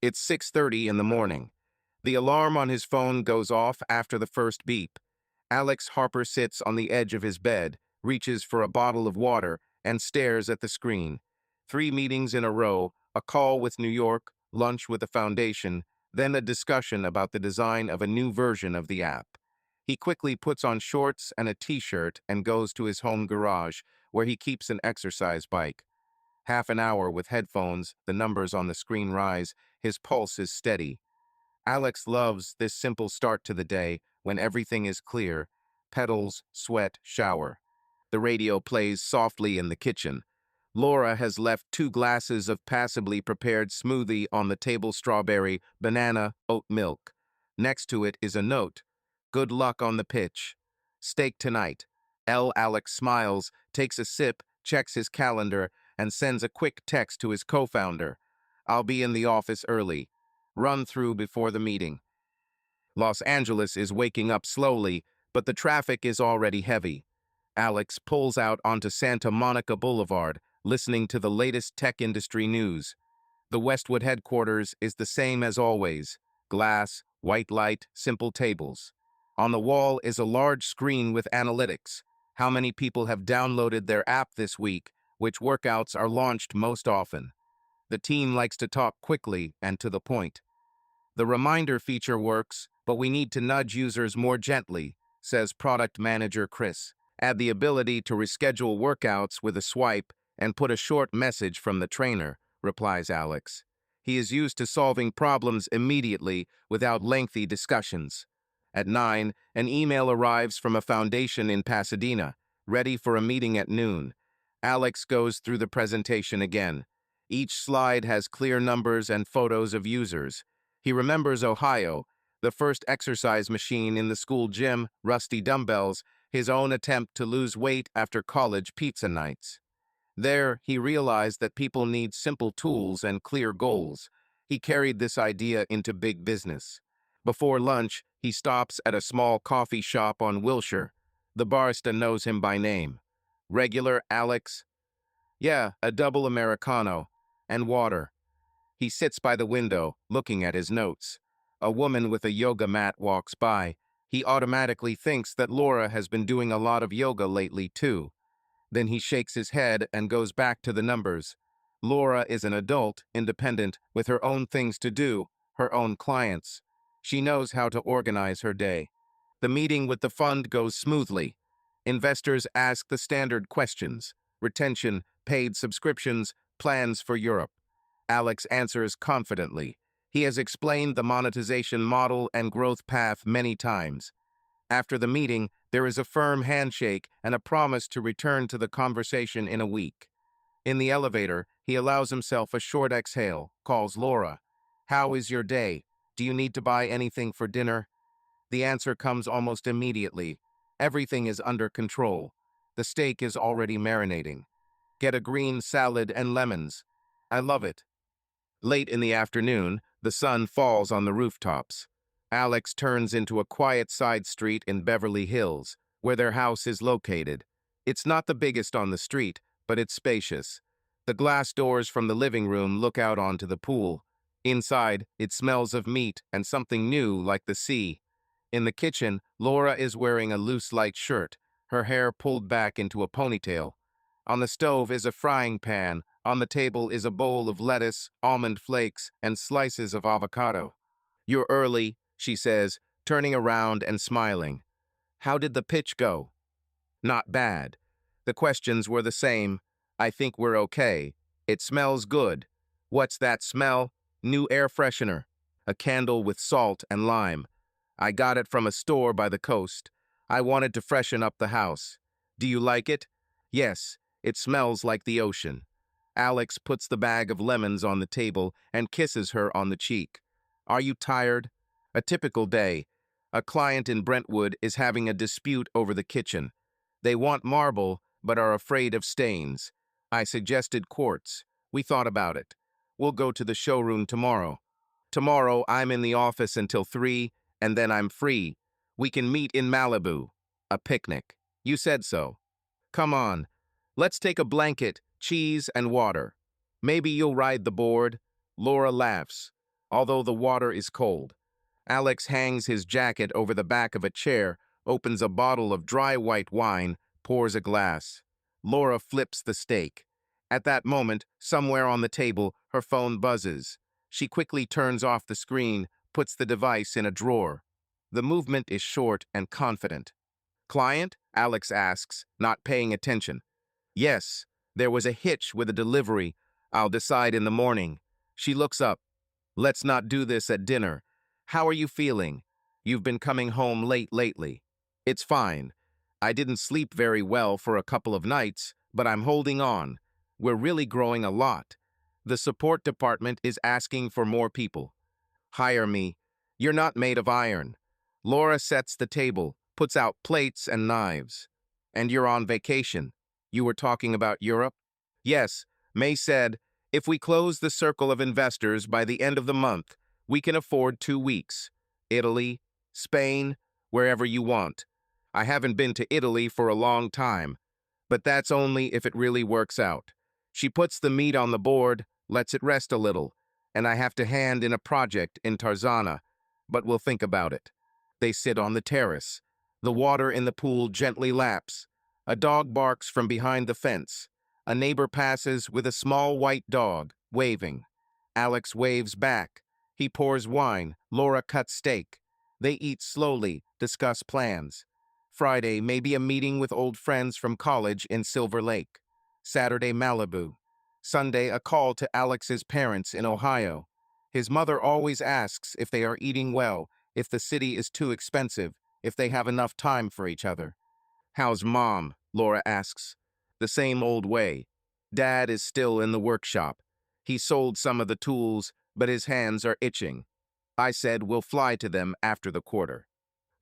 It's 6:30 in the morning. The alarm on his phone goes off after the first beep. Alex Harper sits on the edge of his bed, reaches for a bottle of water, and stares at the screen. 3 meetings in a row, a call with New York, lunch with the foundation, then a discussion about the design of a new version of the app. He quickly puts on shorts and a t-shirt and goes to his home garage, where he keeps an exercise bike. Half an hour with headphones, the numbers on the screen rise, his pulse is steady. Alex loves this simple start to the day when everything is clear. Pedals, sweat, shower. The radio plays softly in the kitchen. Laura has left 2 glasses of passably prepared smoothie on the table, strawberry, banana, oat milk. Next to it is a note. Good luck on the pitch. Steak tonight. Alex smiles, takes a sip, checks his calendar, and sends a quick text to his co-founder. I'll be in the office early. Run through before the meeting. Los Angeles is waking up slowly, but the traffic is already heavy. Alex pulls out onto Santa Monica Boulevard, listening to the latest tech industry news. The Westwood headquarters is the same as always. Glass, white light, simple tables. On the wall is a large screen with analytics. How many people have downloaded their app this week? Which workouts are launched most often? The team likes to talk quickly and to the point. The reminder feature works, but we need to nudge users more gently, says product manager Chris. Add the ability to reschedule workouts with a swipe and put a short message from the trainer, replies Alex. He is used to solving problems immediately without lengthy discussions. At 9, an email arrives from a foundation in Pasadena, ready for a meeting at noon. Alex goes through the presentation again. Each slide has clear numbers and photos of users. He remembers Ohio, the first exercise machine in the school gym, rusty dumbbells, his own attempt to lose weight after college pizza nights. There, he realized that people need simple tools and clear goals. He carried this idea into big business. Before lunch, he stops at a small coffee shop on Wilshire. The barista knows him by name. Regular Alex? Yeah, a double Americano. And water. He sits by the window, looking at his notes. A woman with a yoga mat walks by. He automatically thinks that Laura has been doing a lot of yoga lately, too. Then he shakes his head and goes back to the numbers. Laura is an adult, independent, with her own things to do, her own clients. She knows how to organize her day. The meeting with the fund goes smoothly. Investors ask the standard questions: retention, paid subscriptions, plans for Europe. Alex answers confidently. He has explained the monetization model and growth path many times. After the meeting, there is a firm handshake and a promise to return to the conversation in a week. In the elevator, he allows himself a short exhale, calls Laura. How is your day? Do you need to buy anything for dinner? The answer comes almost immediately. Everything is under control. The steak is already marinating. Get a green salad and lemons. I love it. Late in the afternoon, the sun falls on the rooftops. Alex turns into a quiet side street in Beverly Hills, where their house is located. It's not the biggest on the street, but it's spacious. The glass doors from the living room look out onto the pool. Inside, it smells of meat and something new like the sea. In the kitchen, Laura is wearing a loose light shirt, her hair pulled back into a ponytail. On the stove is a frying pan. On the table is a bowl of lettuce, almond flakes, and slices of avocado. You're early, she says, turning around and smiling. How did the pitch go? Not bad. The questions were the same. I think we're okay. It smells good. What's that smell? New air freshener. A candle with salt and lime. I got it from a store by the coast. I wanted to freshen up the house. Do you like it? Yes, it smells like the ocean. Alex puts the bag of lemons on the table and kisses her on the cheek. Are you tired? A typical day. A client in Brentwood is having a dispute over the kitchen. They want marble, but are afraid of stains. I suggested quartz. We thought about it. We'll go to the showroom tomorrow. Tomorrow, I'm in the office until 3, and then I'm free. We can meet in Malibu. A picnic. You said so. Come on. Let's take a blanket, cheese, and water. Maybe you'll ride the board. Laura laughs. although the water is cold. Alex hangs his jacket over the back of a chair, opens a bottle of dry white wine, pours a glass. Laura flips the steak. At that moment, somewhere on the table, her phone buzzes. She quickly turns off the screen, puts the device in a drawer. The movement is short and confident. "Client?" Alex asks, not paying attention. "Yes, there was a hitch with a delivery. I'll decide in the morning." She looks up. "Let's not do this at dinner. How are you feeling? You've been coming home late lately." "It's fine. I didn't sleep very well for a couple of nights, but I'm holding on. We're really growing a lot. The support department is asking for more people." "Hire me. You're not made of iron." Laura sets the table, puts out plates and knives. "And you're on vacation. You were talking about Europe?" "Yes, May said, if we close the circle of investors by the end of the month, we can afford 2 weeks. Italy, Spain, wherever you want. I haven't been to Italy for a long time, but that's only if it really works out." She puts the meat on the board, lets it rest a little, "and I have to hand in a project in Tarzana, but we'll think about it." They sit on the terrace. The water in the pool gently laps. A dog barks from behind the fence. A neighbor passes with a small white dog, waving. Alex waves back. He pours wine. Laura cuts steak. They eat slowly, discuss plans. Friday, maybe a meeting with old friends from college in Silver Lake. Saturday, Malibu. Sunday, a call to Alex's parents in Ohio. His mother always asks if they are eating well, if the city is too expensive, if they have enough time for each other. "How's Mom?" Laura asks. "The same old way. Dad is still in the workshop. He sold some of the tools, but his hands are itching. I said we'll fly to them after the quarter.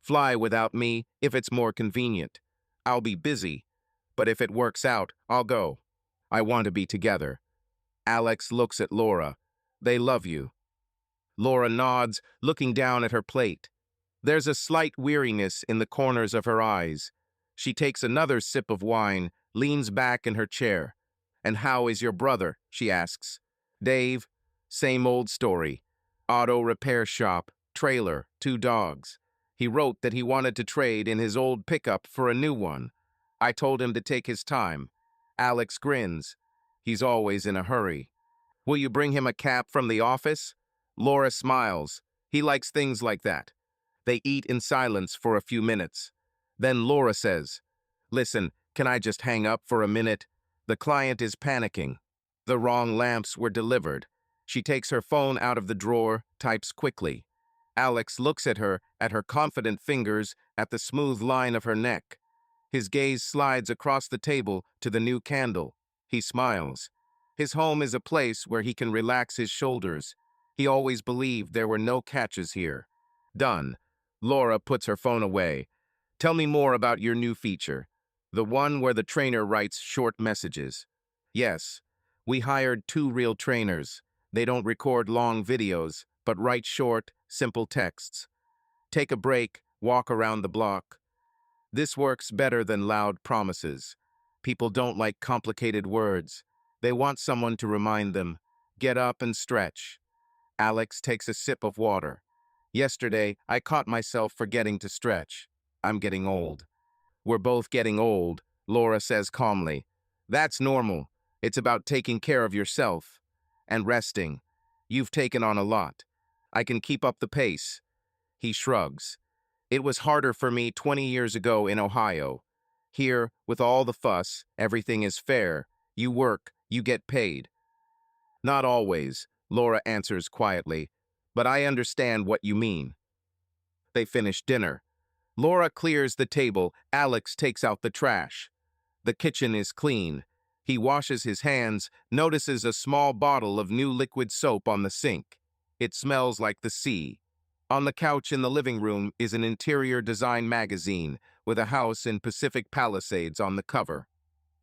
Fly without me if it's more convenient. I'll be busy, but if it works out, I'll go. I want to be together." Alex looks at Laura. "They love you." Laura nods, looking down at her plate. There's a slight weariness in the corners of her eyes. She takes another sip of wine, leans back in her chair. "And how is your brother?" she asks. "Dave, same old story. Auto repair shop, trailer, 2 dogs. He wrote that he wanted to trade in his old pickup for a new one. I told him to take his time." Alex grins. "He's always in a hurry." "Will you bring him a cap from the office?" Laura smiles. "He likes things like that." They eat in silence for a few minutes. Then Laura says, "Listen, can I just hang up for a minute? The client is panicking." The wrong lamps were delivered. She takes her phone out of the drawer, types quickly. Alex looks at her confident fingers, at the smooth line of her neck. His gaze slides across the table to the new candle. He smiles. His home is a place where he can relax his shoulders. He always believed there were no catches here. Done. Laura puts her phone away. "Tell me more about your new feature. The one where the trainer writes short messages." "Yes. We hired 2 real trainers. They don't record long videos, but write short, simple texts. Take a break, walk around the block. This works better than loud promises. People don't like complicated words. They want someone to remind them. Get up and stretch." Alex takes a sip of water. "Yesterday, I caught myself forgetting to stretch. I'm getting old." "We're both getting old," Laura says calmly. "That's normal. It's about taking care of yourself. And resting. You've taken on a lot. I can keep up the pace." He shrugs. "It was harder for me 20 years ago in Ohio. Here, with all the fuss, everything is fair. You work, you get paid." "Not always," Laura answers quietly, "but I understand what you mean." They finish dinner. Laura clears the table. Alex takes out the trash. The kitchen is clean. He washes his hands, notices a small bottle of new liquid soap on the sink. It smells like the sea. On the couch in the living room is an interior design magazine with a house in Pacific Palisades on the cover.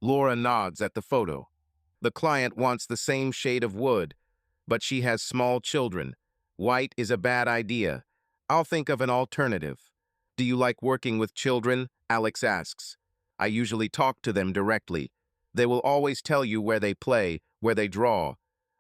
Laura nods at the photo. The client wants the same shade of wood, but she has small children. White is a bad idea. I'll think of an alternative. "Do you like working with children?" Alex asks. "I usually talk to them directly. They will always tell you where they play, where they draw.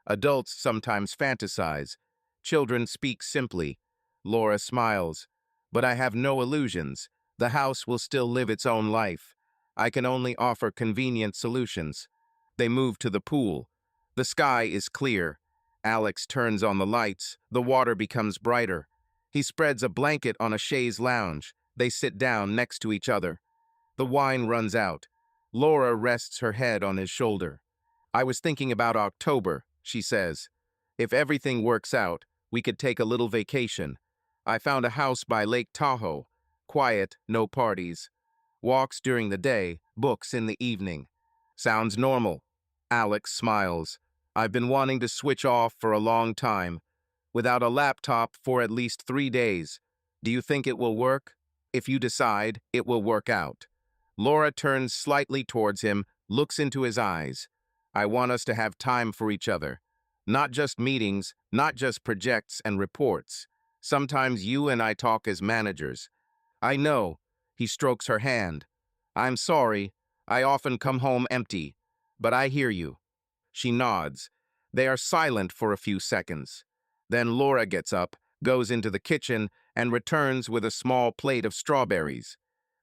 Adults sometimes fantasize. Children speak simply. Laura smiles. But I have no illusions. The house will still live its own life. I can only offer convenient solutions. They move to the pool. The sky is clear. Alex turns on the lights. The water becomes brighter. He spreads a blanket on a chaise lounge. They sit down next to each other. The wine runs out. Laura rests her head on his shoulder. I was thinking about October, she says. If everything works out, we could take a little vacation. I found a house by Lake Tahoe. Quiet, no parties. Walks during the day, books in the evening. Sounds normal. Alex smiles. I've been wanting to switch off for a long time. Without a laptop for at least 3 days. Do you think it will work? If you decide, it will work out. Laura turns slightly towards him, looks into his eyes. I want us to have time for each other. Not just meetings, not just projects and reports. Sometimes you and I talk as managers. I know. He strokes her hand. I'm sorry. I often come home empty. But I hear you. She nods. They are silent for a few seconds. Then Laura gets up, goes into the kitchen, and returns with a small plate of strawberries.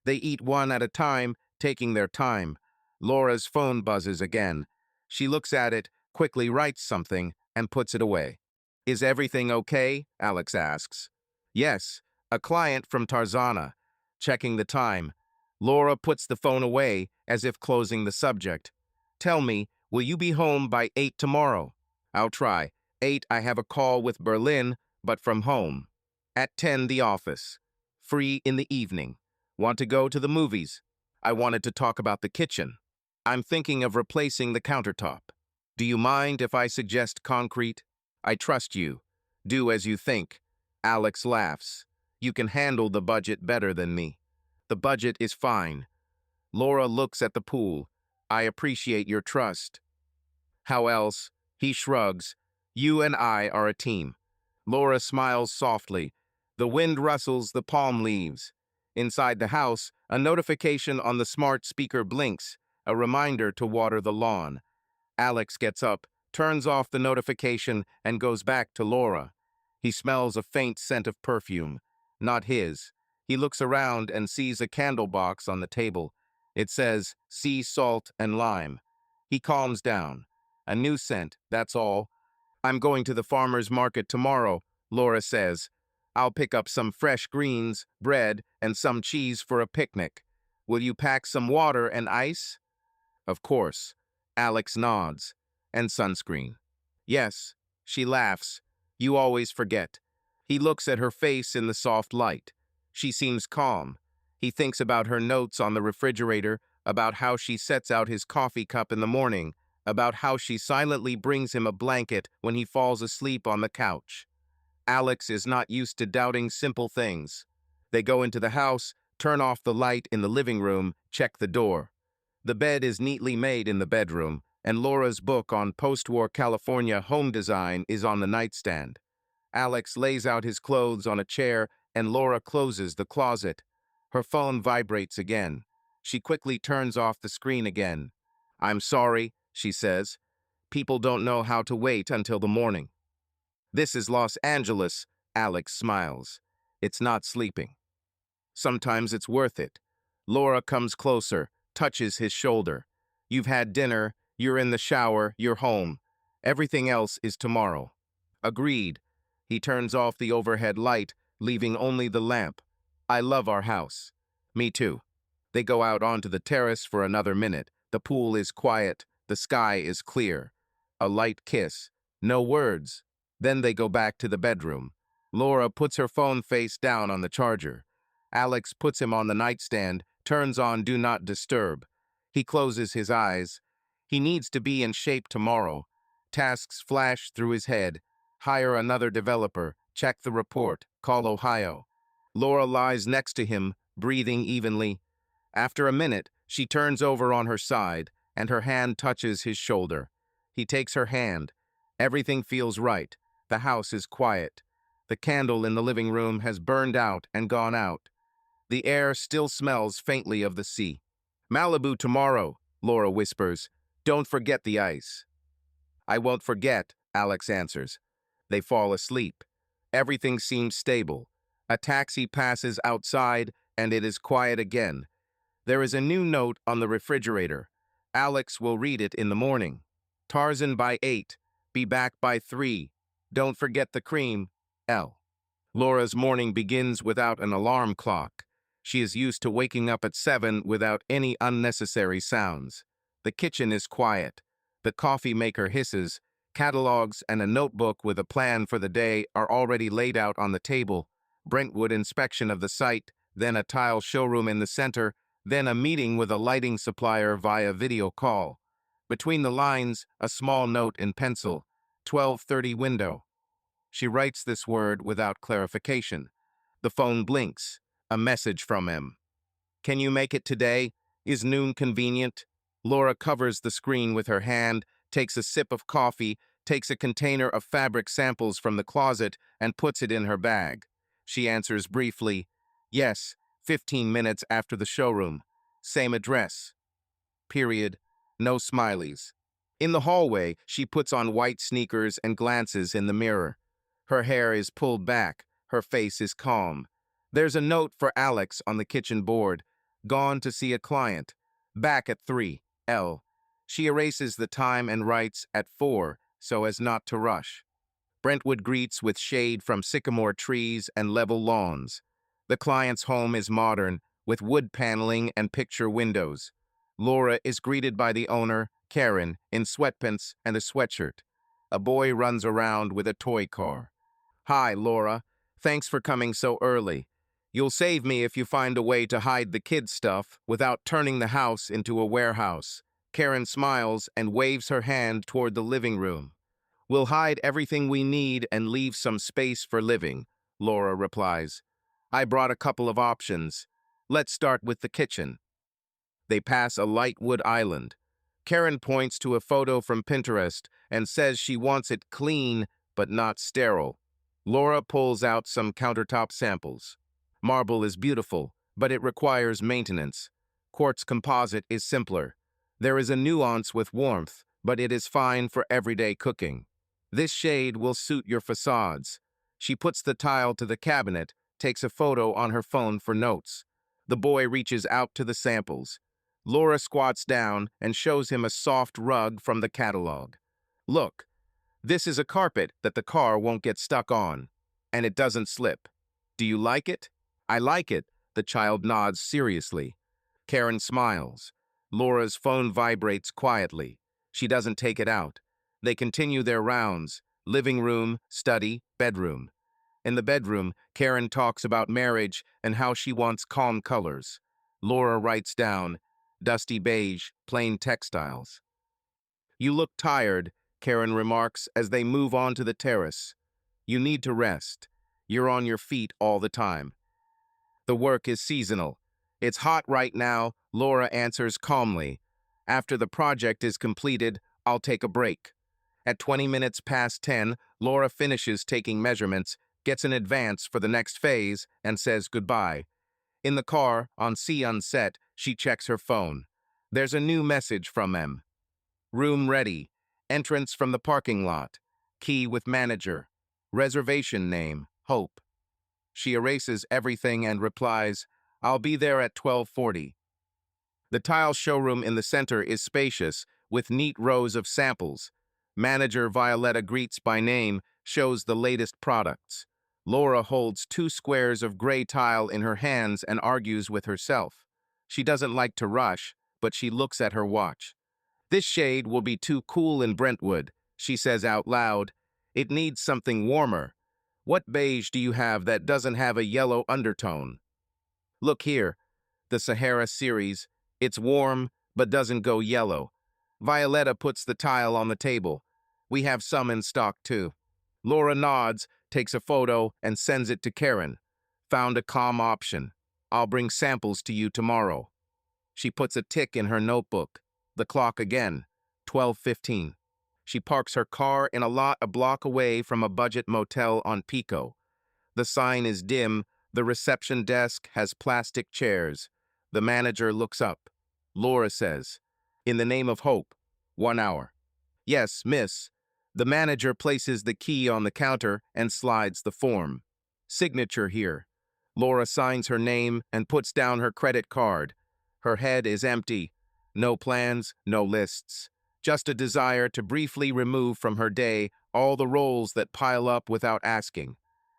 They eat one at a time, taking their time. Laura's phone buzzes again. She looks at it, quickly writes something, and puts it away. Is everything okay? Alex asks. Yes, a client from Tarzana. Checking the time. Laura puts the phone away, as if closing the subject. Tell me, will you be home by 8 tomorrow? I'll try. 8, I have a call with Berlin, but from home. At 10, the office. Free in the evening. Want to go to the movies? I wanted to talk about the kitchen. I'm thinking of replacing the countertop. Do you mind if I suggest concrete? I trust you. Do as you think. Alex laughs. You can handle the budget better than me. The budget is fine. Laura looks at the pool. I appreciate your trust. How else? He shrugs. You and I are a team. Laura smiles softly. The wind rustles the palm leaves. Inside the house, a notification on the smart speaker blinks, a reminder to water the lawn. Alex gets up, turns off the notification, and goes back to Laura. He smells a faint scent of perfume. Not his. He looks around and sees a candle box on the table. It says, sea salt and lime. He calms down. A new scent, that's all. I'm going to the farmer's market tomorrow, Laura says. I'll pick up some fresh greens, bread, and some cheese for a picnic. Will you pack some water and ice? Of course. Alex nods. And sunscreen. Yes. She laughs. You always forget. He looks at her face in the soft light. She seems calm. He thinks about her notes on the refrigerator, about how she sets out his coffee cup in the morning, about how she silently brings him a blanket when he falls asleep on the couch. Alex is not used to doubting simple things. They go into the house, turn off the light in the living room, check the door. The bed is neatly made in the bedroom, and Laura's book on post-war California home design is on the nightstand. Alex lays out his clothes on a chair, and Laura closes the closet. Her phone vibrates again. She quickly turns off the screen again. I'm sorry, she says. People don't know how to wait until the morning. This is Los Angeles, Alex smiles. It's not sleeping. Sometimes it's worth it. Laura comes closer, touches his shoulder. You've had dinner, you're in the shower, you're home. Everything else is tomorrow. Agreed. He turns off the overhead light, leaving only the lamp. I love our house. Me too. They go out onto the terrace for another minute. The pool is quiet. The sky is clear. A light kiss. No words. Then they go back to the bedroom. Laura puts her phone face down on the charger. Alex puts him on the nightstand, turns on Do Not Disturb. He closes his eyes. He needs to be in shape tomorrow. Tasks flash through his head. Hire another developer. Check the report. Call Ohio. Laura lies next to him, breathing evenly. After a minute, she turns over on her side, and her hand touches his shoulder. He takes her hand. Everything feels right. The house is quiet. The candle in the living room has burned out and gone out. The air still smells faintly of the sea. Malibu tomorrow, Laura whispers. Don't forget the ice. I won't forget, Alex answers. They fall asleep. Everything seems stable. A taxi passes outside, and it is quiet again. There is a new note on the refrigerator. Alex will read it in the morning. Tarzan by 8. Be back by 3. Don't forget the cream. L. Laura's morning begins without an alarm clock. She is used to waking up at 7 without any unnecessary sounds. The kitchen is quiet. The coffee maker hisses. Catalogs and a notebook with a plan for the day are already laid out on the table. Brentwood inspection of the site, then a tile showroom in the center, then a meeting with a lighting supplier via video call. Between the lines, a small note in pencil. 12:30 window. She writes this word without clarification. The phone blinks. A message from him. Can you make it today? Is noon convenient? Laura covers the screen with her hand, takes a sip of coffee, takes a container of fabric samples from the closet, and puts it in her bag. She answers briefly, yes, 15 minutes after the showroom. Same address. Period. No smileys. In the hallway, she puts on white sneakers and glances in the mirror. Her hair is pulled back. Her face is calm. There's a note for Alex on the kitchen board. Gone to see a client. Back at 3. L. She erases the time and writes at 4 so as not to rush. Brentwood greets with shade from sycamore trees and level lawns. The client's home is modern, with wood paneling and picture windows. Laura is greeted by the owner, Karen, in sweatpants and a sweatshirt. A boy runs around with a toy car. Hi, Laura. Thanks for coming so early. You'll save me if you find a way to hide the kids' stuff without turning the house into a warehouse. Karen smiles and waves her hand toward the living room. We'll hide everything we need and leave some space for living, Laura replies. I brought a couple of options. Let's start with the kitchen. They pass a light wood island. Karen points to a photo from Pinterest and says she wants it clean but not sterile. Laura pulls out some countertop samples. Marble is beautiful, but it requires maintenance. Quartz composite is simpler. There is a nuance with warmth, but it is fine for everyday cooking. This shade will suit your facades. She puts the tile to the cabinet, takes a photo on her phone for notes. The boy reaches out to the samples. Laura squats down and shows him a soft rug from the catalog. Look, this is a carpet that the car won't get stuck on, and it doesn't slip. Do you like it? I like it, the child nods seriously. Karen smiles. Laura's phone vibrates quietly. She doesn't take it out. They continue their rounds, living room, study, bedroom. In the bedroom, Karen talks about marriage and how she wants calm colors. Laura writes down, dusty beige, plain textiles. You look tired, Karen remarks as they move on to the terrace. You need to rest. You're on your feet all the time. The work is seasonal. It's hot right now, Laura answers calmly. After the project is completed, I'll take a break. At 20 minutes past 10, Laura finishes taking measurements, gets an advance for the next phase, and says goodbye. In the car, on C unset, she checks her phone. There's a new message from them. Room ready. Entrance from the parking lot. Key with manager. Reservation name, Hope. She erases everything and replies, I'll be there at 12:40. The tile showroom in the center is spacious, with neat rows of samples. Manager Violetta greets by name, shows the latest products. Laura holds 2 squares of gray tile in her hands and argues with herself. She doesn't like to rush, but she looks at her watch. This shade will be too cool in Brentwood, she says out loud. It needs something warmer. What beige do you have that doesn't have a yellow undertone? Look here, the Sahara series. It's warm, but doesn't go yellow. Violetta puts the tile on the table. We have some in stock, too. Laura nods, takes a photo, and sends it to Karen. Found a calm option. I'll bring samples to you tomorrow. She puts a tick in her notebook. The clock again. 12:15. She parks her car in a lot a block away from a budget motel on Pico. The sign is dim. The reception desk has plastic chairs. The manager looks up. Laura says, in the name of hope, 1 hour. Yes, miss. The manager places the key on the counter and slides the form. Signature here. Laura signs her name and puts down her credit card. Her head is empty. No plans, no lists. Just a desire to briefly remove from her day all the roles that pile up without asking.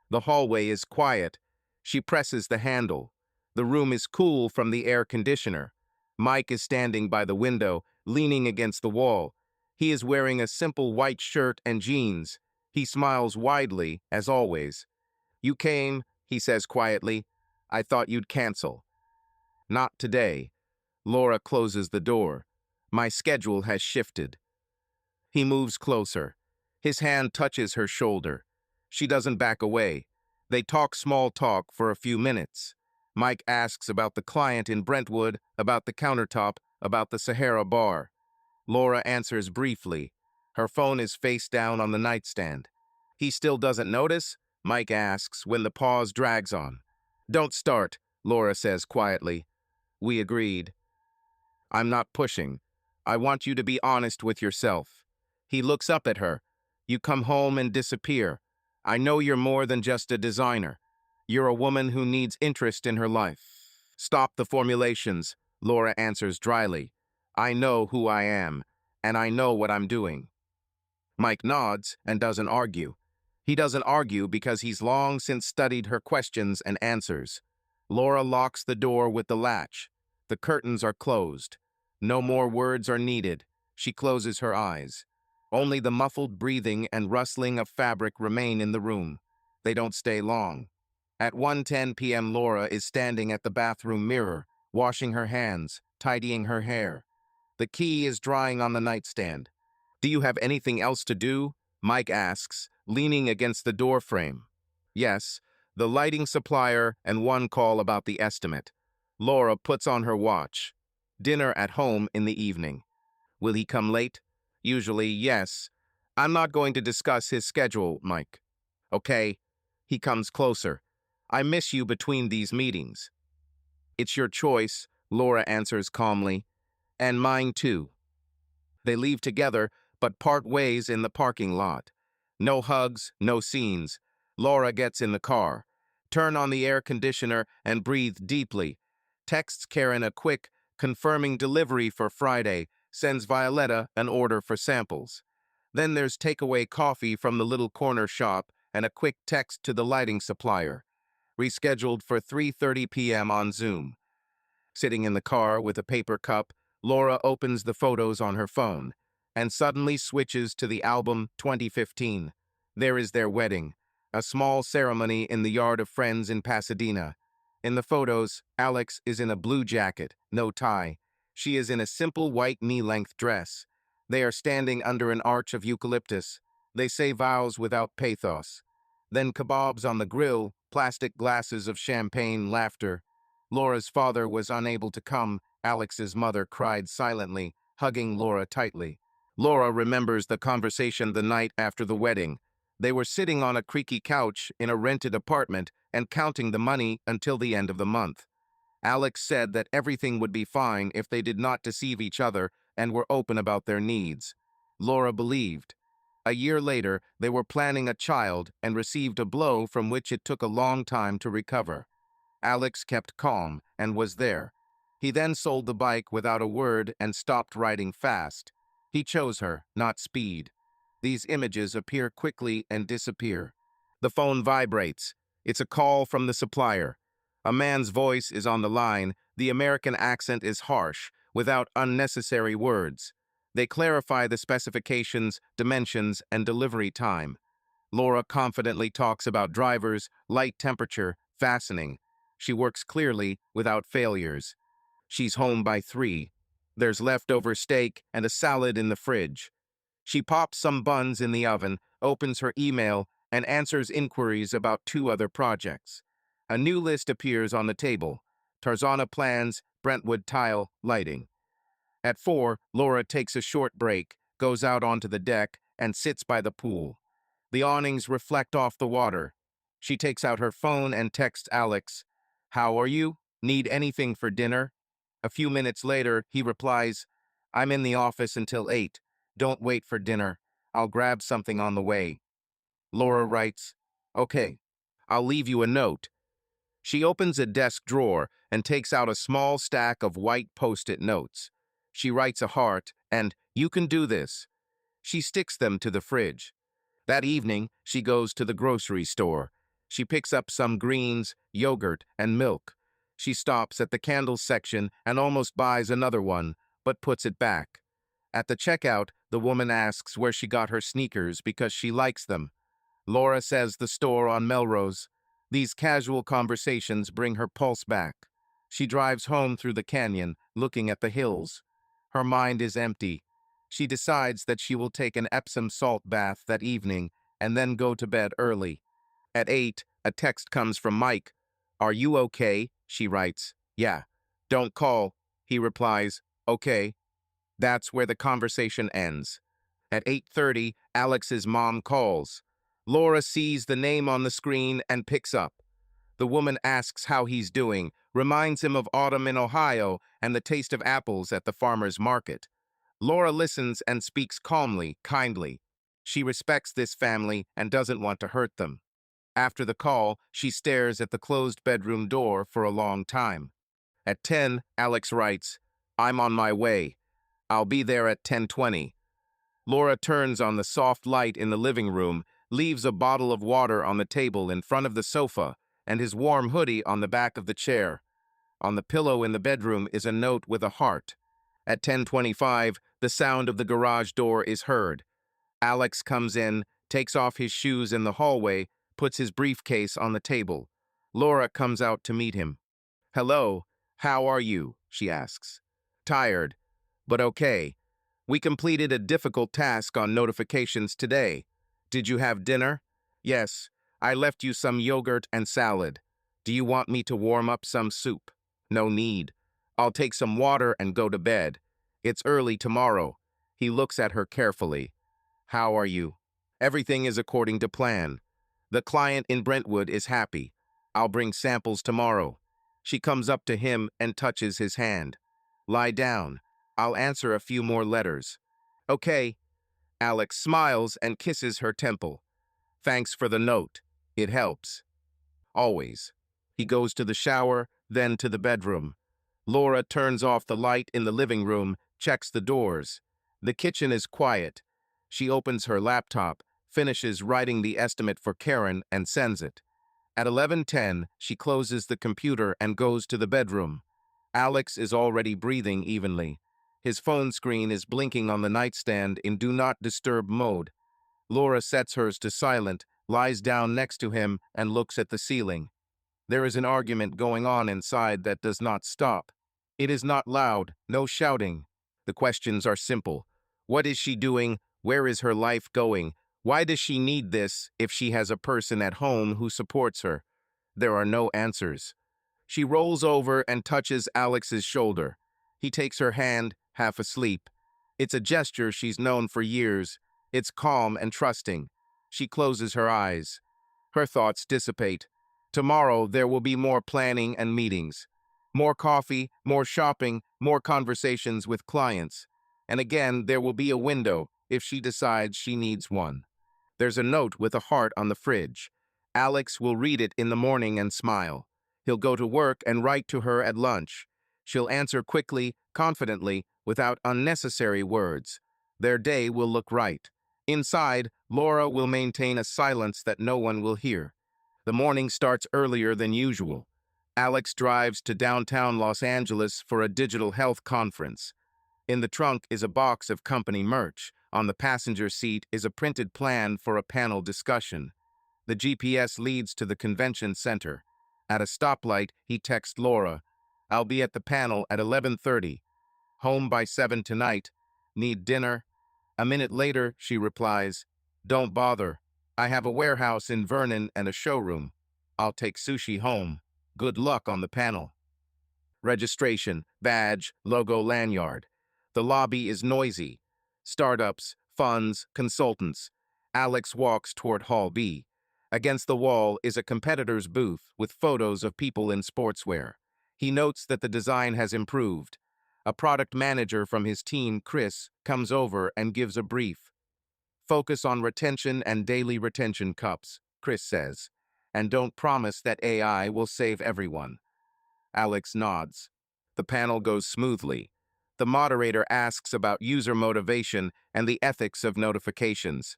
The hallway is quiet. She presses the handle. The room is cool from the air conditioner. Mike is standing by the window, leaning against the wall. He is wearing a simple white shirt and jeans. He smiles widely, as always. "You came," he says quietly. "I thought you'd cancel." "Not today." Laura closes the door. "My schedule has shifted." He moves closer. His hand touches her shoulder. She doesn't back away. They talk small talk for a few minutes. Mike asks about the client in Brentwood, about the countertop, about the Sahara bar. Laura answers briefly. Her phone is face down on the nightstand. "He still doesn't notice?" Mike asks when the pause drags on. "Don't start," Laura says quietly. "We agreed." "I'm not pushing. I want you to be honest with yourself." He looks up at her. "You come home and disappear. I know you're more than just a designer. You're a woman who needs interest in her life." "Stop the formulations," Laura answers dryly. "I know who I am, and I know what I'm doing." Mike nods and doesn't argue. He doesn't argue because he's long since studied her questions and answers. Laura locks the door with the latch. The curtains are closed. No more words are needed. She closes her eyes. Only the muffled breathing and rustling of fabric remain in the room. They don't stay long. At 1:10 p.m. Laura is standing at the bathroom mirror, washing her hands, tidying her hair. The key is drying on the nightstand. "Do you have anything else to do?" Mike asks, leaning against the doorframe. "Yes, the lighting supplier and one call about the estimate." Laura puts on her watch. "Dinner at home in the evening." "Will he come late?" "Usually, yes." "I'm not going to discuss his schedule, Mike." "Okay." He comes closer. "I miss you between these meetings." "It's your choice," Laura answers calmly. "And mine too." They leave together, but part ways in the parking lot. No hugs, no scenes. Laura gets in the car. Turn on the air conditioner and breathe deeply. Texts Karen a quick, confirming delivery for Friday, sends Violetta an order for samples. Then there's takeaway coffee from the little corner shop and a quick text to the lighting supplier. Rescheduled for 3:30 p.m. on Zoom. Sitting in the car with a paper cup, Laura opens the photos on her phone and suddenly switches to the album 2015. There is their wedding, a small ceremony in the yard of friends in Pasadena. In the photos, Alex is in a blue jacket, no tie. She is in a simple white knee-length dress. They are standing under an arch of eucalyptus. They say vows without pathos. Then kebabs on the grill, plastic glasses of champagne, laughter. Laura's father was unable to come. Alex's mother cried silently, hugging Laura tightly. Laura remembers the conversation the night after the wedding. They were sitting on a creaky couch in a rented apartment and counting the money until the end of the month. Alex said that everything would be fine if they did not deceive each other and were open about their needs. Laura believed. A year later, they were planning a child and received a blow from which it took a long time to recover. Alex kept calm and was there. He then sold the bike without a word and stopped riding fast. He chose her, not speed. These images appear quickly and disappear. The phone vibrates. It's a call from the supplier. A man's voice is on the line. The American accent is harsh, without unnecessary words. They clarify the specifications, dimensions, and delivery time. Laura confidently talks about drivers, light temperature, fastening. She works clearly, without failures. She's home by 3. There's leftover steak and a salad in the fridge. She pops some buns in the oven, opens her email, and answers inquiries about 2 other projects. A new list appears on the table. Tarzana plans, Brentwood tile, lighting. At 4, Laura takes a short break, goes out onto the deck, and sits by the pool. The awnings reflect off the water. She takes out her phone and texts Alex, "How are you? Need anything for dinner?" A few minutes later, he replies, "I'm in the office until 8. Don't wait for dinner. I'll grab something on the way. Laura writes, okay, I'll leave you a note. She opens a desk drawer and takes out a small stack of white post-it notes. She writes a heart and, you can do this. She sticks them to the fridge. That evening, she goes to the grocery store. She picks up some greens, yogurt, and milk. She stops at the candles section and almost buys another one, but puts it back. At the checkout, the woman asks where she got her sneakers because she likes them. Laura says the store on Melrose. These casual conversations bring her pulse back. She drives home through the canyon, looking at the hills. Her mind is empty. She decides that she will take an Epsom salt bath that evening and then go to bed early. At 8, a text comes from Mike. Are you okay? She writes. Yeah. Don't call. He replies, okay. That's where the conversation ends. At 8:30, Alex's mom calls. Laura sees the name on the screen and picks up. The woman asks how he's doing, reminds him of autumn in Ohio and the taste of apples at the farmer's market. Laura listens and speaks calmly, kindly. She respects this family and doesn't want to hurt them. After the call, she stares at the closed bedroom door for a long time. At 10, Alex writes, I'm on my way. I'll be there at 10:20. Laura turns on the soft light in the living room, leaves a bottle of water on the table in front of the sofa, and his warm hoodie on the back of the chair. On the pillow in the bedroom is a note with a heart. At 10:25, the sound of the garage door is heard. Alex comes in, takes off his shoes in the hallway, puts his briefcase on the table. Laura comes out to meet him. Hello, how are you? She asks. Tired, but okay. We completed a difficult task on notifications today. Did you have dinner? Yes, I left you some yogurt and salad. Do you want me to warm up some soup? No need. I'll take some water and go to bed. It's early tomorrow. He looks at her carefully. How are you? Everything is according to plan. The client in Brentwood is happy. I'll bring samples tomorrow. She comes up to him and touches his hand. Lie down. I'll answer a few more letters. Okay. Alex smiles and kisses her temple. Thanks for the note. It helps. Always. He goes to the shower, then to the bedroom. Laura turns off the light in the living room, checks the doors. The kitchen is quiet. She opens her laptop, finishes writing the estimate for Karen, and sends it. At 11:10, she closes the computer and goes to the bedroom. Alex is already breathing evenly. His phone screen is blinking on the nightstand in Do Not Disturb mode. Laura sets hers to silent, lies down next to him, and looks at the ceiling. There is an argument going on inside that does not stop. It is not loud, no shouting. The questions are simple. What is she doing? Where is her life going? Why does she need this if she has a person at home who supports her? There are no answers. She rolls over and touches Alex's shoulder. He takes her hand, half asleep. It's a gesture she's known for years. It's calm and trusting. She closes her eyes. Her thoughts dissipate. Tomorrow there will be more planning and meetings. More coffee, more shopping, more conversations with clients. And again, there will be a window if she decides she needs one. There's a note with a heart on the fridge. Alex will read it in the morning and smile. He'll go to work and write to her at lunch. She'll answer quickly, confidently, without unnecessary words. Their day will look right. Inside, Laura will maintain a silence that no one will hear. The morning starts earlier than usual. Alex drives to downtown Los Angeles for a digital health conference. In the trunk is a box of company merch. On the passenger seat is a printed plan for a panel discussion. The GPS leads to the convention center. At a stoplight, he texts Laura, I'll be at the panel at 11:30. Home by 7 tonight. Need dinner? A minute later, she replies, don't bother. I have a warehouse in Vernon and a showroom. I'll take sushi home. Good luck on the panel. Registration, badge, logo, lanyard. The lobby is noisy. Startups, funds, consultants. Alex walks toward Hall B. Against the wall is a competitor's booth with photos of people in sportswear. He notes that the design has improved. A product manager from his team, Chris, comes over and gives a brief. Focus on retention and daily retention cups, Chris says. And don't promise that AI will save everyone. Alex nods. The panel goes smoothly. The moderator asks about user motivation and the ethics of notifications.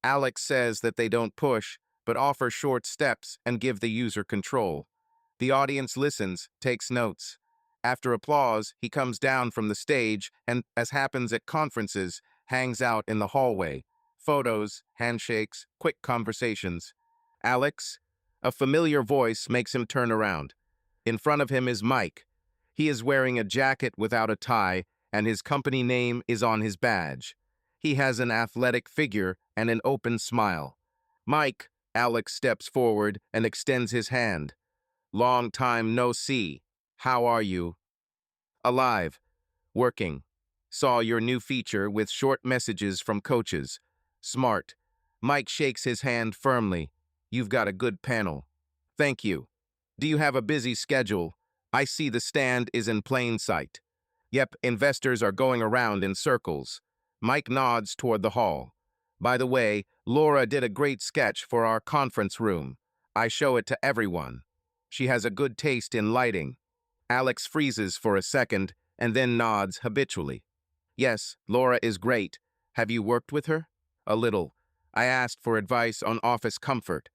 Alex says that they don't push, but offer short steps and give the user control. The audience listens, takes notes. After applause, he comes down from the stage and, as happens at conferences, hangs out in the hallway. Photos, handshakes, quick conversations. Alex? A familiar voice makes him turn around. In front of him is Mike. He is wearing a jacket without a tie, and his company name is on his badge. He has an athletic figure and an open smile. Mike, Alex steps forward and extends his hand. Long time no see. How are you? Alive. Working. Saw your new feature with short messages from coaches. Smart. Mike shakes his hand firmly. You've got a good panel. Thank you. Do you have a busy schedule? I see the stand is in plain sight. Yep, investors are going around in circles. Mike nods toward the hall. By the way, Laura did a great sketch for our conference room. I show it to everyone. She has a good taste in lighting. Alex freezes for a second and then nods habitually. Yes, Laura is great. Have you worked with her? A little. I asked for advice on office comfort.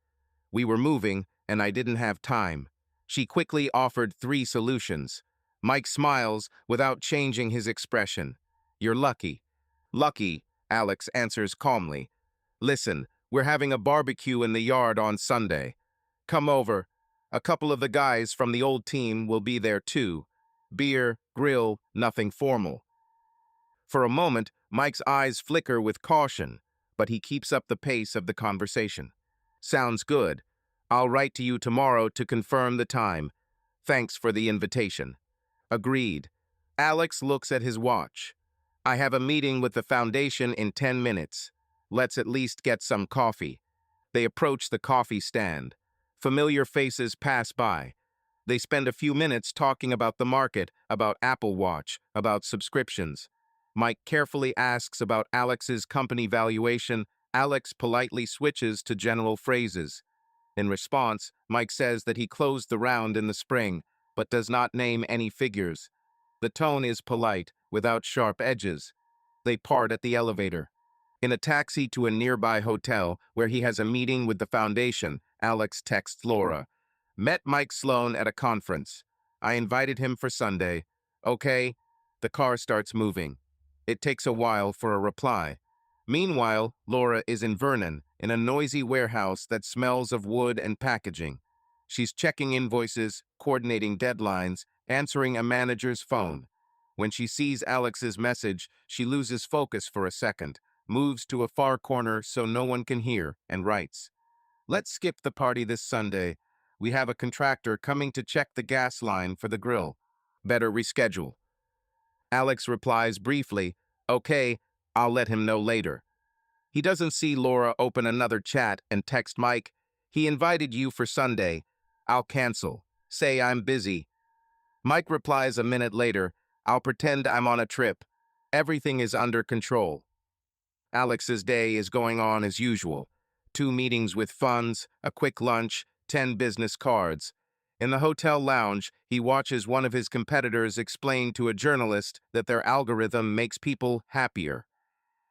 We were moving, and I didn't have time. She quickly offered 3 solutions. Mike smiles without changing his expression. You're lucky. Lucky, Alex answers calmly. Listen, we're having a barbecue in the yard on Sunday. Come over. A couple of the guys from the old team will be there too. Beer, grill, nothing formal. For a moment, Mike's eyes flicker with caution, but he keeps up the pace of the conversation. Sounds good. I'll write to you tomorrow to confirm the time. Thanks for the invitation. Agreed. Alex looks at his watch. I have a meeting with the foundation in 10 minutes. Let's at least get some coffee. They approach the coffee stand. Familiar faces pass by. They spend a few minutes talking about the market, about Apple Watch, about subscriptions. Mike carefully asks about Alex's company valuation. Alex politely switches to general phrases. In response, Mike says that he closed the round in the spring, but does not name any figures. The tone is polite, without sharp edges. They part at the elevator. In a taxi to a nearby hotel, where he has a meeting with the foundation, Alex texts Laura. Met Mike Sloan at a conference. I invited him for Sunday. Okay. The car starts moving. It takes a while for a reply. Meanwhile, Laura is in Vernon, in a noisy warehouse that smells of wood and packaging. She's checking invoices, coordinating deadlines, answering a manager's phone. When she sees Alex's message, she loses focus for a second, moves to a far corner so no one can hear, and writes, Let's skip the party this Sunday. We have a contractor coming to check the gas line for the grill. Better reschedule. Alex replies briefly, Okay, I'll let him know later. He doesn't see Laura open another chat and text Mike, He invited you for Sunday. I'll cancel. Say I'm busy. Mike replies a minute later, I'll pretend I'm on a trip. Everything is under control. Alex's day is going on as usual. 2 meetings with funds, a quick lunch, 10 business cards. In the hotel lounge, he watches one of his competitors explain to a journalist that their algorithm makes people happier.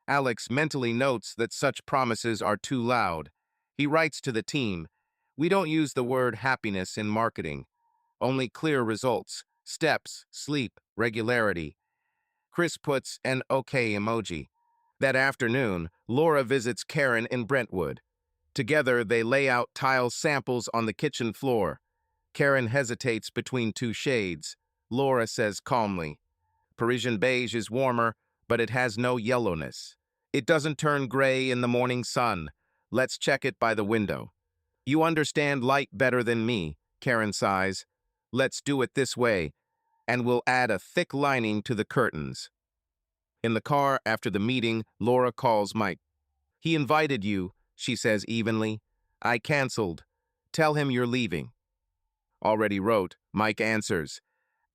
Alex mentally notes that such promises are too loud. He writes to the team, We don't use the word happiness in marketing. Only clear results, steps, sleep, regularity. Chris puts an okay emoji. That afternoon, Laura visits Karen in Brentwood. Together, they lay out tile samples on the kitchen floor. Karen hesitates between 2 shades. Laura says calmly, Parisian beige is warmer, but it has no yellowness. It doesn't turn gray in the morning sun. Let's check it by the window. You understand light better than me, Karen sighs. Let's do it this way, and we'll add a thick lining to the curtains. In the car after the meeting, Laura calls Mike. He invited you, she says evenly. I canceled. Tell him you're leaving. Already wrote, Mike answers.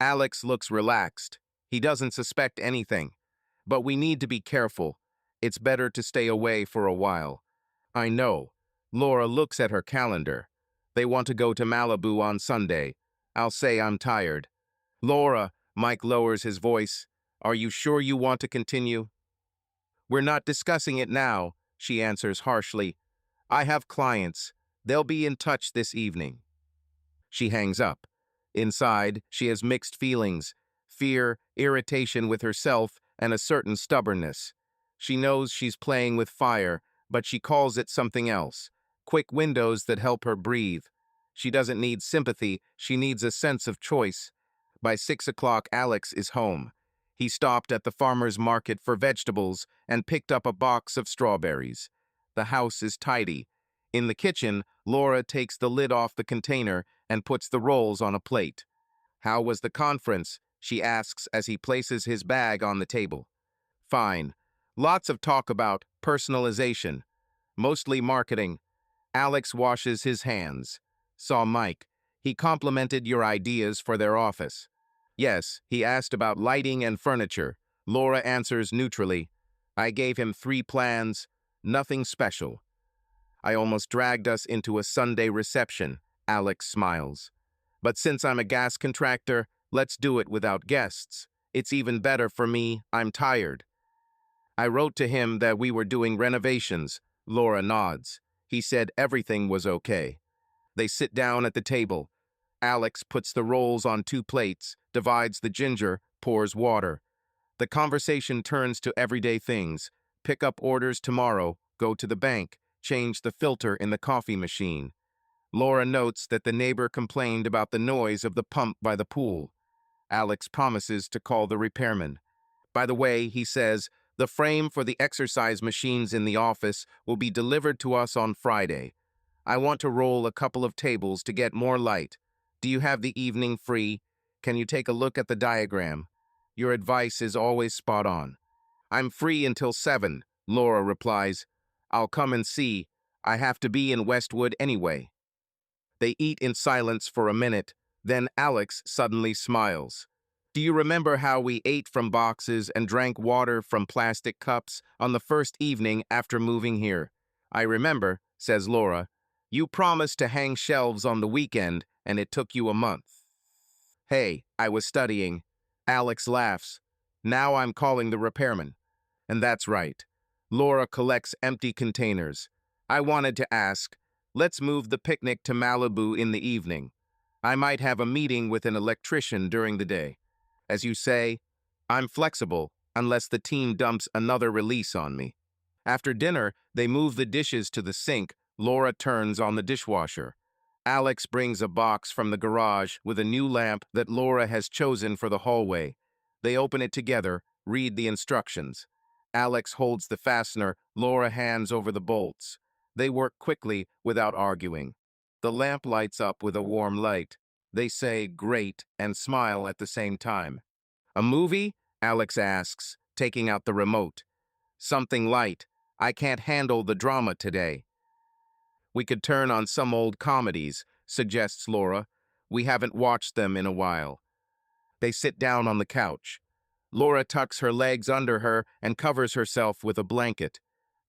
Alex looks relaxed. He doesn't suspect anything. But we need to be careful. It's better to stay away for a while. I know. Laura looks at her calendar. They want to go to Malibu on Sunday. I'll say I'm tired. Laura, Mike lowers his voice. Are you sure you want to continue? We're not discussing it now, she answers harshly. I have clients. They'll be in touch this evening. She hangs up. Inside, she has mixed feelings, fear, irritation with herself, and a certain stubbornness. She knows she's playing with fire, but she calls it something else. Quick windows that help her breathe. She doesn't need sympathy, she needs a sense of choice. By 6 o'clock, Alex is home. He stopped at the farmer's market for vegetables and picked up a box of strawberries. The house is tidy. In the kitchen, Laura takes the lid off the container and puts the rolls on a plate. How was the conference? She asks as he places his bag on the table. Fine. Lots of talk about personalization. Mostly marketing. Alex washes his hands. Saw Mike. He complimented your ideas for their office. Yes, he asked about lighting and furniture. Laura answers neutrally. I gave him 3 plans. Nothing special. I almost dragged us into a Sunday reception. Alex smiles. But since I'm a gas contractor, let's do it without guests. It's even better for me. I'm tired. I wrote to him that we were doing renovations. Laura nods. He said everything was okay. They sit down at the table. Alex puts the rolls on 2 plates, divides the ginger, pours water. The conversation turns to everyday things. Pick up orders tomorrow, go to the bank, change the filter in the coffee machine. Laura notes that the neighbor complained about the noise of the pump by the pool. Alex promises to call the repairman. By the way, he says, the frame for the exercise machines in the office will be delivered to us on Friday. I want to roll a couple of tables to get more light. Do you have the evening free? Can you take a look at the diagram? Your advice is always spot on. I'm free until 7, Laura replies. I'll come and see. I have to be in Westwood anyway. They eat in silence for a minute, then Alex suddenly smiles. Do you remember how we ate from boxes and drank water from plastic cups on the first evening after moving here? I remember, says Laura. You promised to hang shelves on the weekend, and it took you a month. Hey, I was studying. Alex laughs. Now I'm calling the repairman. And that's right. Laura collects empty containers. I wanted to ask, let's move the picnic to Malibu in the evening. I might have a meeting with an electrician during the day. As you say, I'm flexible unless the team dumps another release on me. After dinner, they move the dishes to the sink. Laura turns on the dishwasher. Alex brings a box from the garage with a new lamp that Laura has chosen for the hallway. They open it together, read the instructions. Alex holds the fastener, Laura hands over the bolts. They work quickly without arguing. The lamp lights up with a warm light. They say great and smile at the same time. A movie? Alex asks, taking out the remote. Something light. I can't handle the drama today. We could turn on some old comedies, suggests Laura. We haven't watched them in a while. They sit down on the couch. Laura tucks her legs under her and covers herself with a blanket.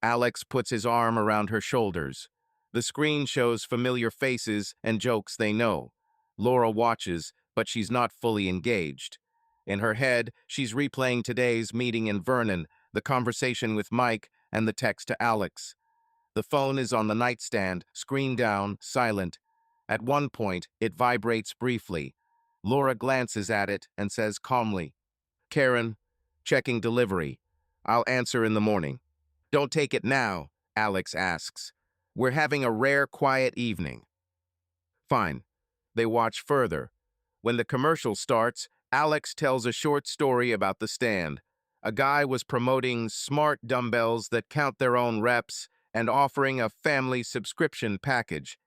Alex puts his arm around her shoulders. The screen shows familiar faces and jokes they know. Laura watches, but she's not fully engaged. In her head, she's replaying today's meeting in Vernon, the conversation with Mike, and the text to Alex. The phone is on the nightstand, screen down, silent. At one point, it vibrates briefly. Laura glances at it and says calmly, Karen, checking delivery. I'll answer in the morning. Don't take it now, Alex asks. We're having a rare quiet evening. Fine. They watch further. When the commercial starts, Alex tells a short story about the stand. A guy was promoting smart dumbbells that count their own reps and offering a family subscription package.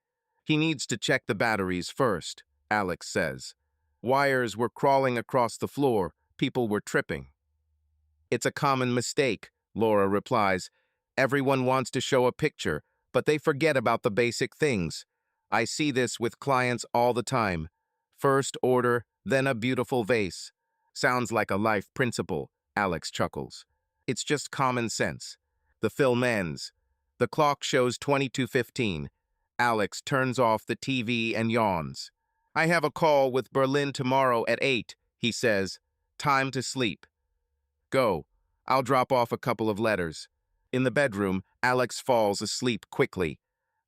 He needs to check the batteries first, Alex says. Wires were crawling across the floor. People were tripping. It's a common mistake, Laura replies. Everyone wants to show a picture, but they forget about the basic things. I see this with clients all the time. First order, then a beautiful vase. Sounds like a life principle, Alex chuckles. It's just common sense. The film ends. The clock shows 22:15. Alex turns off the TV and yawns. I have a call with Berlin tomorrow at 8, he says. Time to sleep. Go. I'll drop off a couple of letters. In the bedroom, Alex falls asleep quickly.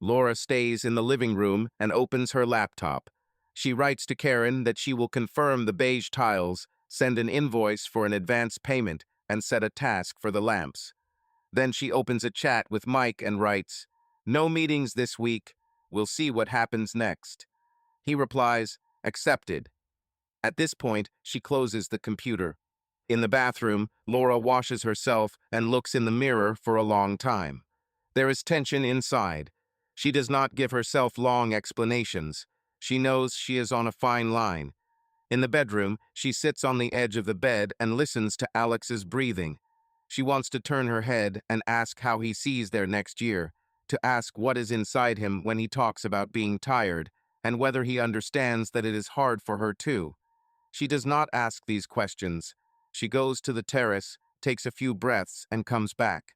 Laura stays in the living room and opens her laptop. She writes to Karen that she will confirm the beige tiles, send an invoice for an advance payment, and set a task for the lamps. Then she opens a chat with Mike and writes, "No meetings this week. We'll see what happens next." He replies, "Accepted." At this point, she closes the computer. In the bathroom, Laura washes herself and looks in the mirror for a long time. There is tension inside. She does not give herself long explanations. She knows she is on a fine line. In the bedroom, she sits on the edge of the bed and listens to Alex's breathing. She wants to turn her head and ask how he sees their next year, to ask what is inside him when he talks about being tired, and whether he understands that it is hard for her too. She does not ask these questions. She goes to the terrace, takes a few breaths, and comes back.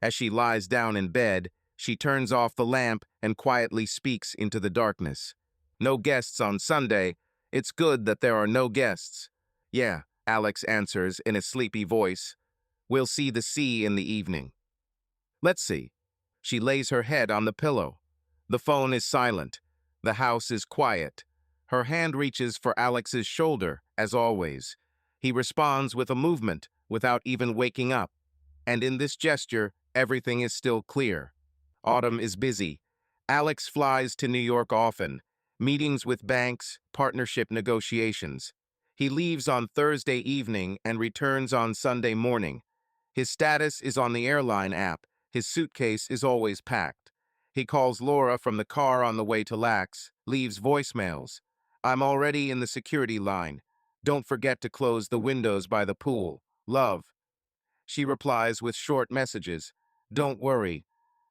As she lies down in bed, she turns off the lamp and quietly speaks into the darkness. "No guests on Sunday. It's good that there are no guests." "Yeah," Alex answers in a sleepy voice. "We'll see the sea in the evening." "Let's see." She lays her head on the pillow. The phone is silent. The house is quiet. Her hand reaches for Alex's shoulder, as always. He responds with a movement, without even waking up. And in this gesture, everything is still clear. Autumn is busy. Alex flies to New York often. Meetings with banks, partnership negotiations. He leaves on Thursday evening and returns on Sunday morning. His status is on the airline app. His suitcase is always packed. He calls Laura from the car on the way to Lax, leaves voicemails. "I'm already in the security line. Don't forget to close the windows by the pool. Love." She replies with short messages. "Don't worry.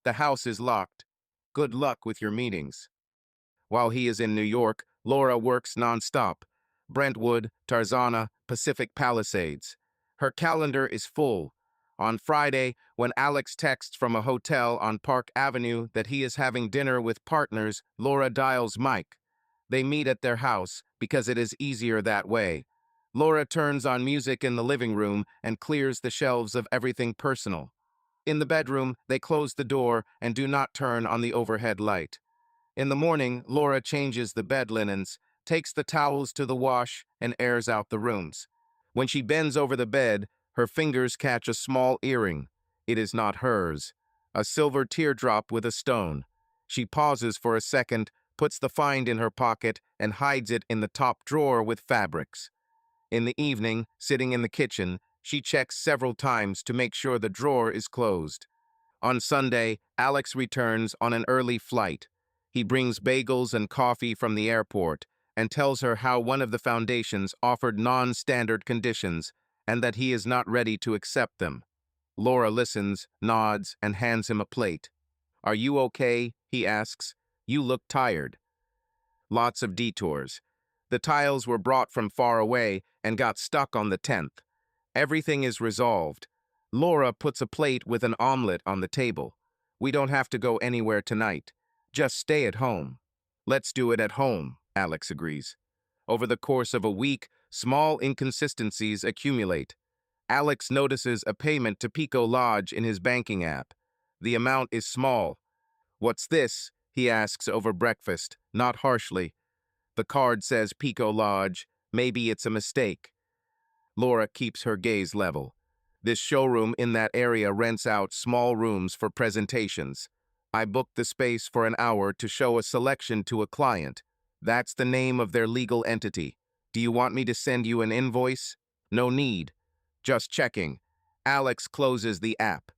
The house is locked. Good luck with your meetings." While he is in New York, Laura works nonstop. Brentwood, Tarzana, Pacific Palisades. Her calendar is full. On Friday, when Alex texts from a hotel on Park Avenue that he is having dinner with partners, Laura dials Mike. They meet at their house because it is easier that way. Laura turns on music in the living room and clears the shelves of everything personal. In the bedroom, they close the door and do not turn on the overhead light. In the morning, Laura changes the bed linens, takes the towels to the wash, and airs out the rooms. When she bends over the bed, her fingers catch a small earring. It is not hers. A silver teardrop with a stone. She pauses for a second, puts the find in her pocket, and hides it in the top drawer with fabrics. In the evening, sitting in the kitchen, she checks several times to make sure the drawer is closed. On Sunday, Alex returns on an early flight. He brings bagels and coffee from the airport and tells her how one of the foundations offered non-standard conditions and that he is not ready to accept them. Laura listens, nods, and hands him a plate. "Are you okay?" he asks. "You look tired." Lots of detours. The tiles were brought from far away and got stuck on the 10th. Everything is resolved. Laura puts a plate with an omelet on the table. "We don't have to go anywhere tonight. Just stay at home." "Let's do it at home," Alex agrees. Over the course of a week, small inconsistencies accumulate. Alex notices a payment to Pico Lodge in his banking app. The amount is small. "What's this?" he asks over breakfast, not harshly. The card says Pico Lodge. Maybe it's a mistake. Laura keeps her gaze level. This showroom in that area rents out small rooms for presentations. I booked the space for an hour to show a selection to a client. That's the name of their legal entity. Do you want me to send you an invoice? No need. Just checking. Alex closes the app.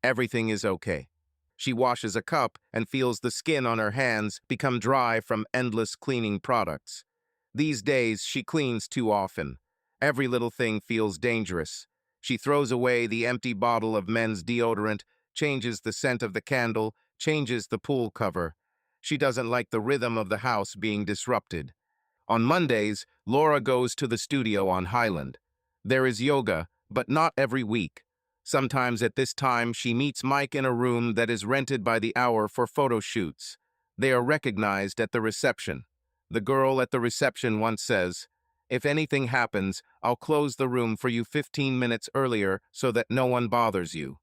Everything is okay. She washes a cup and feels the skin on her hands become dry from endless cleaning products. These days, she cleans too often. Every little thing feels dangerous. She throws away the empty bottle of men's deodorant, changes the scent of the candle, changes the pool cover. She doesn't like the rhythm of the house being disrupted. On Mondays, Laura goes to the studio on Highland. There is yoga, but not every week. Sometimes at this time, she meets Mike in a room that is rented by the hour for photo shoots. They are recognized at the reception. The girl at the reception once says, "If anything happens, I'll close the room for you 15 minutes earlier so that no one bothers you."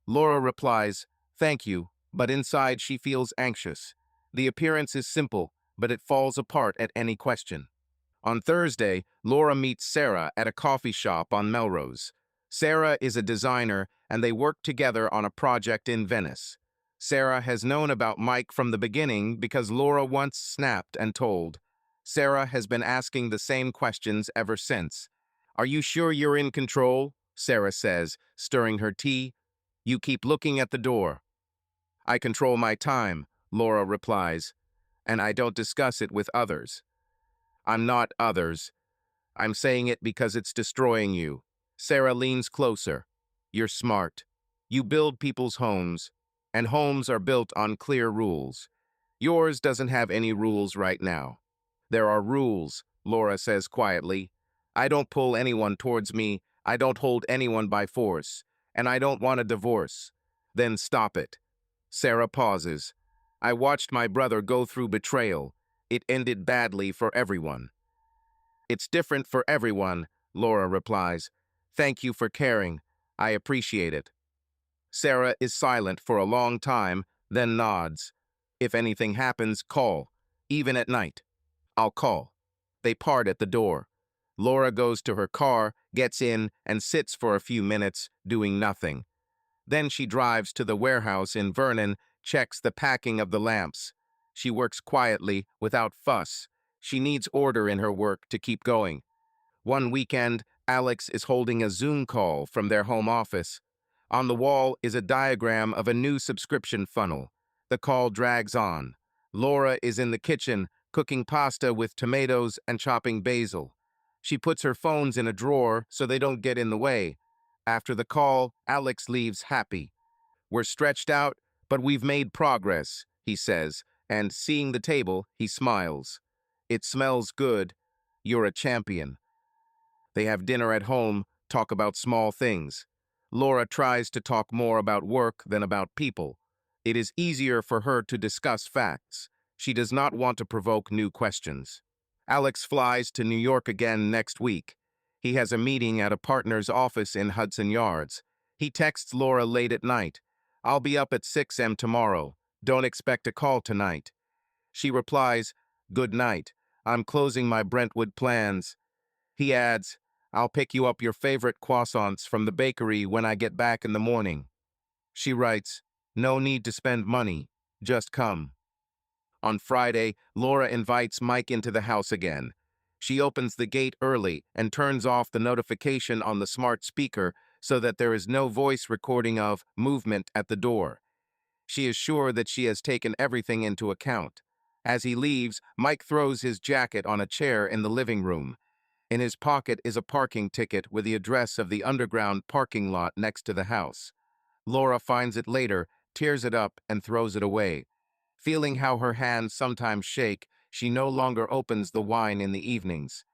Laura replies, "Thank you," but inside she feels anxious. The appearance is simple, but it falls apart at any question. On Thursday, Laura meets Sarah at a coffee shop on Melrose. Sarah is a designer, and they work together on a project in Venice. Sarah has known about Mike from the beginning because Laura once snapped and told. Sarah has been asking the same questions ever since. "Are you sure you're in control?" Sarah says, stirring her tea. "You keep looking at the door." "I control my time," Laura replies, "and I don't discuss it with others." "I'm not others. I'm saying it because it's destroying you." Sarah leans closer. "You're smart. You build people's homes, and homes are built on clear rules. Yours doesn't have any rules right now." "There are rules," Laura says quietly. "I don't pull anyone towards me, I don't hold anyone by force, and I don't want a divorce." "Then stop it." Sarah pauses. "I watched my brother go through betrayal. It ended badly for everyone." "It's different for everyone," Laura replies. "Thank you for caring. I appreciate it." Sarah is silent for a long time, then nods. "If anything happens, call. Even at night." "I'll call." They part at the door. Laura goes to her car, gets in, and sits for a few minutes, doing nothing. Then she drives to the warehouse in Vernon, checks the packing of the lamps. She works quietly, without fuss. She needs order in her work to keep going. One weekend, Alex is holding a Zoom call from their home office. On the wall is a diagram of a new subscription funnel. The call drags on. Laura is in the kitchen, cooking pasta with tomatoes and chopping basil. She puts her phones in a drawer so they don't get in the way. After the call, Alex leaves happy. "We're stretched out, but we've made progress," he says, and seeing the table, he smiles. "It smells good. You're a champion." They have dinner at home, talk about small things. Laura tries to talk more about work than about people. It is easier for her to discuss facts. She does not want to provoke new questions. Alex flies to New York again next week. He has a meeting at a partner's office in Hudson Yards. He texts Laura late at night. "I'll be up at 6 a.m. tomorrow. Don't expect a call tonight." She replies, "Good night. I'm closing my Brentwood plans." He adds, "I'll pick you up your favorite croissants from the bakery when I get back in the morning." She writes, "No need to spend money. Just come." On Friday, Laura invites Mike into the house again. She opens the gate early and turns off the notification on the smart speaker so that there is no voice recording of movement at the door. She is sure that she has taken everything into account. As he leaves, Mike throws his jacket on a chair in the living room. In his pocket is a parking ticket with the address of the underground parking lot next to the house. Laura finds it later, tears it up, and throws it away. Feeling how her hands sometimes shake, she no longer opens the wine in the evenings.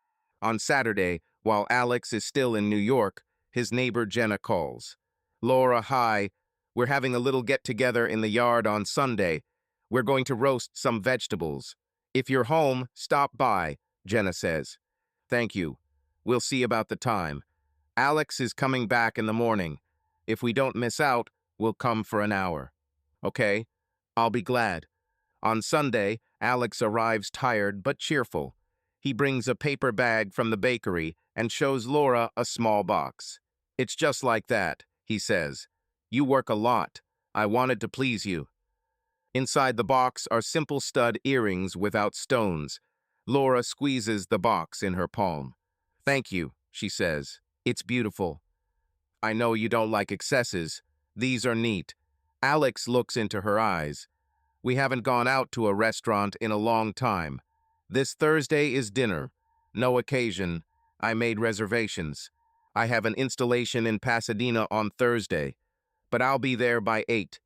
On Saturday, while Alex is still in New York, his neighbor Jenna calls. "Laura, hi. We're having a little get-together in the yard on Sunday. We're going to roast some vegetables. If you're home, stop by," Jenna says. "Thank you. We'll see about the time. Alex is coming back in the morning. If we don't miss out, we'll come for an hour." "Okay, I'll be glad." On Sunday, Alex arrives tired but cheerful. He brings a paper bag from the bakery and shows Laura a small box. "It's just like that," he says. "You work a lot. I wanted to please you." Inside the box are simple stud earrings without stones. Laura squeezes the box in her palm. "Thank you," she says. "It's beautiful. I know you don't like excesses. These are neat." Alex looks into her eyes. "We haven't gone out to a restaurant in a long time. This Thursday is dinner. No occasion. I made reservations. I have an installation in Pasadena on Thursday, but I'll be there by 8.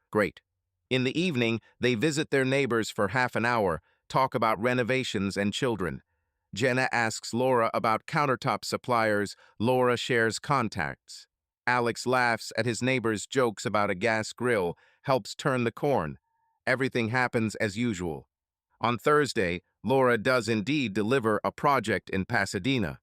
Great." In the evening, they visit their neighbors for half an hour, talk about renovations and children. Jenna asks Laura about countertop suppliers. Laura shares contacts. Alex laughs at his neighbor's jokes about a gas grill, helps turn the corn. Everything happens as usual. On Thursday, Laura does indeed deliver a project in Pasadena.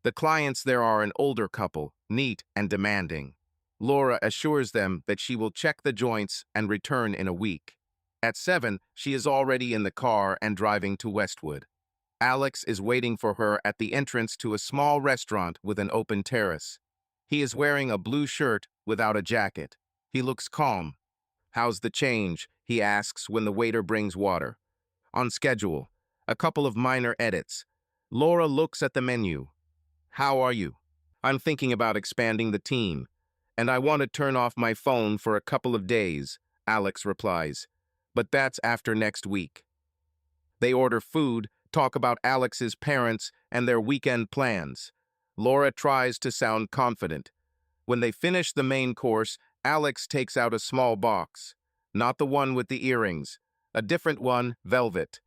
The clients there are an older couple, neat and demanding. Laura assures them that she will check the joints and return in a week. At 7, she is already in the car and driving to Westwood. Alex is waiting for her at the entrance to a small restaurant with an open terrace. He is wearing a blue shirt without a jacket. He looks calm. "How's the change?" he asks when the waiter brings water. "On schedule. A couple of minor edits." Laura looks at the menu. "How are you?" "I'm thinking about expanding the team, and I want to turn off my phone for a couple of days," Alex replies. "But that's after next week." They order food, talk about Alex's parents and their weekend plans. Laura tries to sound confident. When they finish the main course, Alex takes out a small box. Not the one with the earrings. A different one, velvet.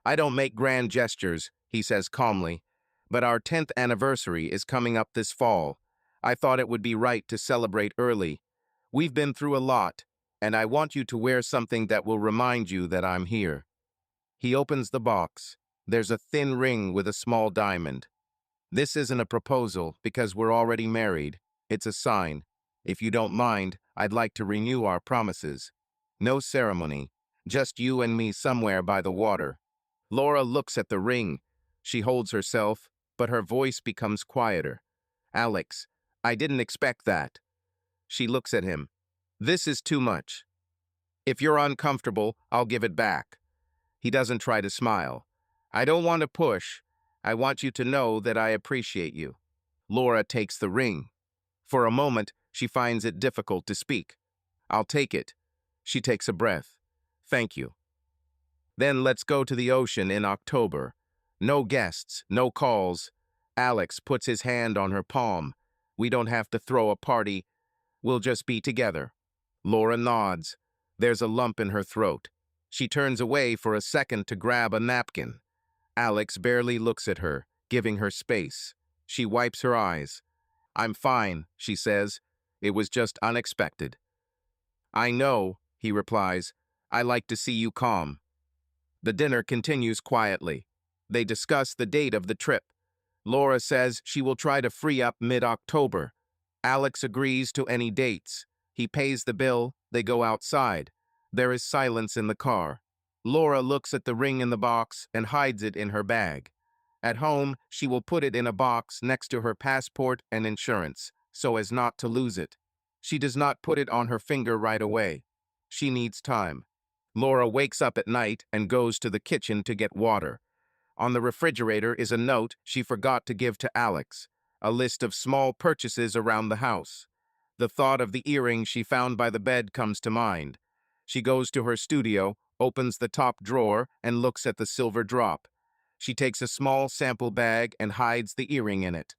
"I don't make grand gestures," he says calmly, "but our 10th anniversary is coming up this fall. I thought it would be right to celebrate early. We've been through a lot, and I want you to wear something that will remind you that I'm here." He opens the box. There's a thin ring with a small diamond. "This isn't a proposal because we're already married. It's a sign. If you don't mind, I'd like to renew our promises. No ceremony, just you and me somewhere by the water." Laura looks at the ring. She holds herself, but her voice becomes quieter. "Alex, I didn't expect that." She looks at him. "This is too much. If you're uncomfortable, I'll give it back." He doesn't try to smile. "I don't want to push. I want you to know that I appreciate you." Laura takes the ring. For a moment, she finds it difficult to speak. "I'll take it." She takes a breath. "Thank you." "Then let's go to the ocean in October. No guests, no calls." Alex puts his hand on her palm. "We don't have to throw a party. We'll just be together." Laura nods. There's a lump in her throat. She turns away for a second to grab a napkin. Alex barely looks at her, giving her space. She wipes her eyes. "I'm fine," she says. "It was just unexpected." "I know," he replies. "I like to see you calm." The dinner continues quietly. They discuss the date of the trip. Laura says she will try to free up mid-October. Alex agrees to any dates. He pays the bill. They go outside. There is silence in the car. Laura looks at the ring in the box and hides it in her bag. At home, she will put it in a box next to her passport and insurance, so as not to lose it. She does not put it on her finger right away. She needs time. Laura wakes up at night and goes to the kitchen to get water. On the refrigerator is a note she forgot to give to Alex, a list of small purchases around the house. The thought of the earring she found by the bed comes to mind. She goes to her studio, opens the top drawer, and looks at the silver drop. She takes a small sample bag and hides the earring in it.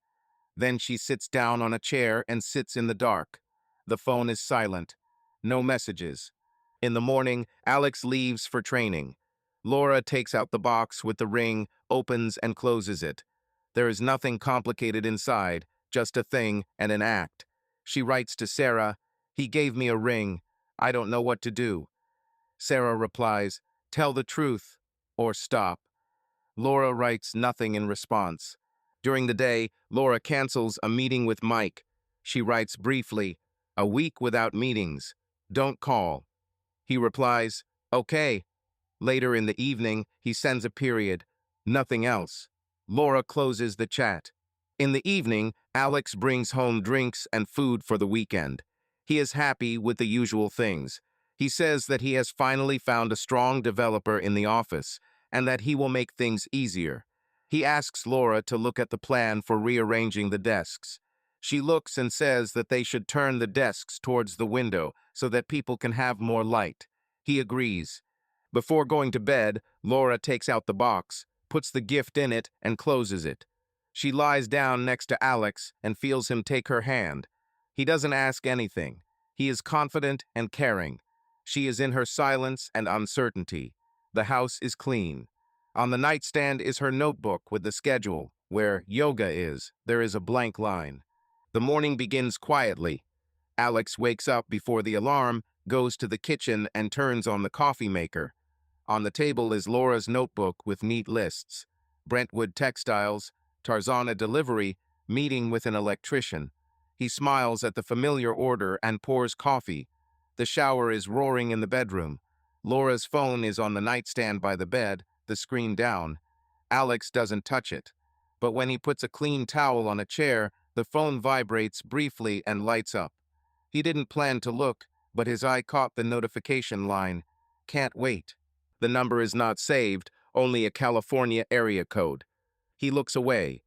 Then she sits down on a chair and sits in the dark. The phone is silent. No messages. In the morning, Alex leaves for training. Laura takes out the box with the ring, opens and closes it. There is nothing complicated inside, just a thing and an act. She writes to Sarah, "He gave me a ring. I don't know what to do." Sarah replies, "Tell the truth or stop." Laura writes nothing in response. During the day, Laura cancels a meeting with Mike. She writes briefly, "A week without meetings. Don't call." He replies, "Okay." Later in the evening, he sends a period. Nothing else. Laura closes the chat. In the evening, Alex brings home drinks and food for the weekend. He is happy with the usual things. He says that he has finally found a strong developer in the office and that he will make things easier. He asks Laura to look at the plan for rearranging the desks. She looks and says that they should turn the desks towards the window so that people can have more light. He agrees. Before going to bed, Laura takes out the box, puts the gift in it, and closes it. She lies down next to Alex and feels him take her hand. He doesn't ask anything. He is confident and caring. She is in her silence and uncertainty. The house is clean. On the nightstand is her notebook with the schedule. Where yoga is, there is a blank line. The morning begins quietly. Alex wakes up before the alarm, goes to the kitchen, and turns on the coffee maker. On the table is Laura's notebook with neat lists. Brentwood Textiles, Tarzana Delivery, meeting with an electrician. He smiles at the familiar order and pours coffee. The shower is roaring in the bedroom. Laura's phone is on the nightstand by the bed, the screen down. Alex doesn't touch it. But when he puts a clean towel on a chair, the phone vibrates briefly and lights up. He didn't plan to look, but his eye caught the notification line. Can't wait. The number is not saved, only a California area code. He looks away.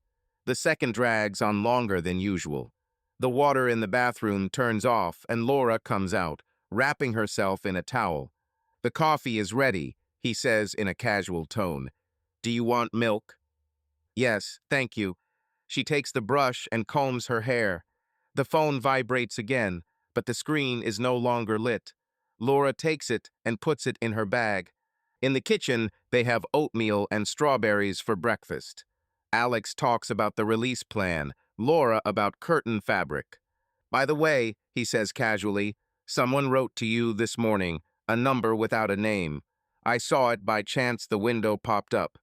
The second drags on longer than usual. The water in the bathroom turns off and Laura comes out, wrapping herself in a towel. The coffee is ready, he says in a casual tone. Do you want milk? Yes, thank you. She takes the brush and combs her hair. The phone vibrates again, but the screen is no longer lit. Laura takes it and puts it in her bag. In the kitchen, they have oatmeal and strawberries for breakfast. Alex talks about the release plan, Laura about curtain fabric. By the way, he says casually, someone wrote to you this morning, a number without a name. I saw it by chance the window popped up.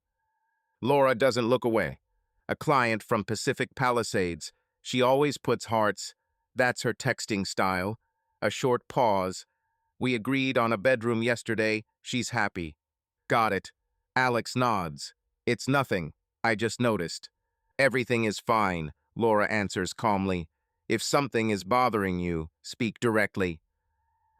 Laura doesn't look away. A client from Pacific Palisades. She always puts hearts. That's her texting style. A short pause. We agreed on a bedroom yesterday. She's happy. Got it. Alex nods. It's nothing. I just noticed. Everything is fine, Laura answers calmly. If something is bothering you, speak directly.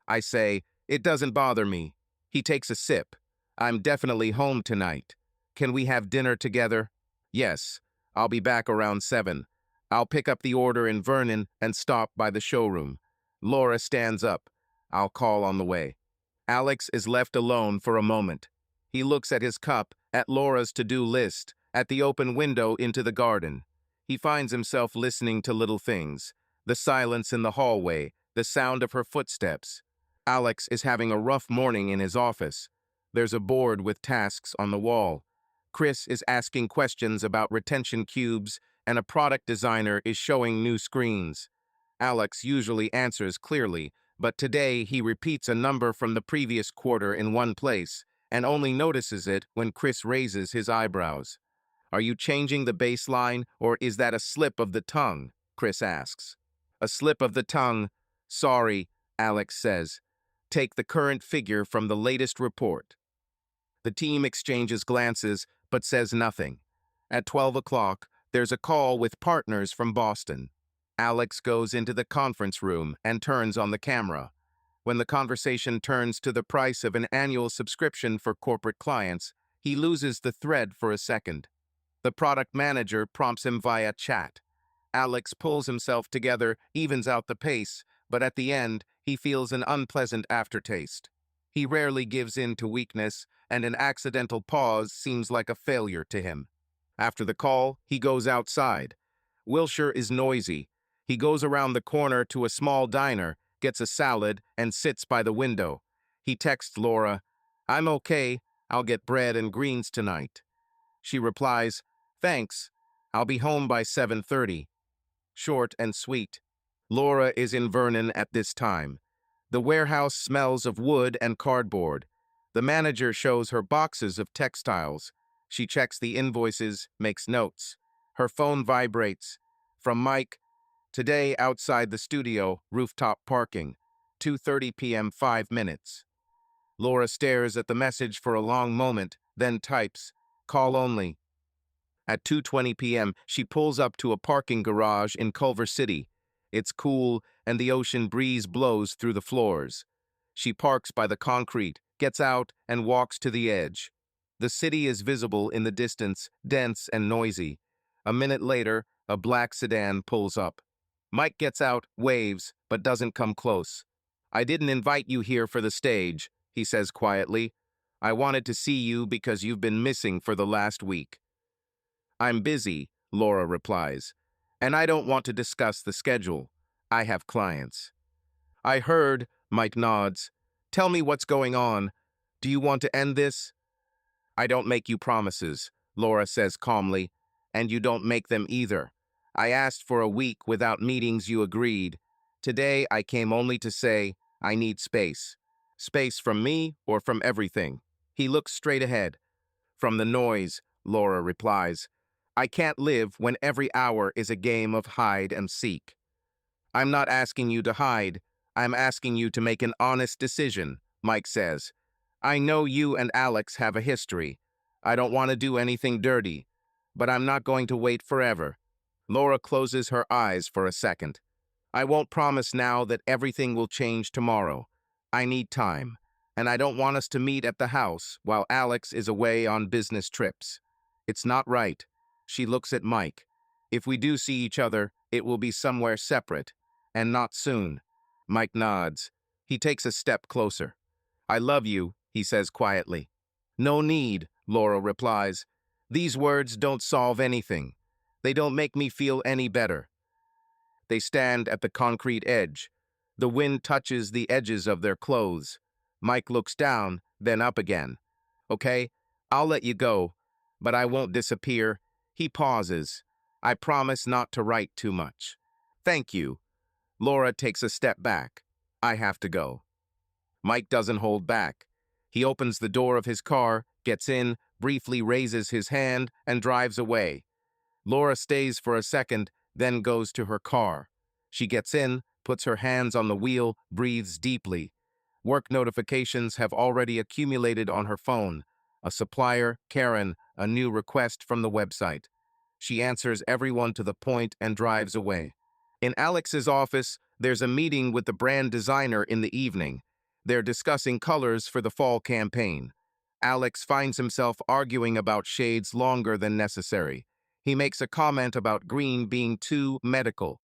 I say, it doesn't bother me. He takes a sip. I'm definitely home tonight. Can we have dinner together? Yes. I'll be back around 7. I'll pick up the order in Vernon and stop by the showroom. Laura stands up. I'll call on the way. Alex is left alone for a moment. He looks at his cup, at Laura's to-do list, at the open window into the garden. He finds himself listening to little things. The silence in the hallway, the sound of her footsteps. Alex is having a rough morning in his office. There's a board with tasks on the wall. Chris is asking questions about retention cubes, and a product designer is showing new screens. Alex usually answers clearly, but today he repeats a number from the previous quarter in one place, and only notices it when Chris raises his eyebrows. Are you changing the baseline, or is that a slip of the tongue? Chris asks. A slip of the tongue. Sorry, Alex says. Take the current figure from the latest report. The team exchanges glances, but says nothing. At 12 o'clock, there's a call with partners from Boston. Alex goes into the conference room and turns on the camera. When the conversation turns to the price of an annual subscription for corporate clients, he loses the thread for a second. The product manager prompts him via chat. Alex pulls himself together, evens out the pace, but at the end, he feels an unpleasant aftertaste. He rarely gives in to weakness, and an accidental pause seems like a failure to him. After the call, he goes outside. Wilshire is noisy. He goes around the corner to a small diner, gets a salad, and sits by the window. He texts Laura, I'm okay, I'll get bread and greens tonight. She replies, thanks, I'll be home by 7:30. Short and sweet. Laura is in Vernon at this time. The warehouse smells of wood and cardboard. The manager shows her boxes of textiles. She checks the invoices, makes notes. Her phone vibrates. From Mike, today outside the studio, rooftop parking. 2:30 p.m., 5 minutes. Laura stares at the message for a long moment, then types, call only. At 2:20 p.m., she pulls up to a parking garage in Culver City. It's cool, and the ocean breeze blows through the floors. She parks by the concrete, gets out, and walks to the edge. The city is visible in the distance, dense and noisy. A minute later, a black sedan pulls up. Mike gets out, waves, but doesn't come close. I didn't invite you here for the stage, he says quietly. I wanted to see you because you've been missing for the last week. I'm busy, Laura replies, and I don't want to discuss the schedule. I have clients. I heard, Mike nods. Tell me what's going on. Do you want to end this? I don't make you promises, Laura says calmly, and you don't make them either. I asked for a week without meetings you agreed. Today, I came only to say, I need space. Space from me or from everything. He looks straight ahead. From the noise, Laura replies. I can't live when every hour is a game of hide and seek. I'm not asking you to hide. I'm asking you to make an honest decision, Mike says. I know you and Alex have a history. I don't want to do anything dirty, but I'm not going to wait forever. Laura closes her eyes for a second. I won't promise now that everything will change tomorrow. I need time, and I don't want us to meet at the house while Alex is away on business trips. It's not right. She looks at Mike. If we do see each other, it will be somewhere separate, and not soon. Mike nods. He takes a step closer. I love you, he says quietly. No need, Laura replies. These words don't solve anything. They don't make me feel any better. They stand at the concrete edge. The wind touches the edges of their clothes. Mike looks down, then up again. Okay, I'll let you go, but I won't disappear. He pauses. I promise not to write too much. Thank you. Laura takes a step back. I have to go. Mike doesn't hold back. He opens the door of his car, gets in, briefly raises his hand, and drives away. Laura stays for a second, then goes to her car. She gets in, puts her hands on the wheel, breathes deeply. Work notifications have already accumulated on her phone. A supplier, Karen, a new request from the website. She answers everyone to the point and drives away. In Alex's office, there's a meeting with the brand designer in the evening. They're discussing colors for the fall campaign. Alex finds himself arguing about shades longer than necessary. He makes a comment about green being too medical.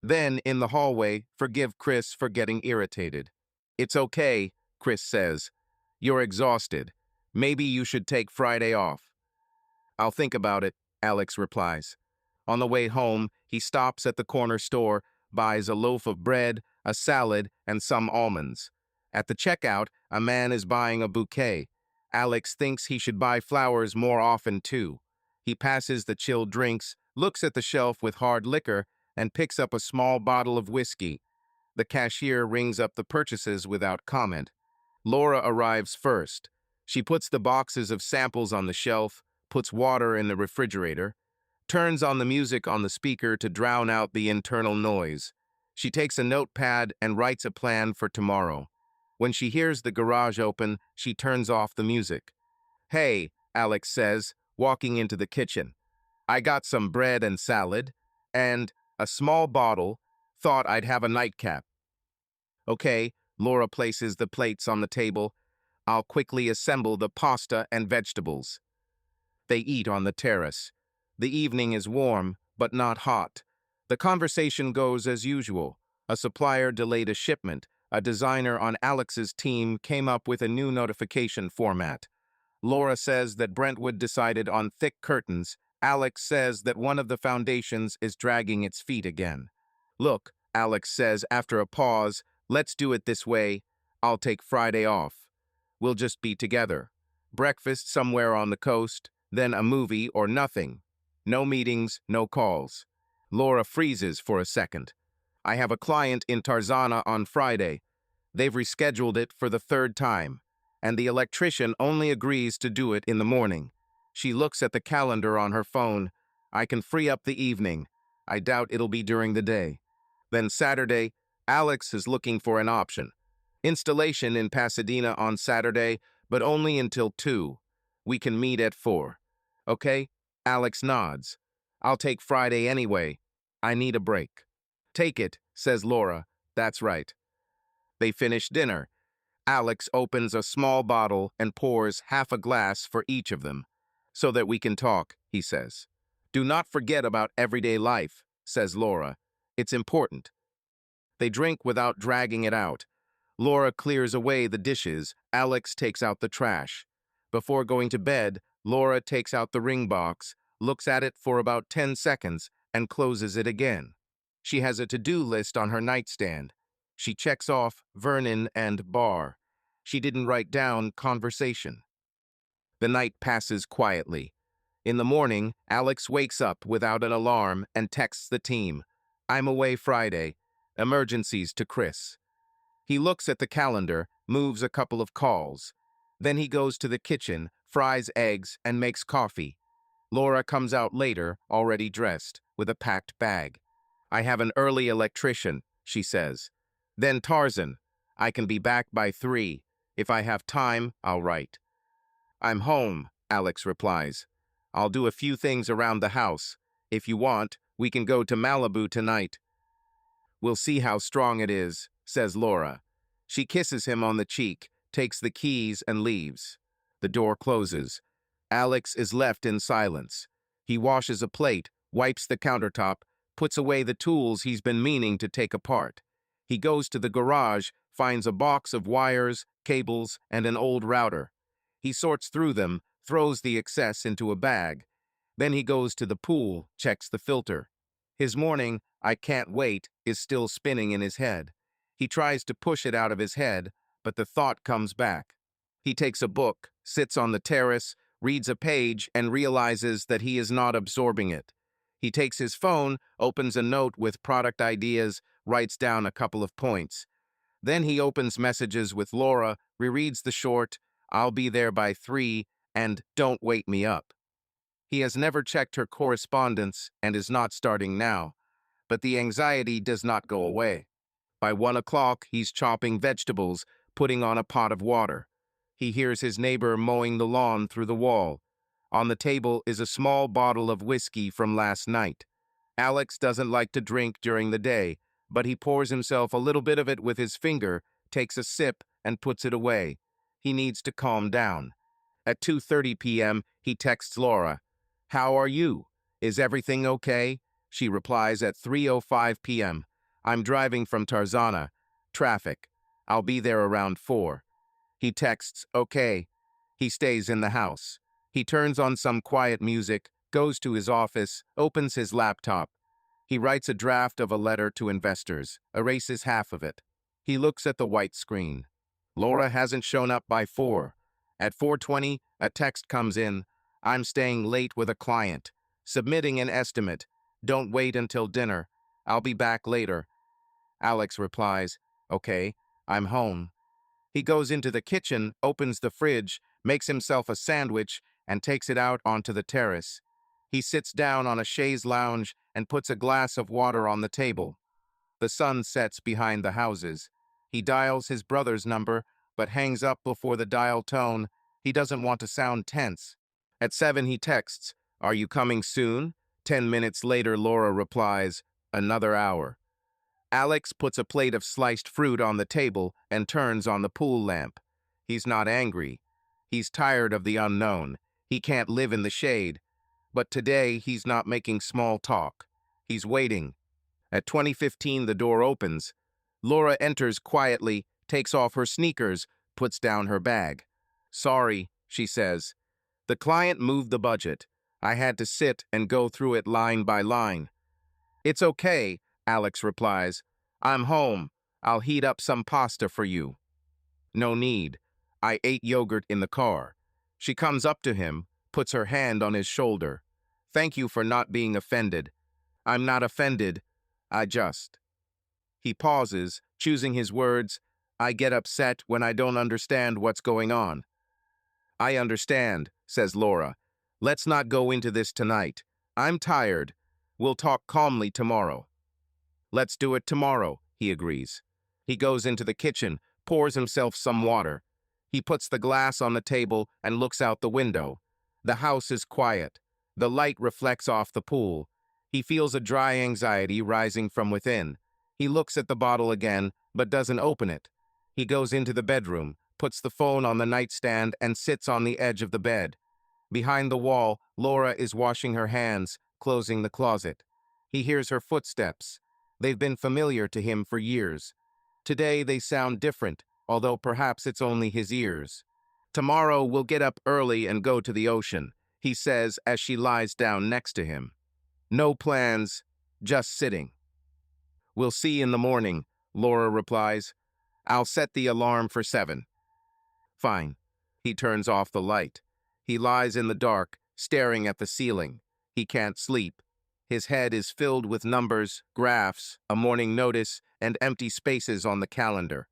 Then, in the hallway, forgive Chris for getting irritated. It's okay, Chris says. You're exhausted. Maybe you should take Friday off. I'll think about it, Alex replies. On the way home, he stops at the corner store, buys a loaf of bread, a salad, and some almonds. At the checkout, a man is buying a bouquet. Alex thinks he should buy flowers more often, too. He passes the chilled drinks, looks at the shelf with hard liquor, and picks up a small bottle of whiskey. The cashier rings up the purchases without comment. Laura arrives first. She puts the boxes of samples on the shelf, puts water in the refrigerator, turns on the music on the speaker to drown out the internal noise. She takes a notepad and writes a plan for tomorrow. When she hears the garage open, she turns off the music. Hey, Alex says, walking into the kitchen. I got some bread and salad, and a small bottle. Thought I'd have a nightcap. Okay, Laura places the plates on the table. I'll quickly assemble the pasta and vegetables. They eat on the terrace. The evening is warm, but not hot. The conversation goes as usual. A supplier delayed a shipment. A designer on Alex's team came up with a new notification format. Laura says that Brentwood decided on thick curtains. Alex says that one of the foundations is dragging its feet again. Look, Alex says after a pause, let's do it this way. I'll take Friday off. We'll just be together. Breakfast somewhere on the coast, then a movie or nothing. No meetings, no calls. Laura freezes for a second. I have a client in Tarzana on Friday. They've rescheduled it for the third time, and the electrician only agrees to do it in the morning. She looks at the calendar on her phone. I can free up the evening. I doubt it'll be during the day. Then Saturday, Alex is looking for an option. Installation in Pasadena on Saturday, but only until 2. We can meet at 4. Okay? Alex nods. I'll take Friday anyway. I need a break. Take it, says Laura. That's right. They finish dinner. Alex opens a small bottle and pours half a glass for each of them. So that we can talk, he says. Do not forget about everyday life, says Laura. It's important. They drink without dragging it out. Laura clears away the dishes. Alex takes out the trash. Before going to bed, Laura takes out the ring box, looks at it for about 10 seconds, and closes it again. She has a to-do list on her nightstand. She checks off Vernon and bar. She didn't write down conversation. The night passes quietly. In the morning, Alex wakes up without an alarm and texts the team. I'm away Friday. Emergencies to Chris. He looks at the calendar, moves a couple of calls. Then he goes to the kitchen, fries eggs, and makes coffee. Laura comes out later, already dressed, with a packed bag. I have an early electrician, she says. Then Tarzan. I can be back by 3. If I have time, I'll write. I'm home, Alex replies. I'll do a few things around the house. If you want, we can go to Malibu tonight. We'll see how strong it is, says Laura. She kisses him on the cheek, takes the keys, and leaves. The door closes. Alex is left in silence. He washes a plate, wipes the countertop, puts away the tools he's been meaning to take apart. He goes to the garage, finds a box of wires, cables, and an old router. He sorts through them, throws the excess into a bag. Then he goes to the pool, checks the filter. His morning, "I can't wait," is still spinning in his head. He tries to push it out of his head, but the thought comes back. He takes a book, sits on the terrace, reads a page, and realizes that he is not absorbing it. He takes his phone, opens a note with product ideas, writes down a couple of points. Then he opens messages with Laura, rereads the short, "I'll be there by 3," and "Don't wake me up." He has never checked her correspondence and is not starting now, but the anxiety does not go away. By 1 o'clock, he's chopping vegetables, putting on a pot of water. He hears his neighbor mowing the lawn through the wall. On the table is a small bottle of whiskey from last night. Alex doesn't like to drink during the day, but he pours himself a little bit of it with his finger, takes a sip, and puts it away. He needs to calm down. At 2:30 p.m., he texts Laura. "How are you? Is everything okay?" She replies at 3:05 p.m. "I'm driving from Tarzana. Traffic. I'll be there around 4. He texts, "Okay." He stays in the house. He turns on some quiet music, goes to his office, opens his laptop. He writes a draft of a letter to investors, erases half of it. He looks at the white screen. Laura hasn't shown up by 4. At 4:20, a text comes in. "I'm staying late with a client. Submitting an estimate. Don't wait until dinner. I'll be back later." Alex replies, "Okay, I'm home." He goes into the kitchen, opens the fridge, makes himself a sandwich, and takes it out onto the terrace. He sits down on a chaise lounge and puts a glass of water on the table. The sun sets behind the houses. He dials his brother's number, but hangs up before the dial tone. He doesn't want to sound tense. At 7, he texts, "Are you coming soon?" 10 minutes later, Laura replies, "Another hour." Alex puts a plate of sliced fruit on the table and turns on the pool lamp. He's not angry. He's tired of the unknown. He can't live in the shade. But today, he's not making small talk. He's waiting. At 20:15, the door opens. Laura enters quietly, takes off her sneakers, puts down her bag. "Sorry," she says. "The client moved the budget. I had to sit and go through it line by line." "It's okay," Alex replies. "I'm home. I'll heat up some pasta for you." "No need. I ate yogurt in the car." She comes up to him, puts her hand on his shoulder. "Thank you for not being offended." "I'm not offended. I just..." He pauses, choosing his words. "I get upset when I don't understand what's going on." "I understand," says Laura. "Let's not go into this tonight. I'm tired. We'll talk calmly tomorrow." "Let's do it tomorrow," he agrees. He goes into the kitchen, pours himself some water. He puts the glass on the table and looks out the window. The house is quiet. The light reflects off the pool. He feels a dry anxiety rising from within. He looks at the bottle again, but doesn't open it. He goes into the bedroom, puts the phone on the nightstand, and sits on the edge of the bed. Behind the wall, Laura is washing her hands, closing the closet. He hears her footsteps. They've been familiar to him for years. Today they sound different, although perhaps it's only his ears. "Tomorrow we'll get up early and go to the ocean," he says as she lies down next to him. "No plans, just sitting." "We'll see in the morning," Laura replies. "I'll set the alarm for 7. "Fine." He turns off the light. He lies in the dark, staring at the ceiling. He can't sleep. His head is filled with numbers, graphs, a morning notice, and empty spaces on the calendar.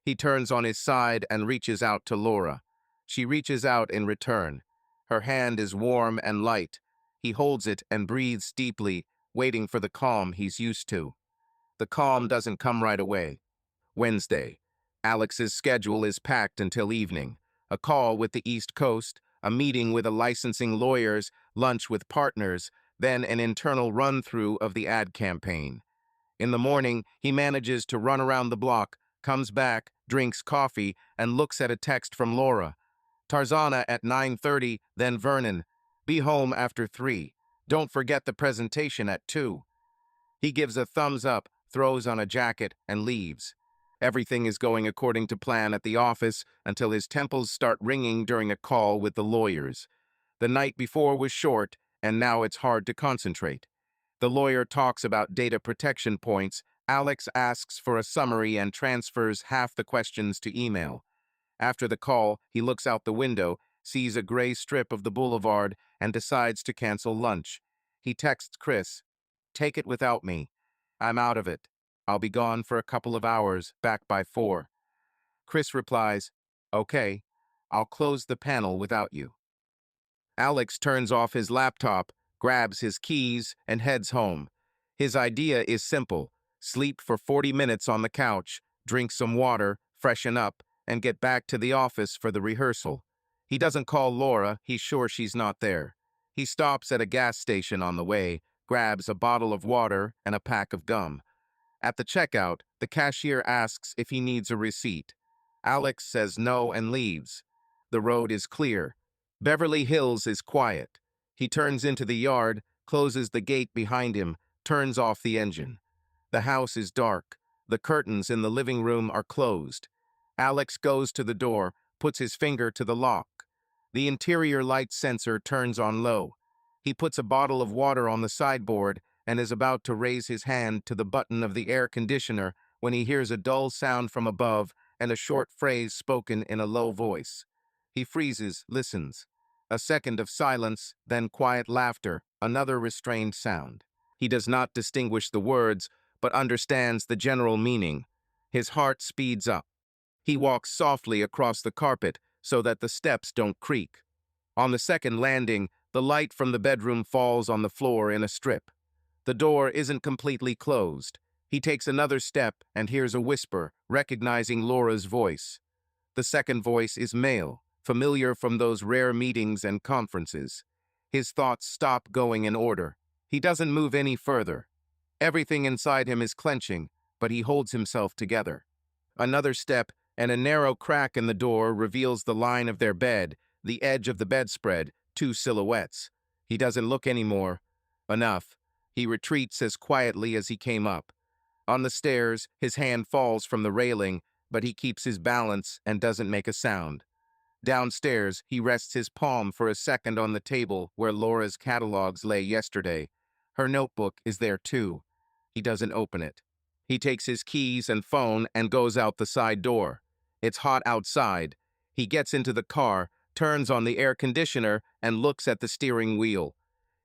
He turns on his side and reaches out to Laura. She reaches out in return. Her hand is warm and light. He holds it and breathes deeply, waiting for the calm he's used to. The calm doesn't come right away. Wednesday. Alex's schedule is packed until evening. A call with the East Coast, a meeting with a licensing lawyers, lunch with partners, then an internal run-through of the ad campaign. In the morning, he manages to run around the block, comes back, drinks coffee, and looks at a text from Laura. Tarzana at 9:30, then Vernon. Be home after 3. Don't forget the presentation at 2. He gives a thumbs up, throws on a jacket, and leaves. Everything is going according to plan at the office until his temples start ringing during a call with the lawyers. The night before was short, and now it's hard to concentrate. The lawyer talks about data protection points. Alex asks for a summary and transfers half the questions to email. After the call, he looks out the window, sees a gray strip of the boulevard, and decides to cancel lunch. He texts Chris, "Take it without me. I'm out of it. I'll be gone for a couple of hours, back by 4. Chris replies, "Okay, I'll close the panel without you." Alex turns off his laptop, grabs his keys, and heads home. His idea is simple: sleep for 40 minutes on the couch, drink some water, freshen up, and get back to the office for the rehearsal. He doesn't call Laura, he's sure she's not there. He stops at a gas station on the way, grabs a bottle of water and a pack of gum. At the checkout, the cashier asks if he needs a receipt. Alex says no and leaves. The road is clear. Beverly Hills is quiet. He turns into the yard, closes the gate behind him, turns off the engine. The house is dark. The curtains in the living room are closed. Alex goes to the door, puts his finger to the lock. The interior light sensor turns on low. He puts a bottle of water on the sideboard and is about to raise his hand to the button of the air conditioner when he hears a dull sound from above and a short phrase spoken in a low voice. He freezes, listens. A second of silence, then quiet laughter, another restrained sound. He does not distinguish the words, but understands the general meaning. His heart speeds up. He walks softly across the carpet so that the steps don't creak. On the second landing, the light from the bedroom falls on the floor in a strip. The door isn't completely closed. He takes another step and hears a whisper, recognizing Laura's voice. The second voice is male, familiar from those rare meetings and conferences. His thoughts stop going in order. He doesn't move any further. Everything inside him is clenching, but he holds himself together. Another step, and a narrow crack in the door reveals the line of their bed, the edge of the bedspread, 2 silhouettes. He doesn't look anymore. Enough. He retreats as quietly as he came up. On the stairs, his hand falls from the railing, but he keeps his balance and doesn't make a sound. Downstairs, he rests his palm for a second on the table where Laura's catalogs lay yesterday. Her notebook is there too. He doesn't open it. He takes his keys and phone and goes out the side door. It's hot outside. He gets into the car, turns on the air conditioner, and looks at the steering wheel.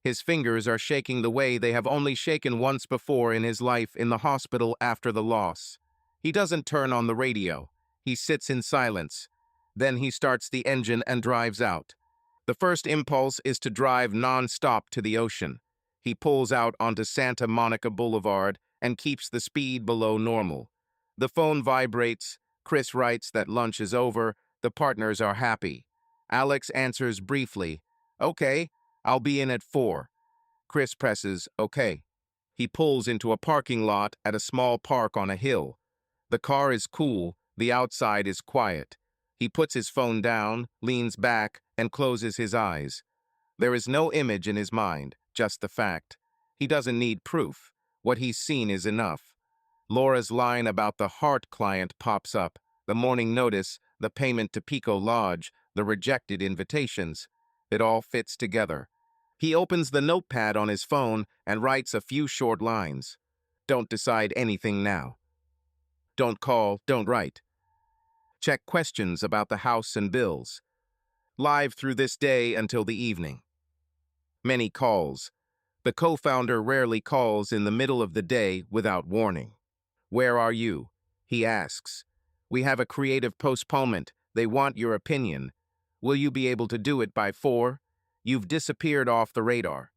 His fingers are shaking the way they have only shaken once before in his life in the hospital after the loss. He doesn't turn on the radio. He sits in silence. Then he starts the engine and drives out. The first impulse is to drive non-stop to the ocean. He pulls out onto Santa Monica Boulevard and keeps the speed below normal. The phone vibrates. Chris writes that lunch is over. The partners are happy. Alex answers briefly, "Okay, I'll be in at 4. Chris presses, "Okay." He pulls into a parking lot at a small park on a hill. The car is cool. The outside is quiet. He puts his phone down, leans back, and closes his eyes. There is no image in his mind, just the fact. He doesn't need proof. What he's seen is enough. Laura's line about the Heart client pops up, the morning notice, the payment to Pico Lodge, the rejected invitations. It all fits together. He opens the notepad on his phone and writes a few short lines. Don't decide anything now. Don't call, don't write. Check questions about the house and bills. Live through this day until the evening. Many calls. The co-founder rarely calls in the middle of the day without warning. Where are you? He asks. We have a creative postponement. They want your opinion. Will you be able to do it by 4? You've disappeared off the radar.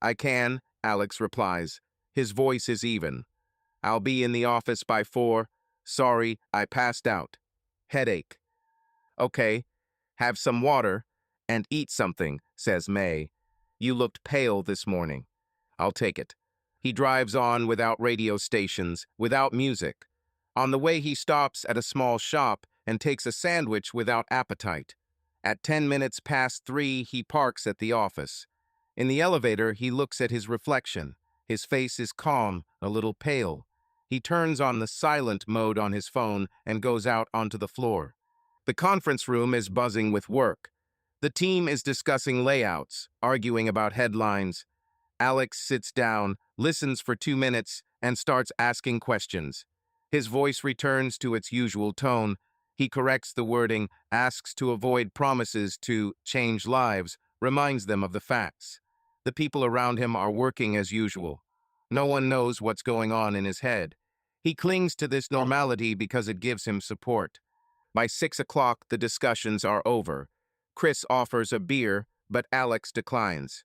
I can, Alex replies. His voice is even. I'll be in the office by 4. Sorry, I passed out. Headache. Okay, have some water and eat something, says May. You looked pale this morning. I'll take it. He drives on without radio stations, without music. On the way, he stops at a small shop and takes a sandwich without appetite. At 10 minutes past 3, he parks at the office. In the elevator, he looks at his reflection. His face is calm, a little pale. He turns on the silent mode on his phone and goes out onto the floor. The conference room is buzzing with work. The team is discussing layouts, arguing about headlines. Alex sits down, listens for 2 minutes, and starts asking questions. His voice returns to its usual tone. He corrects the wording, asks to avoid promises to change lives, reminds them of the facts. The people around him are working as usual. No one knows what's going on in his head. He clings to this normality because it gives him support. By 6 o'clock, the discussions are over. Chris offers a beer, but Alex declines.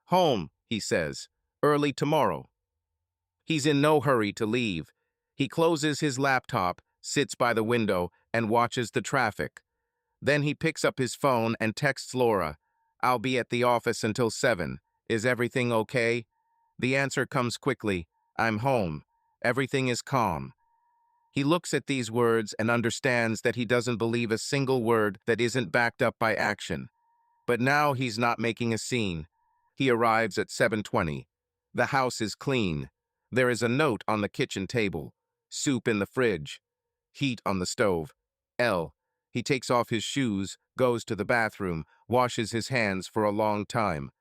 Home, he says, early tomorrow. He's in no hurry to leave. He closes his laptop, sits by the window, and watches the traffic. Then he picks up his phone and texts Laura. I'll be at the office until 7. Is everything okay? The answer comes quickly. I'm home. Everything is calm. He looks at these words and understands that he doesn't believe a single word that isn't backed up by action. But now he's not making a scene. He arrives at 7:20. The house is clean. There is a note on the kitchen table. Soup in the fridge. Heat on the stove. L. He takes off his shoes, goes to the bathroom, washes his hands for a long time,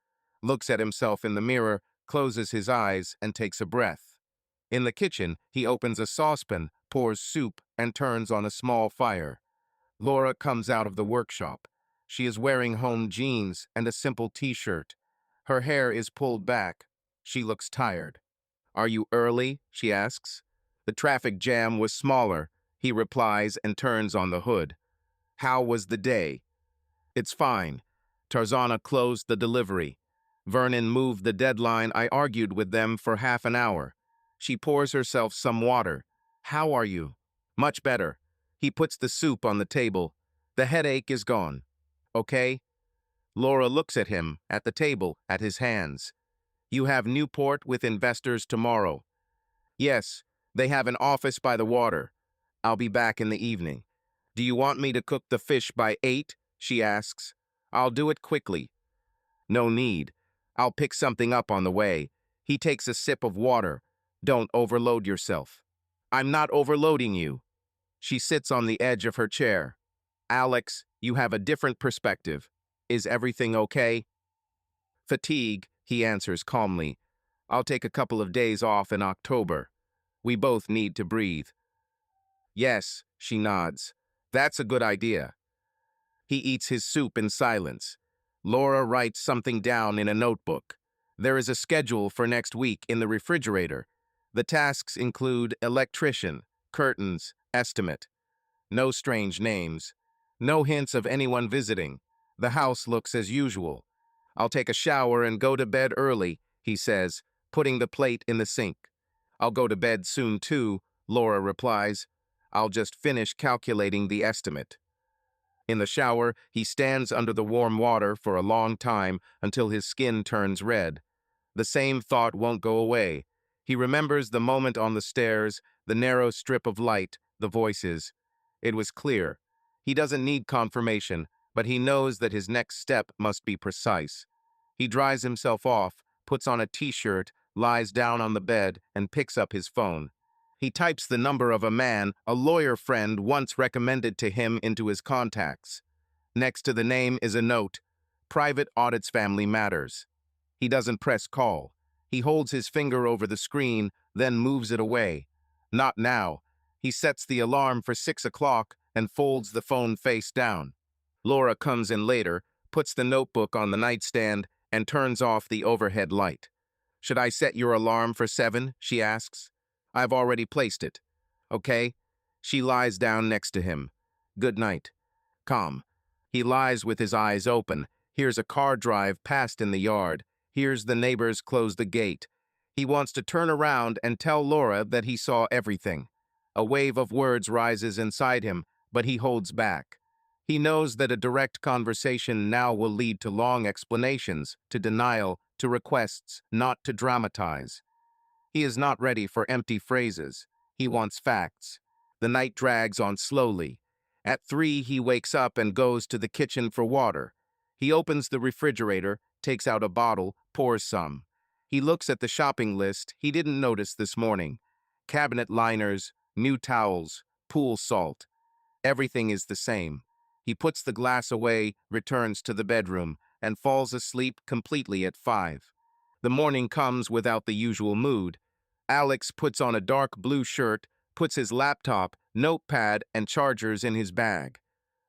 looks at himself in the mirror, closes his eyes, and takes a breath. In the kitchen, he opens a saucepan, pours soup, and turns on a small fire. Laura comes out of the workshop. She is wearing home jeans and a simple t-shirt. Her hair is pulled back. She looks tired. Are you early? She asks. The traffic jam was smaller, he replies and turns on the hood. How was the day? It's fine. Tarzana closed the delivery. Vernon moved the deadline. I argued with them for half an hour. She pours herself some water. How are you? Much better. He puts the soup on the table. The headache is gone. Okay? Laura looks at him, at the table, at his hands. You have Newport with investors tomorrow. Yes, they have an office by the water. I'll be back in the evening. Do you want me to cook the fish by 8? She asks. I'll do it quickly. No need. I'll pick something up on the way. He takes a sip of water. Don't overload yourself. I'm not overloading you. She sits on the edge of her chair. Alex, you have a different perspective. Is everything okay? Fatigue, he answers calmly. I'll take a couple of days off in October. We both need to breathe. Yes, she nods. That's a good idea. He eats his soup in silence. Laura writes something down in a notebook. There is a schedule for next week in the refrigerator. The tasks include electrician, curtains, estimate. No strange names. No hints of anyone visiting. The house looks as usual. I'll take a shower and go to bed early, he says, putting the plate in the sink. I'll go to bed soon too, Laura replies. I'll just finish calculating the estimate. In the shower, he stands under the warm water for a long time until his skin turns red. The same thought won't go away. He remembers the moment on the stairs, the narrow strip of light, the voices. It was clear. He doesn't need confirmation, but he knows that his next step must be precise. He dries himself off, puts on a t-shirt, lies down on the bed, and picks up his phone. He types the number of a man a lawyer friend once recommended to him into his contacts. Next to the name is a note, Private Audits Family Matters. He doesn't press call. He holds his finger over the screen, then moves it away. Not now. He sets the alarm for 6 o'clock and folds the phone face down. Laura comes in later, puts the notebook on the nightstand, and turns off the overhead light. Should I set your alarm for 7? She asks. I've already placed it. Okay? She lies down next to him. Good night. Calm. He lies with his eyes open, hears a car drive past in the yard, hears the neighbors close the gate. He wants to turn around and tell Laura that he saw everything. A wave of words rises inside him, but he holds back. He knows that a direct conversation now will lead to long explanations, to denial, to requests, not to dramatize. He is not ready for empty phrases. He wants facts. The night drags on slowly. At 3, he wakes up and goes to the kitchen for water. He opens the refrigerator, takes out a bottle, pours some. He looks at the shopping list he didn't notice this morning. Cabinet liners, new towels, pool salt. Everything is the same. He puts the glass away, returns to the bedroom, and falls asleep completely at 5. The morning comes without the usual mood. Alex puts on a dark blue shirt, puts his laptop, notepad, and chargers in his bag.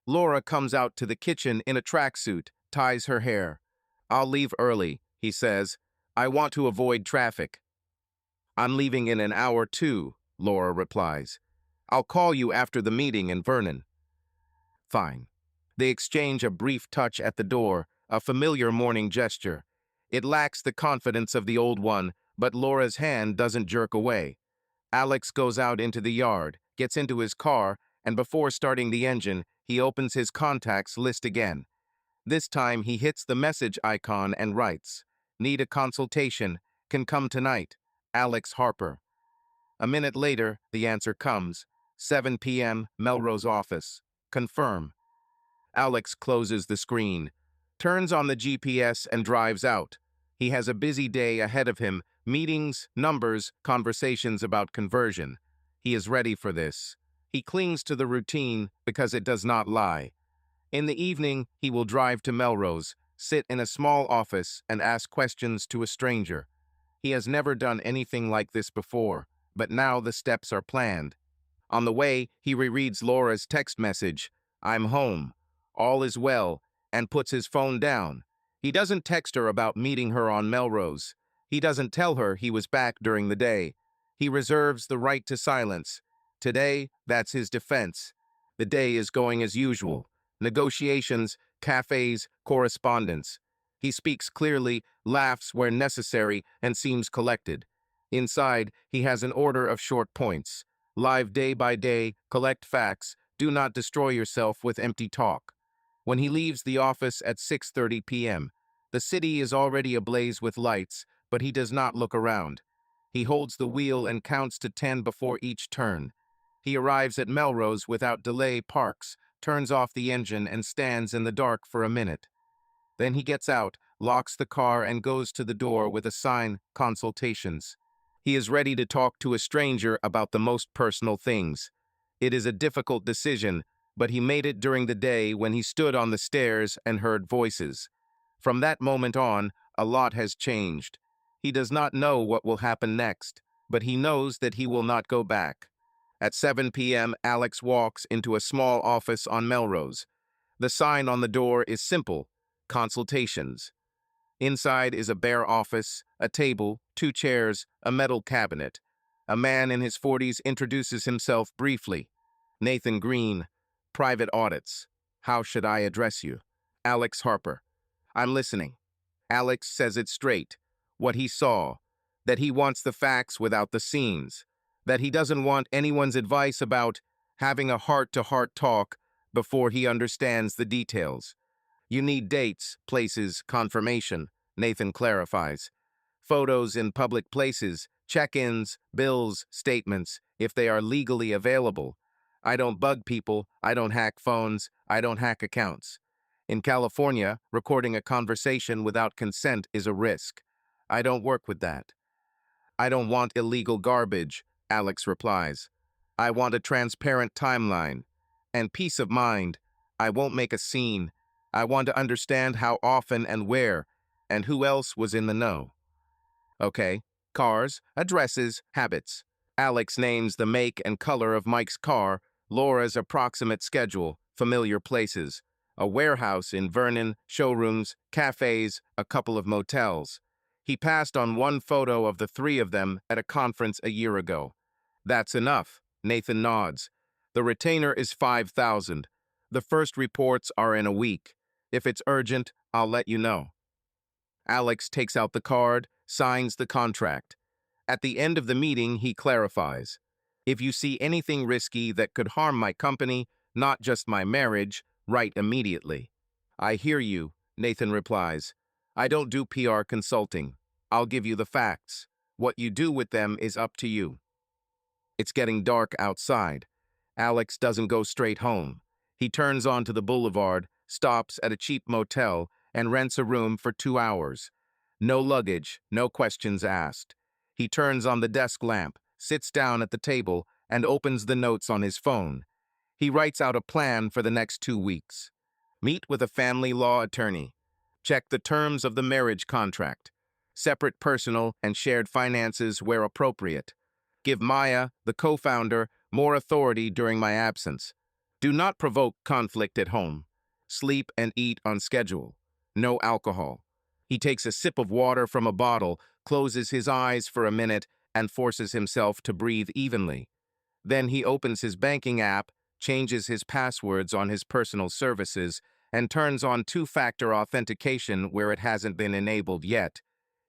Laura comes out to the kitchen in a tracksuit, ties her hair. "I'll leave early," he says. "I want to avoid traffic." "I'm leaving in an hour too," Laura replies. "I'll call you after the meeting in Vernon." Fine. They exchange a brief touch at the door, a familiar morning gesture. It lacks the confidence of the old one, but Laura's hand doesn't jerk away. Alex goes out into the yard, gets into his car, and before starting the engine, he opens his contacts list again. This time he hits the message icon and writes, "Need a consultation. Can come tonight. Alex Harper." A minute later, the answer comes. 7 p.m., Melrose office. Confirm. Alex closes the screen, turns on the GPS and drives out. He has a busy day ahead of him, meetings, numbers, conversations about conversion. He is ready for this. He clings to the routine because it does not lie. In the evening, he will drive to Melrose, sit in a small office, and ask questions to a stranger. He has never done anything like this before, but now the steps are planned. On the way, he rereads Laura's text message, "I'm home. All is well," and puts his phone down. He doesn't text her about meeting her on Melrose. He doesn't tell her he was back during the day. He reserves the right to silence. Today, that's his defense. The day is going as usual. Negotiations, cafes, correspondence. He speaks clearly, laughs where necessary, and seems collected. Inside, he has an order of short points. Live day by day, collect facts, do not destroy yourself with empty talk. When he leaves the office at 6:30 p.m., the city is already ablaze with lights, but he does not look around. He holds the wheel and counts to 10 before each turn. He arrives at Melrose without delay, parks, turns off the engine, and stands in the dark for a minute. Then he gets out, locks the car, and goes to the door with a sign, "Consultations." He is ready to talk to a stranger about the most personal things. It is a difficult decision, but he made it during the day when he stood on the stairs and heard voices. From that moment on, a lot has changed. He does not know what will happen next, but he knows that he will not go back. At 7 p.m., Alex walks into a small office on Melrose. The sign on the door is simple, "Consultations." Inside is a bare office, a table, 2 chairs, a metal cabinet. A man in his 40s introduces himself briefly. "Nathan Green, Private Audits. How should I address you?" "Alex Harper." "I'm listening." Alex says it straight. What he saw. That he wants the facts without the scenes. That he doesn't want anyone's advice about having a heart-to-heart talk before he understands the details. "You need dates, places, confirmation," Nathan clarifies. "Photos in public places, check-ins, bills, statements, if they are legally available. I don't bug people, I don't hack phones, I don't hack accounts. In California, recording a conversation without consent is a risk. I don't work with that." "I don't want illegal garbage," Alex replies. "I want a transparent timeline. And peace of mind. I won't make a scene. I want to understand how often and where, and who else was in the know." Okay, cars, addresses, habits. Alex names the make and color of Mike's car, Laura's approximate schedule, familiar places. A warehouse in Vernon, showrooms, cafes, a couple of motels. He passed on one photo of the 3 of them at a conference a year ago. That's enough. Nathan nods. The retainer is 5,000. The first reports are in a week. If it's urgent, I'll let you know. Alex takes out the card, signs the contract. At the end of the meeting, he clarifies. If you see anything risky that could harm my company, not just my marriage, write immediately. I hear you, Nathan replies. I don't do PR consulting. I'll give you the facts. What you do with them is up to you. It's getting dark outside. Alex doesn't go straight home. He turns onto the boulevard, stops at a cheap motel, and rents a room for 2 hours. No luggage, no questions asked. He turns on the desk lamp, sits down at the table, and opens the notes on his phone. He writes out a plan for the next 2 weeks. Meet with a family law attorney. Check the terms of the marriage contract. Separate personal and shared finances where appropriate. Give Maya, the co-founder, more authority during my absence. Do not provoke conflict at home. Sleep and eat on schedule. No alcohol. He takes a sip of water from a bottle, closes his eyes for a minute, and forces himself to breathe evenly. Then he opens his banking app, changes his passwords on his personal services, and turns on two-factor authentication where it hasn't been enabled yet.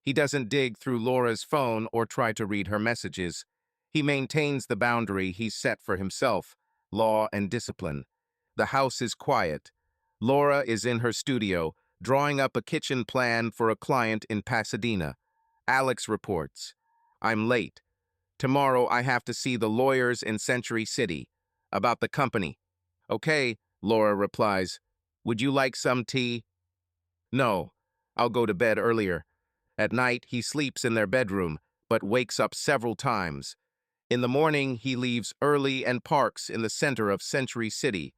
He doesn't dig through Laura's phone or try to read her messages. He maintains the boundary he's set for himself, law and discipline. The house is quiet. Laura is in her studio, drawing up a kitchen plan for a client in Pasadena. Alex reports, I'm late. Tomorrow I have to see the lawyers in Century City about the company. Okay, Laura replies. Would you like some tea? No, I'll go to bed earlier. At night, he sleeps in their bedroom, but wakes up several times. In the morning, he leaves early and parks in the center of Century City.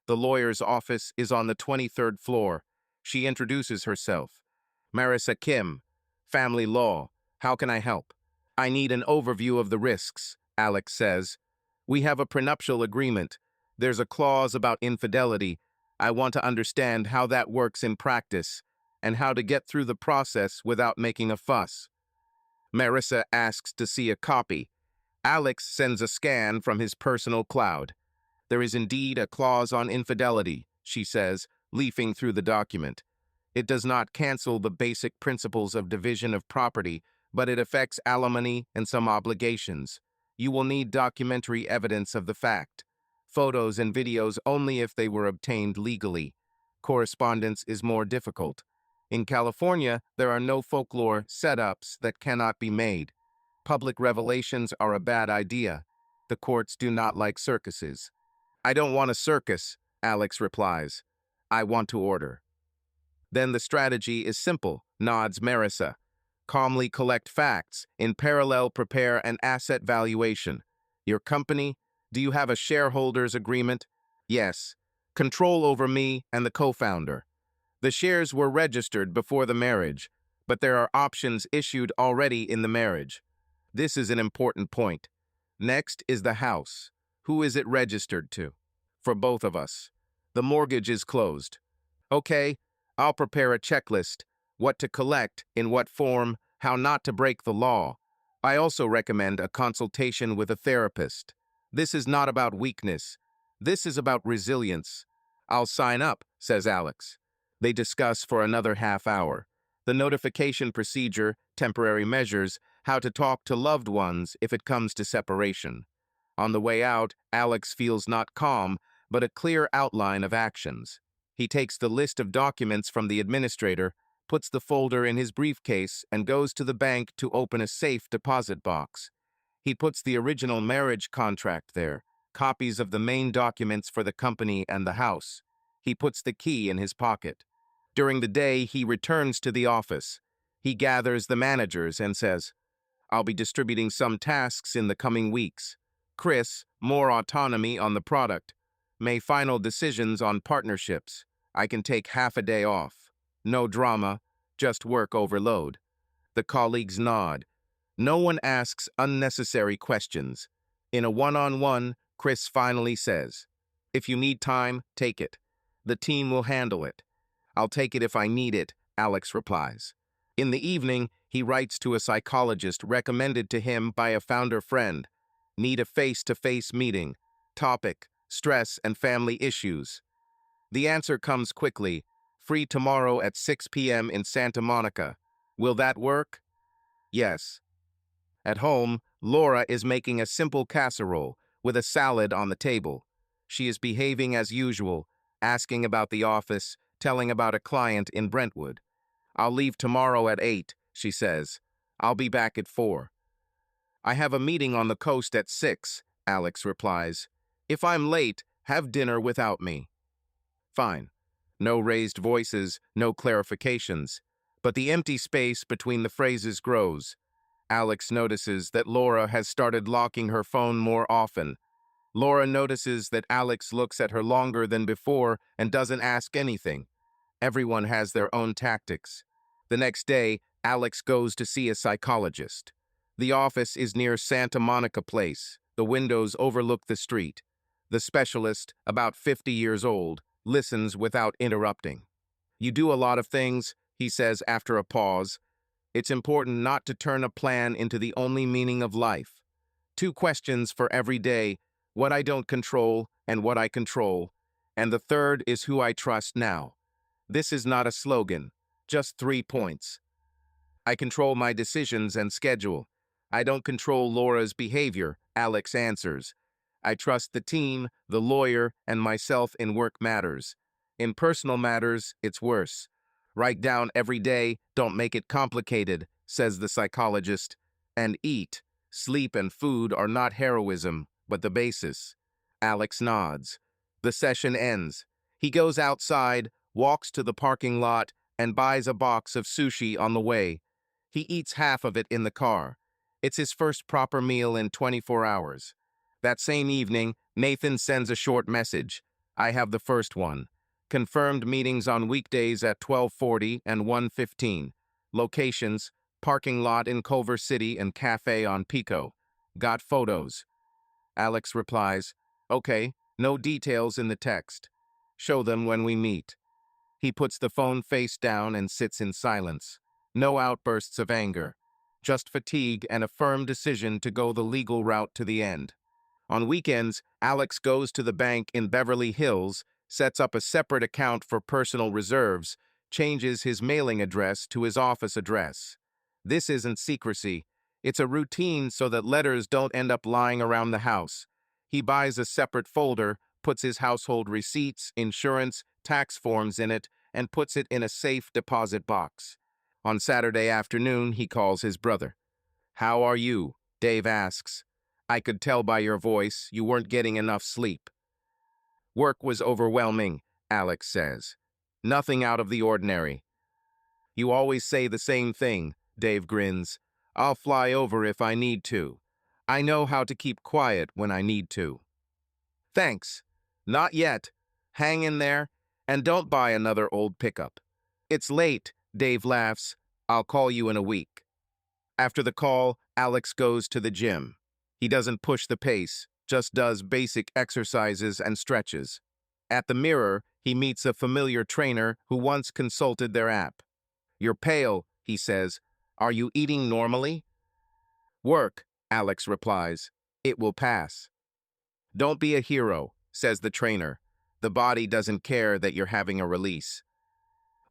The lawyer's office is on the 23rd floor. She introduces herself. Marissa Kim, Family Law. How can I help? I need an overview of the risks, Alex says. We have a prenuptial agreement. There's a clause about infidelity. I want to understand how that works in practice and how to get through the process without making a fuss. Marissa asks to see a copy. Alex sends a scan from his personal cloud. There is indeed a clause on infidelity, she says, leafing through the document. It does not cancel the basic principles of division of property, but it affects alimony and some obligations. You will need documentary evidence of the fact. Photos and videos only if they were obtained legally. Correspondence is more difficult. In California, there are no folklore setups that cannot be made. Public revelations are a bad idea. The courts do not like circuses. I don't want a circus, Alex replies. I want to order. Then the strategy is simple, nods Marissa. Calmly collect facts. In parallel, prepare an asset valuation. Your company? Do you have a shareholders agreement? Yes. Control over me and the co-founder. The shares were registered before the marriage, but there are options issued already in the marriage. This is an important point. Next is the house. Who is it registered to? For both of us. The mortgage is closed. Okay, I'll prepare a checklist. What to collect, in what form, how not to break the law. I also recommend a consultation with a therapist. This is not about weakness. This is about resilience. I'll sign up, says Alex. They discuss for another half hour. The notification procedure, temporary measures, how to talk to loved ones if it comes to separation. On the way out, Alex feels not calm, but a clear outline of actions. He takes the list of documents from the administrator, puts the folder in his briefcase, and goes to the bank to open a safe deposit box. He puts the original marriage contract there, copies of the main documents for the company and the house. He puts the key in his pocket. During the day, he returns to the office. He gathers the managers and says, I'll be distributing some tasks in the coming weeks. Chris, more autonomy on the product. May final decisions on partnerships. I can take half a day off. No drama, just work overload. The colleagues nod. No one asks unnecessary questions. In a one-on-one, Chris finally says, If you need time, take it. The team will handle it. I'll take it if I need it, Alex replies. In the evening, he writes to a psychologist recommended to him by a founder friend. Need a face-to-face meeting. Topic: stress and family issues. The answer comes quickly. Free tomorrow at 6 p.m. in Santa Monica. Will that work? Yes. At home, Laura is making a simple casserole with a salad on the table. She is behaving as usual, asking about the office, telling about a client in Brentwood. I'll leave tomorrow at 8, she says. I'll be back at 4. I have a meeting on the coast at 6, Alex replies. If I'm late, have dinner without me. Fine. No raised voices, no clarifications. But the empty space between the phrases grows. Alex notices that Laura has started locking her phone more often. Laura notices that Alex looks at her longer than before and doesn't ask anything. Everyone has their own tactics. The next day, Alex goes to see a psychologist. The office is near Santa Monica Place. The windows overlook the street. The specialist, about 50 years old, listens without interrupting. You do a lot of things, he says after a pause. It's important not to turn a plan into the only meaning of life. 2 questions for every day: what I don't control and what I control. And the third is who I trust now. This is not a slogan, just 3 points. I control my decisions and schedule. I don't control Laura's behavior, Alex answers. I trust the team, the lawyer, and myself in work matters. In personal matters, it's worse. Write down every day, don't make it complicated, says the psychologist. And eat. Sleep and food are not heroism, but the basis. Alex nods. The session ends. He goes outside, walks to the parking lot, and buys a box of sushi on the way. He eats half of it in the car. It's his first proper meal in 24 hours. That same evening, Nathan sends a short message. I have the first one. Confirmed meetings on weekdays at 12:40 and 1:15. Locations: parking lot in Culver City and cafe on Pico. Got photos. Alex replies, okay, no details in the text. Show them when we meet. He puts the phone face down and sits in silence. No outbursts of anger. Just fatigue and a firm decision to go the legal route to the end. On weekends, Alex goes to the bank in Beverly Hills, sets up a separate account for personal reserves, changes his mailing address to his office address. This isn't secrecy. It's a routine so that letters don't end up lying around the house. He buys a separate folder, puts his household receipts, insurance, tax forms in it, and puts it in a safe deposit box. On Saturday afternoon, he calls his brother. How are you? Dave asks. I could tell by your voice you weren't getting enough sleep. Work was overwhelming, Alex says. Nothing out of the ordinary. You always say the same thing, Dave grins. I'll fly over if I need to. I know how to keep quiet when I need to. Thanks. Not yet. Hang in there, and don't buy another old pickup. It's late, Dave laughs. I'll call you in a week. After the call, Alex goes to the gym. He doesn't push the pace, just does basic exercises and stretches. At the mirror, he meets a familiar trainer who once consulted their app. You're pale, he says. Are you eating normally? Work, Alex replies. It will pass. Don't be a hero, says the trainer. The body doesn't care that you're having a release.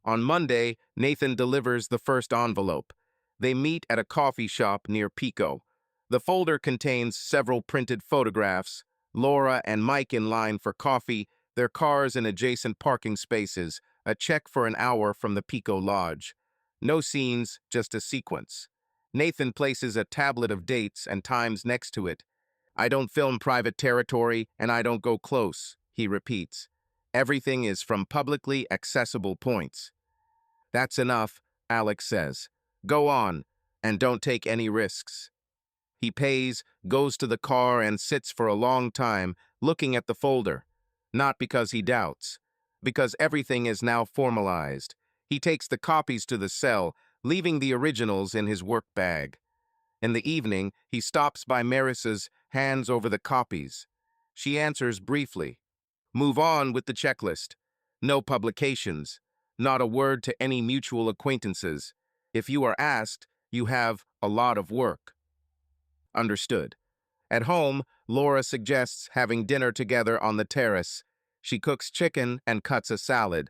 On Monday, Nathan delivers the first envelope. They meet at a coffee shop near Pico. The folder contains several printed photographs, Laura and Mike in line for coffee, their cars in adjacent parking spaces, a check for an hour from the Pico Lodge. No scenes, just a sequence. Nathan places a tablet of dates and times next to it. I don't film private territory and I don't go close, he repeats. Everything is from publicly accessible points. That's enough, Alex says. Go on, and don't take any risks. He pays, goes to the car, and sits for a long time, looking at the folder. Not because he doubts, because everything is now formalized. He takes the copies to the cell, leaving the originals in his work bag. In the evening, he stops by Marissa's, hands over the copies. She answers briefly. Move on with the checklist. No publications. Not a word to any mutual acquaintances. If you are asked, you have a lot of work. Understood. At home, Laura suggests having dinner together on the terrace. She cooks chicken and cuts a salad.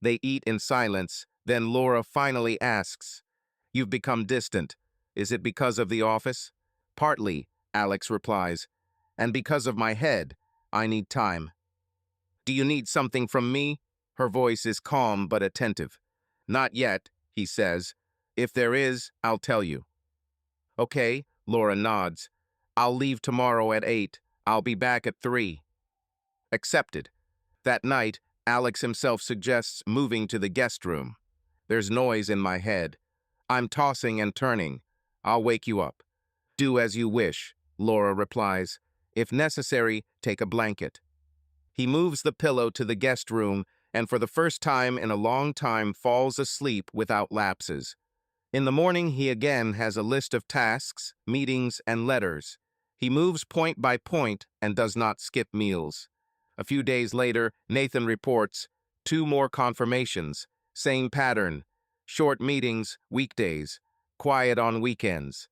They eat in silence. Then Laura finally asks, "You've become distant. Is it because of the office?" "Partly," Alex replies. "And because of my head. I need time." "Do you need something from me?" Her voice is calm but attentive. "Not yet," he says. "If there is, I'll tell you." "Okay," Laura nods. "I'll leave tomorrow at 8. I'll be back at 3. Accepted. That night, Alex himself suggests moving to the guest room. There's noise in my head. I'm tossing and turning. "I'll wake you up." "Do as you wish," Laura replies. "If necessary, take a blanket." He moves the pillow to the guest room and for the first time in a long time falls asleep without lapses. In the morning, he again has a list of tasks, meetings, and letters. He moves point by point and does not skip meals. A few days later, Nathan reports 2 more confirmations, same pattern, short meetings, weekdays, quiet on weekends.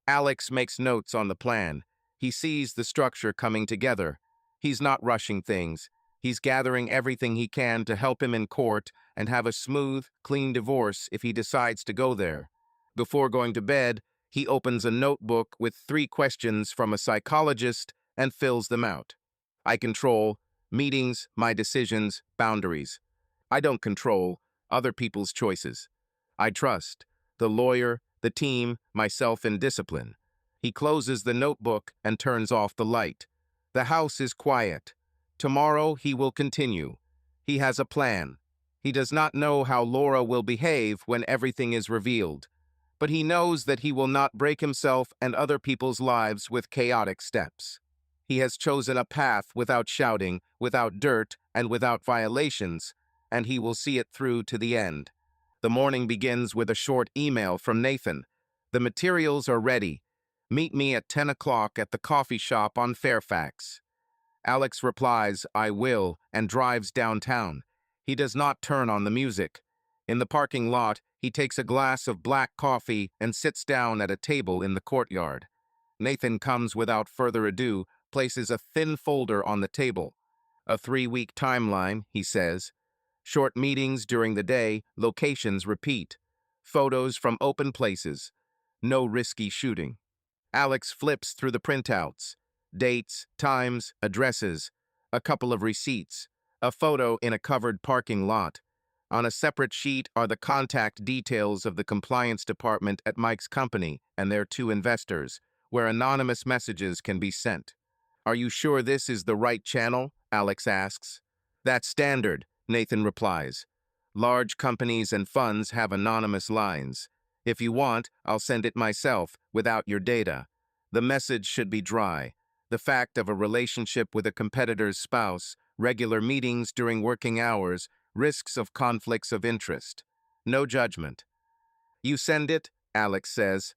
Alex makes notes on the plan. He sees the structure coming together. He's not rushing things. He's gathering everything he can to help him in court and have a smooth, clean divorce if he decides to go there. Before going to bed, he opens a notebook with 3 questions from a psychologist and fills them out. I control meetings, my decisions, boundaries. I don't control other people's choices. I trust the lawyer, the team, myself, and discipline. He closes the notebook and turns off the light. The house is quiet. Tomorrow he will continue. He has a plan. He does not know how Laura will behave when everything is revealed, but he knows that he will not break himself and other people's lives with chaotic steps. He has chosen a path without shouting, without dirt, and without violations, and he will see it through to the end. The morning begins with a short email from Nathan. "The materials are ready. Meet me at 10 o'clock at the coffee shop on Fairfax." Alex replies, "I will," and drives downtown. He does not turn on the music. In the parking lot, he takes a glass of black coffee and sits down at a table in the courtyard. Nathan comes without further ado, places a thin folder on the table. "A 3-week timeline," he says. "Short meetings during the day, locations repeat. Photos from open places. No risky shooting." Alex flips through the printouts. Dates, times, addresses, a couple of receipts, a photo in a covered parking lot. On a separate sheet are the contact details of the compliance department at Mike's company and their 2 investors, where anonymous messages can be sent. "Are you sure this is the right channel?" Alex asks. "That's standard," Nathan replies. "Large companies and funds have anonymous lines. If you want, I'll send it myself, without your data. The message should be dry. The fact of a relationship with a competitor's spouse, regular meetings during working hours, risks of conflicts of interest. No judgment." "You send it," Alex says.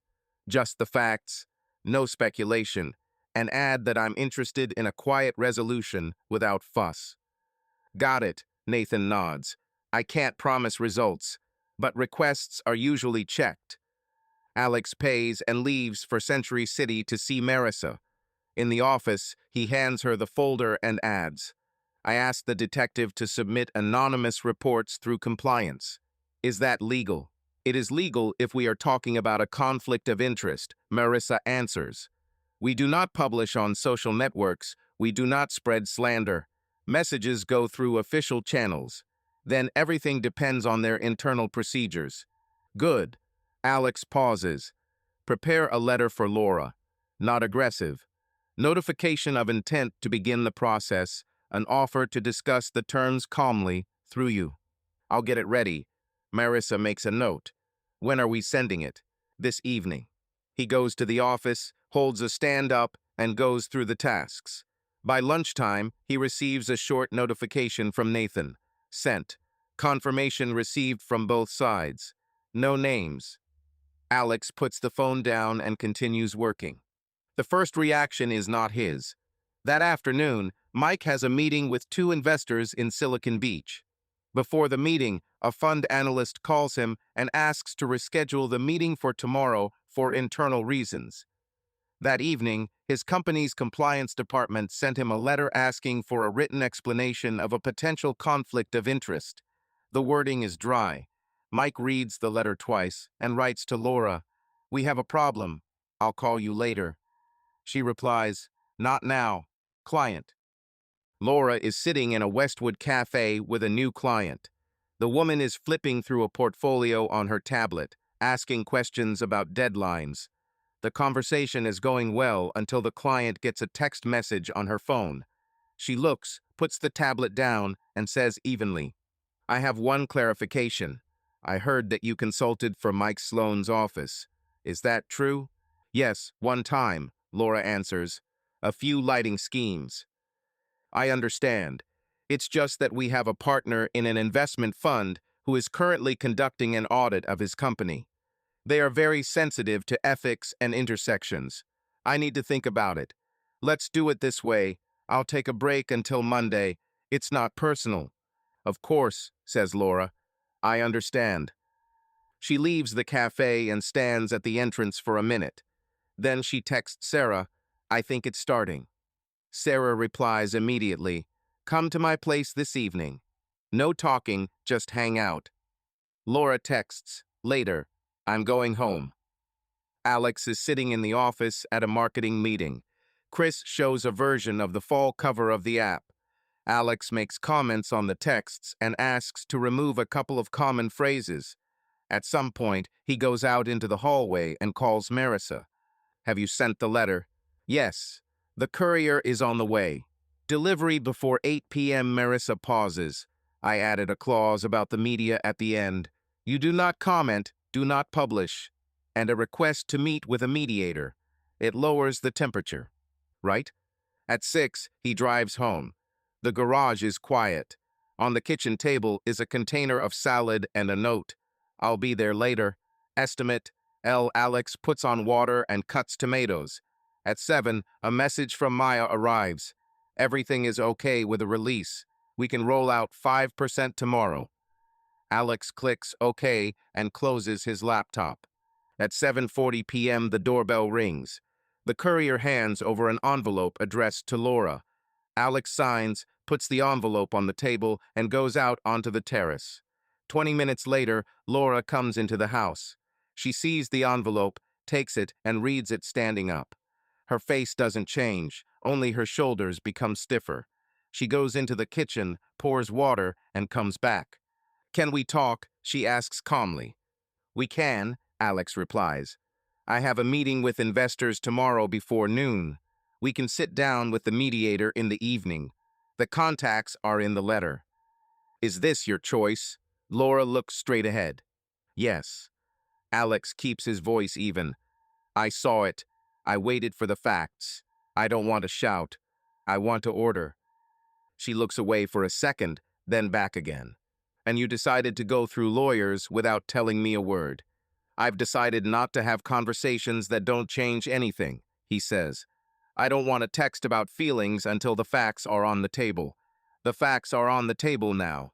"Just the facts. No speculation. And add that I'm interested in a quiet resolution without fuss." "Got it," Nathan nods. "I can't promise results, but requests are usually checked." Alex pays and leaves for Century City to see Marissa. In the office, he hands her the folder and adds, "I asked the detective to submit anonymous reports through compliance. Is that legal?" "It is legal if we are talking about a conflict of interest," Marissa answers. "We do not publish on social networks. We do not spread slander. Messages go through official channels. Then everything depends on their internal procedures." "Good." Alex pauses. "Prepare a letter for Laura. Not aggressive. Notification of intent to begin the process. An offer to discuss the terms calmly through you." "I'll get it ready." Marissa makes a note. "When are we sending it?" "This evening." He goes to the office, holds a stand-up, and goes through the tasks. By lunchtime, he receives a short notification from Nathan. Sent. Confirmation received from both sides. No names. Alex puts the phone down and continues working. The first reaction is not his. That afternoon, Mike has a meeting with 2 investors in Silicon Beach. Before the meeting, a fund analyst calls him and asks to reschedule the meeting for tomorrow for internal reasons. That evening, his company's compliance department sent him a letter asking for a written explanation of a potential conflict of interest. The wording is dry. Mike reads the letter twice and writes to Laura, "We have a problem. I'll call you later." She replies, "Not now. Client." Laura is sitting in a Westwood cafe with a new client. The woman is flipping through a portfolio on her tablet, asking questions about deadlines. The conversation is going well until the client gets a text message on her phone. She looks, puts the tablet down, and says evenly, "I have one clarification. I heard that you consulted for Mike Sloan's office. Is that true?" "Yes, one time," Laura answers. "A few lighting schemes." "I understand. It's just that we have a partner in an investment fund who is currently conducting an audit of his company. They are very sensitive to ethics and intersections. I need to think about it. Let's do it this way. I'll take a break until Monday. It's not personal." "Of course," says Laura. "I understand." She leaves the cafe and stands at the entrance for a minute. Then she texts Sarah, "I think it's starting." Sarah replies immediately, "Come to my place this evening. No talking, just hang out." Laura texts, later, "I'm going home." Alex is sitting in the office at a marketing meeting. Chris shows a version of the fall cover of the app. Alex makes comments on the texts and asks to remove a couple of common phrases. At some point, he goes out into the hallway and calls Marissa. "Have you sent the letter?" "Yes. The courier is on the way. Delivery before 8 p.m. Marissa pauses. "I added a clause about the media at the end. You do not comment, do not publish. And a request to meet with a mediator. It lowers the temperature." Right? At 6, he drives home. The garage is quiet. On the kitchen table is a container of salad and a note. "I'll be there later. Estimate, L. Alex puts on water and cuts tomatoes." At 7, a message from Maya arrives. "Everything is okay with a release. We can roll out 5% tomorrow." Alex clicks OK and closes his laptop. At 7:40 p.m., the doorbell rings. The courier hands over an envelope addressed to Laura. Alex signs, puts the envelope on the table, and goes out onto the terrace. 20 minutes later, Laura comes into the house. She sees the envelope, takes it, and reads it standing up. Her face doesn't change, only her shoulders become stiffer. She goes into the kitchen, pours water, and comes back. "Can we talk?" she asks calmly. "We can," Alex replies. "I have a meeting with investors tomorrow before noon. We can sit down with the mediator in the evening. The contacts are in the letter." "Is this your choice?" Laura looks straight ahead. "Yes." Alex keeps his voice even. "I saw it. I waited for the facts. I don't want to shout. I want to order." She looks away for a second, then back again. "And you decided to go through lawyers without telling me a word." "I've decided not to have conversations that don't change anything," he says. "I don't want to text about feelings until the facts are on the table. The facts are on the table now."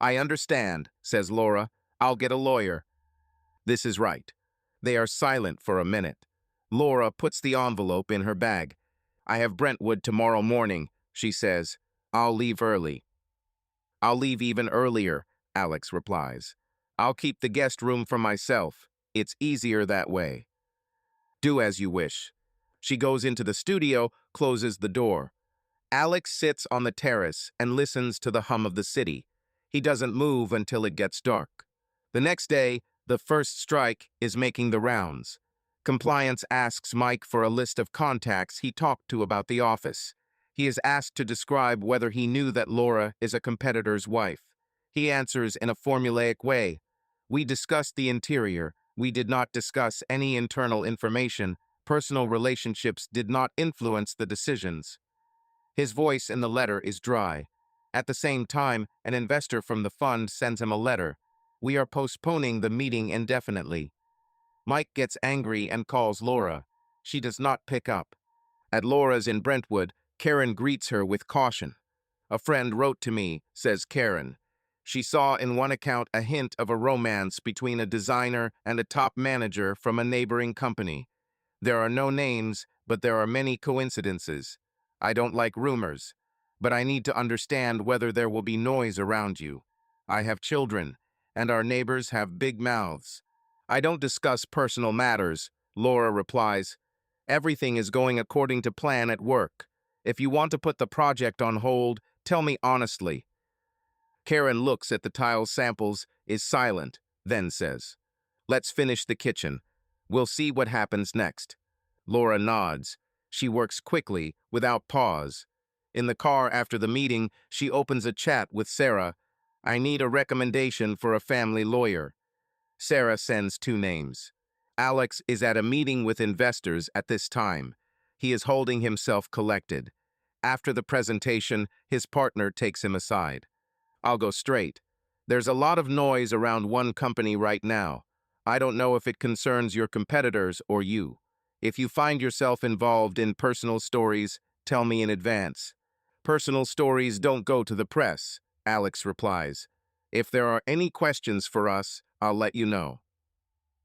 "I understand," says Laura. "I'll get a lawyer." This is right. They are silent for a minute. Laura puts the envelope in her bag. "I have Brentwood tomorrow morning," she says. "I'll leave early." "I'll leave even earlier," Alex replies. "I'll keep the guest room for myself. It's easier that way." "Do as you wish." She goes into the studio, closes the door. Alex sits on the terrace and listens to the hum of the city. He doesn't move until it gets dark. The next day, the first strike is making the rounds. Compliance asks Mike for a list of contacts he talked to about the office. He is asked to describe whether he knew that Laura is a competitor's wife. He answers in a formulaic way. "We discussed the interior. We did not discuss any internal information. Personal relationships did not influence the decisions." His voice in the letter is dry. At the same time, an investor from the fund sends him a letter. "We are postponing the meeting indefinitely." Mike gets angry and calls Laura. She does not pick up. At Laura's in Brentwood, Karen greets her with caution. "A friend wrote to me," says Karen. She saw in one account a hint of a romance between a designer and a top manager from a neighboring company. There are no names, but there are many coincidences. I don't like rumors, but I need to understand whether there will be noise around you. I have children, and our neighbors have big mouths. I don't discuss personal matters, Laura replies. Everything is going according to plan at work. If you want to put the project on hold, tell me honestly. Karen looks at the tile samples, is silent, then says, "Let's finish the kitchen. We'll see what happens next." Laura nods. She works quickly, without pause. In the car after the meeting, she opens a chat with Sarah. "I need a recommendation for a family lawyer." Sarah sends 2 names. Alex is at a meeting with investors at this time. He is holding himself collected. After the presentation, his partner takes him aside. "I'll go straight. There's a lot of noise around one company right now. I don't know if it concerns your competitors or you. If you find yourself involved in personal stories, tell me in advance." "Personal stories don't go to the press," Alex replies. "If there are any questions for us, I'll let you know."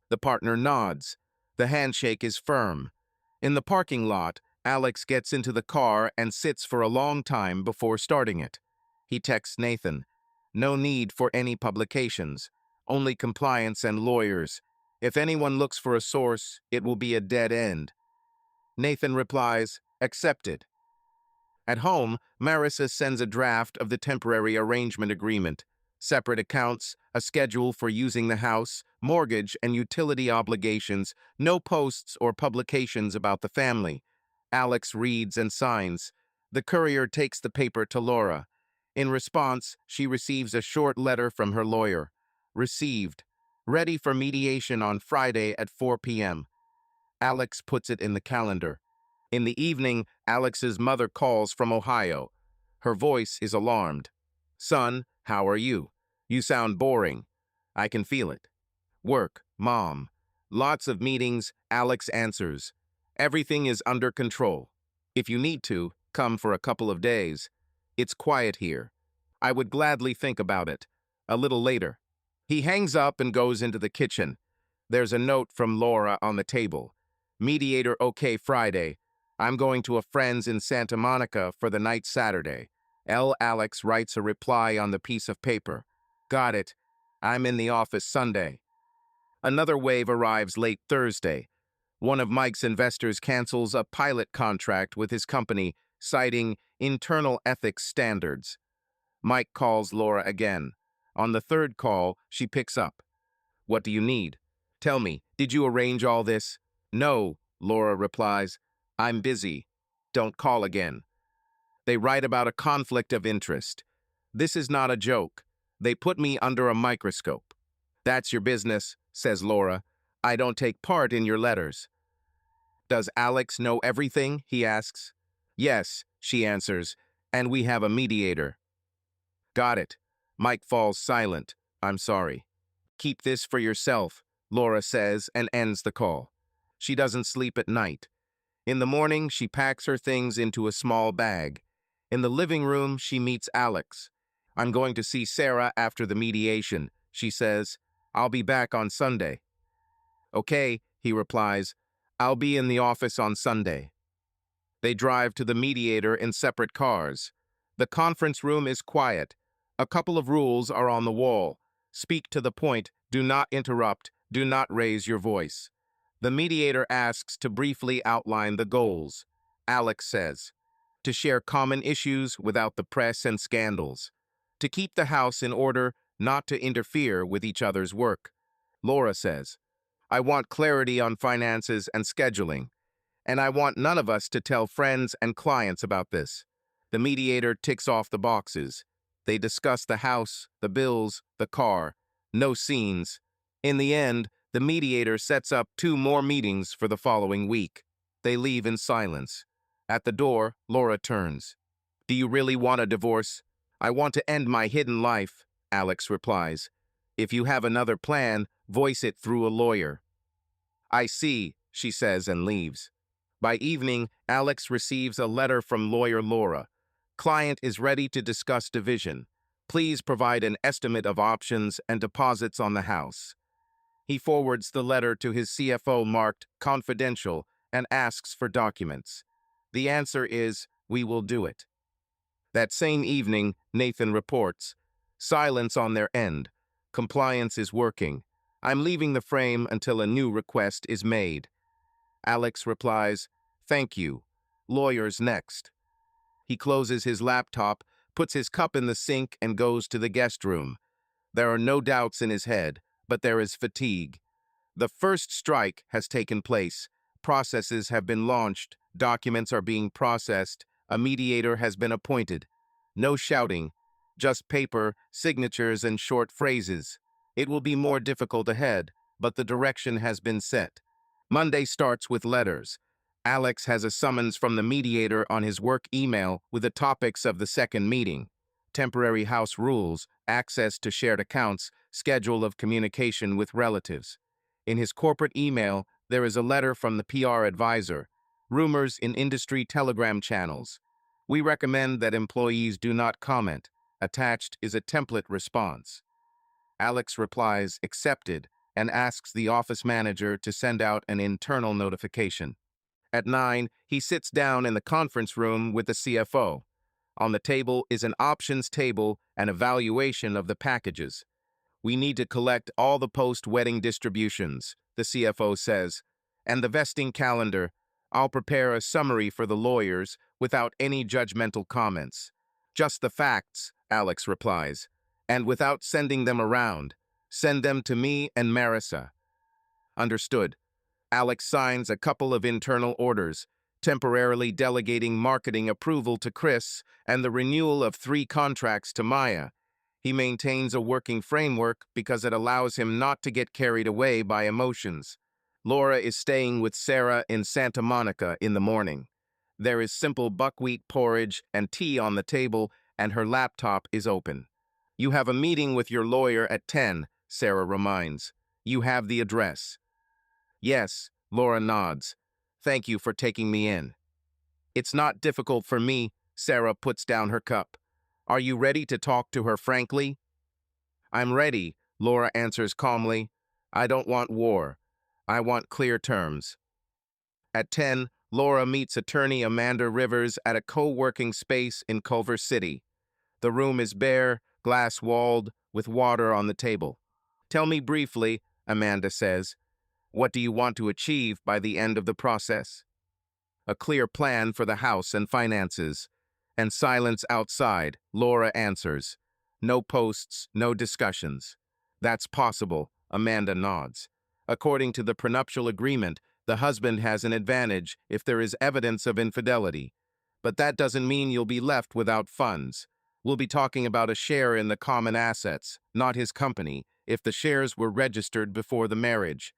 The partner nods. The handshake is firm. In the parking lot, Alex gets into the car and sits for a long time before starting it. He texts Nathan. "No need for any publications. Only compliance and lawyers. If anyone looks for a source, it will be a dead end." Nathan replies, "Accepted." At home, Marissa sends a draft of the temporary arrangement agreement. Separate accounts, a schedule for using the house, mortgage and utility obligations, no posts or publications about the family. Alex reads and signs. The courier takes the paper to Laura. In response, she receives a short letter from her lawyer. Received. Ready for mediation on Friday at 4 p.m. Alex puts it in the calendar. In the evening, Alex's mother calls from Ohio. Her voice is alarmed. "Son, how are you? You sound boring." "I can feel it." "Work, Mom." "Lots of meetings," Alex answers. "Everything is under control. If you need to, come for a couple of days. It's quiet here. I would gladly think about it. A little later." He hangs up and goes into the kitchen. There's a note from Laura on the table. "Mediator okay Friday. I'm going to a friend's in Santa Monica for the night Saturday." Alex writes a reply on the piece of paper. "Got it. I'm in the office Sunday." Another wave arrives late Thursday. One of Mike's investors cancels a pilot contract with his company, citing internal ethics standards. Mike calls Laura again. On the third call, she picks up. "What do you need? Tell me, did you arrange all this?" "No," Laura replies. "I'm busy. Don't call again." They write about a conflict of interest. "This is not a joke. They put me under a microscope." "That's your business," says Laura. "I don't take part in your letters." "Does Alex know everything?" he asks. "Yes," she answers, "and we have a mediator." "Got it." Mike falls silent. "I'm sorry." "Keep this for yourself," Laura says and ends the call. She doesn't sleep at night. In the morning, she packs her things into a small bag. In the living room, she meets Alex. "I'm going to see Sarah after the mediation," she says. "I'll be back on Sunday." "Okay," he replies. "I'll be in the office on Sunday." They drive to the mediator in separate cars. The conference room is quiet. A couple of rules are on the wall. Speak to the point, do not interrupt, do not raise your voice. The mediator asks to briefly outline the goals. Alex says, to share common issues without the press and scandals. To keep the house in order, not to interfere with each other's work. Laura says, "I want clarity on finances and scheduling, and I want none of us to tell friends and clients about this." The mediator ticks off the boxes. They discuss the house, the bills, the car. No scenes. In the end, the mediator sets up 2 more meetings for the following week. They leave in silence. At the door, Laura turns. "Do you really want a divorce?" "I want to end my hidden life," Alex replies. "If you have another plan, voice it through a lawyer." "I see," she says and leaves. By evening, Alex receives a letter from lawyer Laura. Client is ready to discuss division. Please provide an estimate of options and deposits on the house. He forwards the letter to his CFO marked confidential and asks for documents. The answer is, "We will do it." That same evening, Nathan reports, "Silence on their end. Compliance is working. I'm leaving the frame until a new request is made." Alex replies, "Thank you. Lawyers next." He closes his laptop, puts his cup in the sink, and goes to the guest room. There are no doubts in his head, but there is fatigue. The first strike has taken place. Processes have been launched. Documents are being processed. A mediator has been appointed. No shouting, just paper, signatures, and short phrases. It will be more difficult ahead, but the direction has been set. Monday starts with letters. Alex has a summons from the mediator on his work email with the topics of the second meeting: temporary house rules, access to shared accounts, schedule of communication with relatives. In his corporate email, there is a letter from the PR advisor: rumors in industry telegram channels. We recommend that employees do not comment. Attached is a template response. Alex replies, "Accepted," and asks the office manager to send out an internal notification. At 9, he sits down in the conference room with the CFO. On the table is an options table and evaluation of the packages. "We need to collect all the post-wedding distributions," the CFO says, "and the vesting calendar. I'll prepare a summary for the lawyers without any judgmental comments." "Just the facts," Alex replies, "and without sending them around. Send them to me and Marissa." "Understood." Alex signs a couple of internal orders, temporarily delegating marketing approval to Chris and the renewal of 3 contracts to Maya. He maintains a working framework because it allows him not to get carried away by emotions. Laura is staying with Sarah in Santa Monica in the morning. There is simple buckwheat porridge and tea on the table, and her laptop is open. "You have a meeting with your lawyer at 10, Sarah reminds. "You have the address." "Yes," Laura nods. "Thank you for taking me in." "It's not difficult for me," Sarah puts down her cup. "Are you ready to talk to her frankly?" "I'm ready," Laura answers calmly. "I don't want war. I want clear terms." At 10, Laura meets attorney Amanda Rivers at a co-working space in Culver City. The room is bare, glass-walled, with water on the table. "Tell me briefly," Amanda says, "what do you want to achieve by the end of the process?" "A clear plan for the house and finances." And silence outside, Laura answers, "No posts, no discussions." "That's possible," Amanda nods. "According to the prenuptial agreement, the husband has an advantage if there is evidence of infidelity. But that doesn't mean you'll be left without funds. We'll be talking about a share in the common assets, not his company, if the shares were registered before the marriage.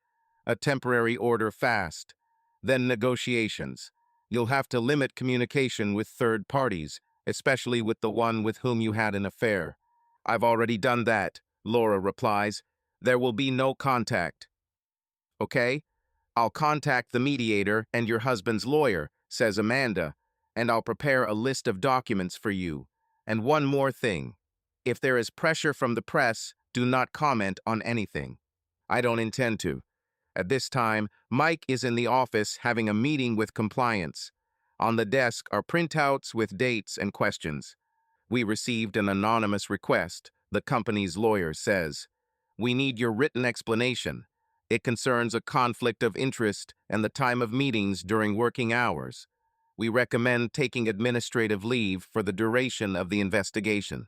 A temporary order fast. Then negotiations. You'll have to limit communication with third parties, especially with the one with whom you had an affair." "I've already done that," Laura replies. "There will be no contact." "Okay, I'll contact the mediator and your husband's lawyer," says Amanda, "and I'll prepare a list of documents for you. And one more thing. If there is pressure from the press, do not comment on anything." "I don't intend to." At this time, Mike is in the office having a meeting with compliance. On the desk are printouts with dates and questions. "We received an anonymous request," the company's lawyer says. "We need your written explanation. It concerns a conflict of interest and the time of meetings during working hours. We recommend taking administrative leave for the duration of the investigation."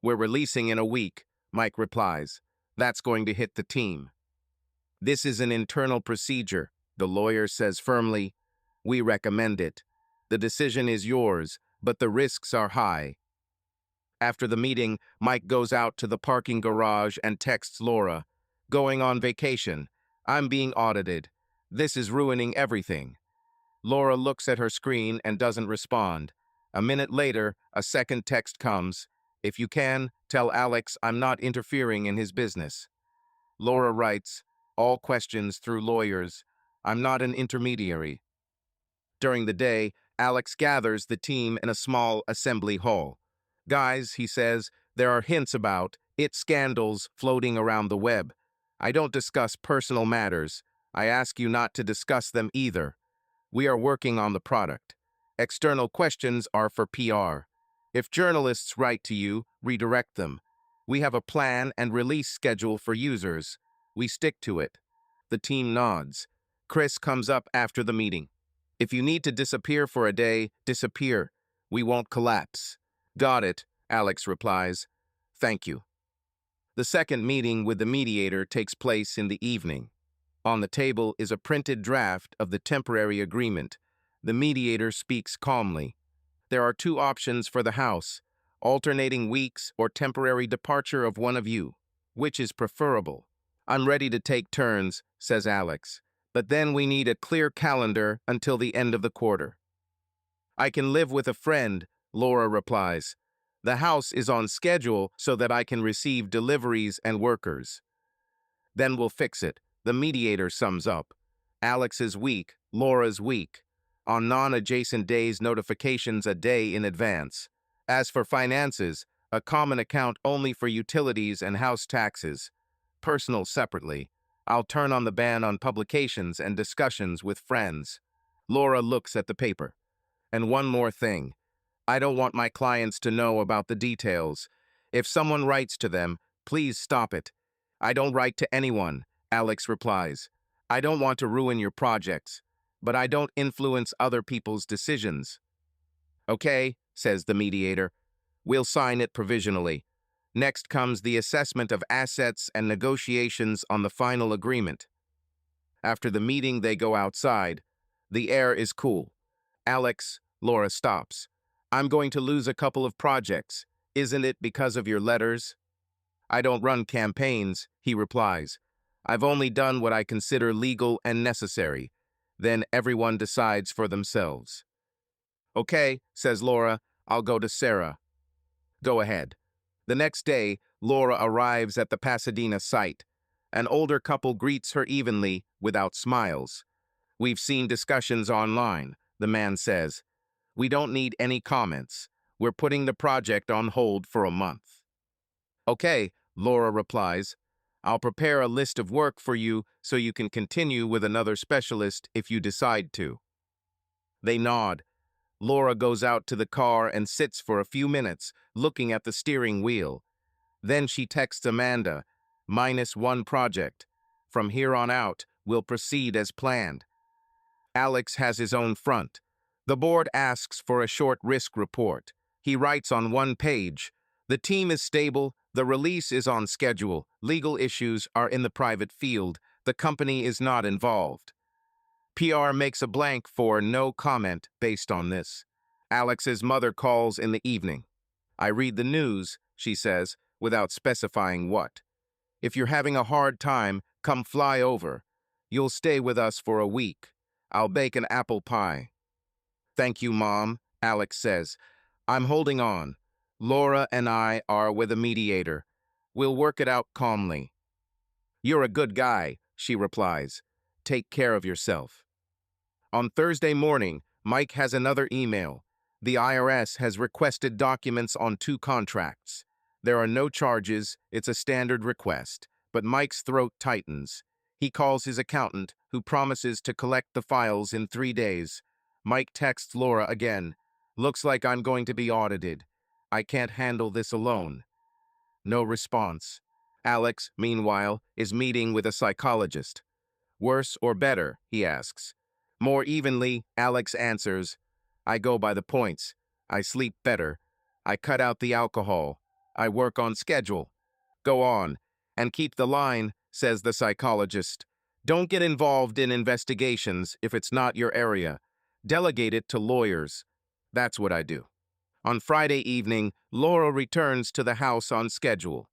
"We're releasing in a week," Mike replies. "That's going to hit the team." "This is an internal procedure," the lawyer says firmly. "We recommend it. The decision is yours, but the risks are high." After the meeting, Mike goes out to the parking garage and texts Laura, "Going on vacation. I'm being audited. This is ruining everything." Laura looks at her screen and doesn't respond. A minute later, a second text comes. "If you can, tell Alex I'm not interfering in his business." Laura writes, "All questions through lawyers. I'm not an intermediary." During the day, Alex gathers the team in a small assembly hall. "Guys," he says, "there are hints about scandals floating around the web. I don't discuss personal matters. I ask you not to discuss them either. We are working on the product. External questions are for PR. If journalists write to you, redirect them. We have a plan and release schedule for users. We stick to it. The team nods. Chris comes up after the meeting. If you need to disappear for a day, disappear. We won't collapse. Got it, Alex replies. Thank you. The second meeting with the mediator takes place in the evening. On the table is a printed draft of the temporary agreement. The mediator speaks calmly. There are two options for the house: alternating weeks or temporary departure of one of you. Which is preferable? I'm ready to take turns, says Alex. But then we need a clear calendar until the end of the quarter. I can live with a friend, Laura replies. The house is on schedule so that I can receive deliveries and workers. Then we'll fix it, the mediator sums up. Alex is weak, Laura's weak. On non-adjacent days, notifications a day in advance. As for finances, a common account only for utilities and house taxes. Personal separately. I'll turn on the ban on publications and discussions with friends. Laura looks at the paper. And one more thing. I don't want my clients to know about the details. If someone writes to them, please stop it. I don't write to anyone, Alex replies. I don't want to ruin your projects, but I don't influence other people's decisions. Okay, says the mediator. We'll sign it provisionally. Next comes the assessment of assets and negotiations on the final agreement. After the meeting, they go outside. The air is cool. Alex, Laura stops. I'm going to lose a couple of projects. Isn't it because of your letters? I don't run campaigns, he replies. I've only done what I consider legal and necessary. Then everyone decides for themselves. Okay, says Laura, I'll go to Sarah. Go ahead. The next day, Laura arrives at the Pasadena site. An older couple greets her evenly, without smiles. We've seen discussions online, the man says. We don't need any comments. We're putting the project on hold for a month. Okay, Laura replies. I'll prepare a list of work for you so you can continue with another specialist if you decide to. They nod. Laura goes out to the car and sits for a few minutes, looking at the steering wheel. Then she texts Amanda, -1 project. From here on out, we'll proceed as planned. Alex has his own front. The board asks for a short risk report. He writes on one page, the team is stable, the release is on schedule, legal issues are in the private field, the company is not involved. PR makes a blank for no comment based on this. Alex's mother calls in the evening. I read the news, she says, without specifying what. If you're having a hard time, come fly over. You'll stay with us for a week. I'll bake an apple pie. Thank you, Mom, Alex says. I'm holding on. Laura and I are with a mediator. We'll work it out calmly. You're a good guy, she replies. Take care of yourself. On Thursday morning, Mike has another email. The IRS has requested documents on 2 contracts. There are no charges, it's a standard request, but Mike's throat tightens. He calls his accountant, who promises to collect the files in 3 days. Mike texts Laura again. Looks like I'm going to be audited. I can't handle this alone. No response. Alex, meanwhile, is meeting with a psychologist. Worse or better, he asks. More evenly, Alex answers. I go by the points. I sleep better. I cut out the alcohol. I work on schedule. Go on. And keep the line, says the psychologist. Don't get involved in investigations if it's not your area. Delegate it to lawyers. That's what I do. On Friday evening, Laura returns to the house on schedule.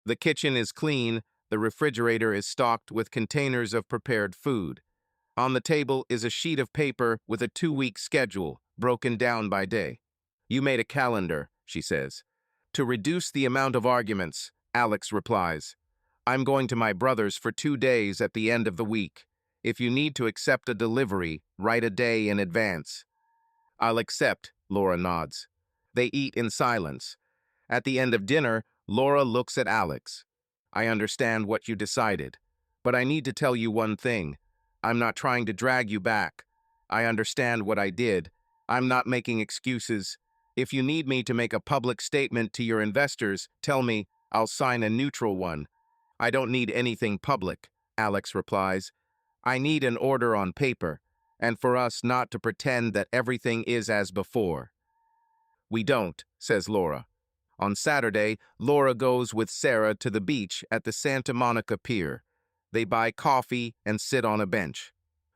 The kitchen is clean, the refrigerator is stocked with containers of prepared food. On the table is a sheet of paper with a 2-week schedule, broken down by day. You made a calendar, she says. To reduce the amount of arguments, Alex replies. I'm going to my brother's for 2 days at the end of the week. If you need to accept a delivery, write a day in advance. I'll accept, Laura nods. They eat in silence. At the end of dinner, Laura looks at Alex. I understand what you decided, but I need to tell you one thing. I'm not trying to drag you back. I understand what I did. I'm not making excuses. If you need me to make a public statement to your investors, tell me. I'll sign a neutral one. I don't need anything public, Alex replies. I need an order on paper, and for us not to pretend that everything is as before. We don't, says Laura. On Saturday, Laura goes with Sarah to the beach at the Santa Monica Pier. They buy coffee and sit on a bench.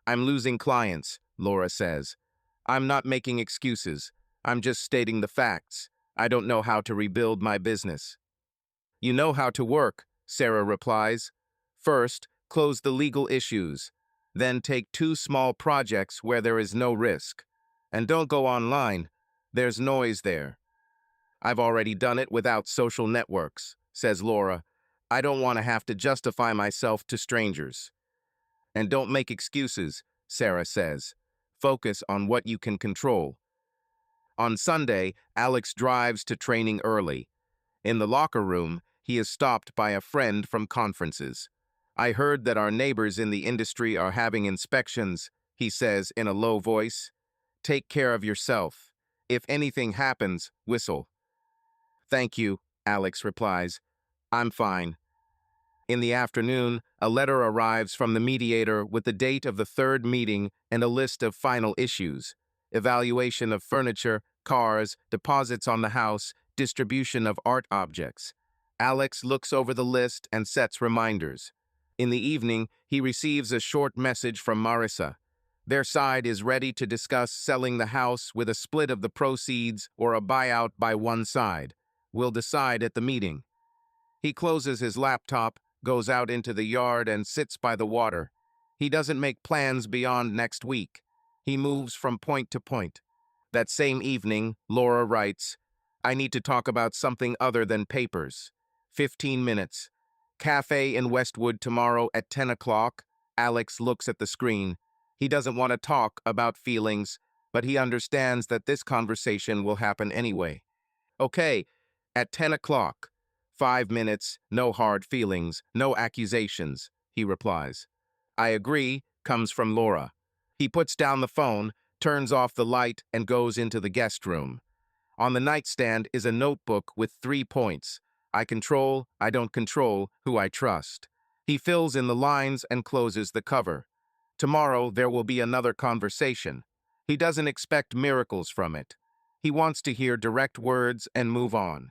I'm losing clients, Laura says. I'm not making excuses. I'm just stating the facts. I don't know how to rebuild my business. You know how to work, Sarah replies. First, close the legal issues. Then take 2 small projects where there is no risk. And don't go online. There's noise there. I've already done it without social networks, says Laura. I don't want to have to justify myself to strangers. And don't make excuses, Sarah says. Focus on what you can control. On Sunday, Alex drives to training early. In the locker room, he is stopped by a friend from conferences. I heard that our neighbors in the industry are having inspections, he says in a low voice. Take care of yourself. If anything happens, whistle. Thank you, Alex replies. I'm fine. In the afternoon, a letter arrives from the mediator with the date of the 3rd meeting and a list of final issues: evaluation of furniture, cars, deposits on the house, distribution of art objects. Alex looks over the list and sets reminders. In the evening, he receives a short message from Marissa. Their side is ready to discuss selling the house with a split of the proceeds or a buyout by one side. We'll decide at the meeting. He closes his laptop, goes out into the yard, and sits by the water. He doesn't make plans beyond next week. He moves from point to point. That same evening, Laura writes, I need to talk about something other than papers. 15 minutes. Cafe in Westwood tomorrow at 10 o'clock. Alex looks at the screen. He doesn't want to talk about feelings, but he understands that this conversation will happen anyway. Okay, at 10 o'clock. 5 minutes, no hard feelings, no accusations, he replies. I agree, comes from Laura. He puts down the phone, turns off the light, and goes into the guest room. On the nightstand is a notebook with 3 points. I control, I don't control, who I trust. He fills in the lines and closes the cover. Tomorrow there will be another conversation. He doesn't expect miracles from it. He wants to hear direct words and move on.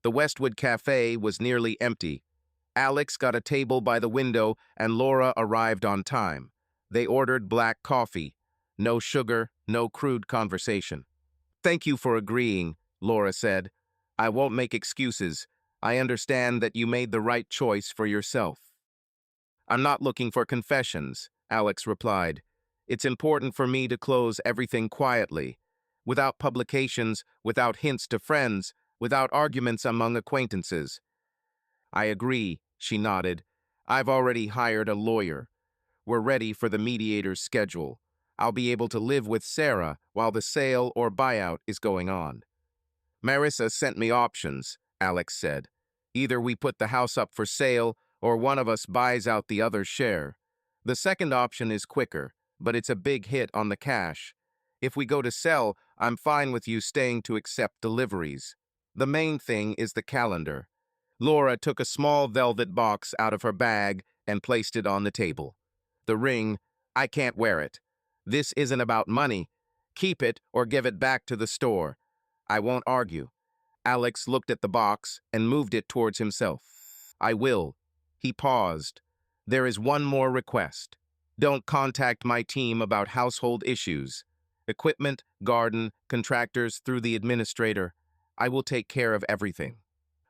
The Westwood Cafe was nearly empty. Alex got a table by the window and Laura arrived on time. They ordered black coffee. No sugar, no crude conversation. Thank you for agreeing, Laura said. I won't make excuses. I understand that you made the right choice for yourself. I'm not looking for confessions, Alex replied. It's important for me to close everything quietly, without publications, without hints to friends, without arguments among acquaintances. I agree, she nodded. I've already hired a lawyer. We're ready for the mediator's schedule. I'll be able to live with Sarah while the sale or buyout is going on. Marissa sent me options, Alex said. Either we put the house up for sale or one of us buys out the other's share. The second option is quicker, but it's a big hit on the cash. If we go to sell, I'm fine with you staying to accept deliveries. The main thing is the calendar. Laura took a small velvet box out of her bag and placed it on the table. The ring, I can't wear it. This isn't about money. Keep it or give it back to the store. I won't argue. Alex looked at the box and moved it towards himself. I will. He paused. There is one more request. Don't contact my team about household issues. Equipment, garden, contractors through the administrator. I will take care of everything.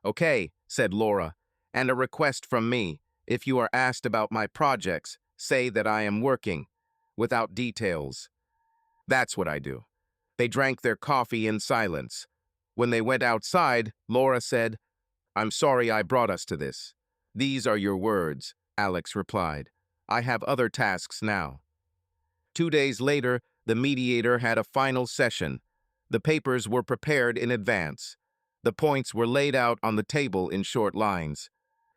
Okay, said Laura, and a request from me. If you are asked about my projects, say that I am working, without details. That's what I do. They drank their coffee in silence. When they went outside, Laura said, I'm sorry I brought us to this. These are your words, Alex replied. I have other tasks now. 2 days later, the mediator had a final session. The papers were prepared in advance. The points were laid out on the table in short lines.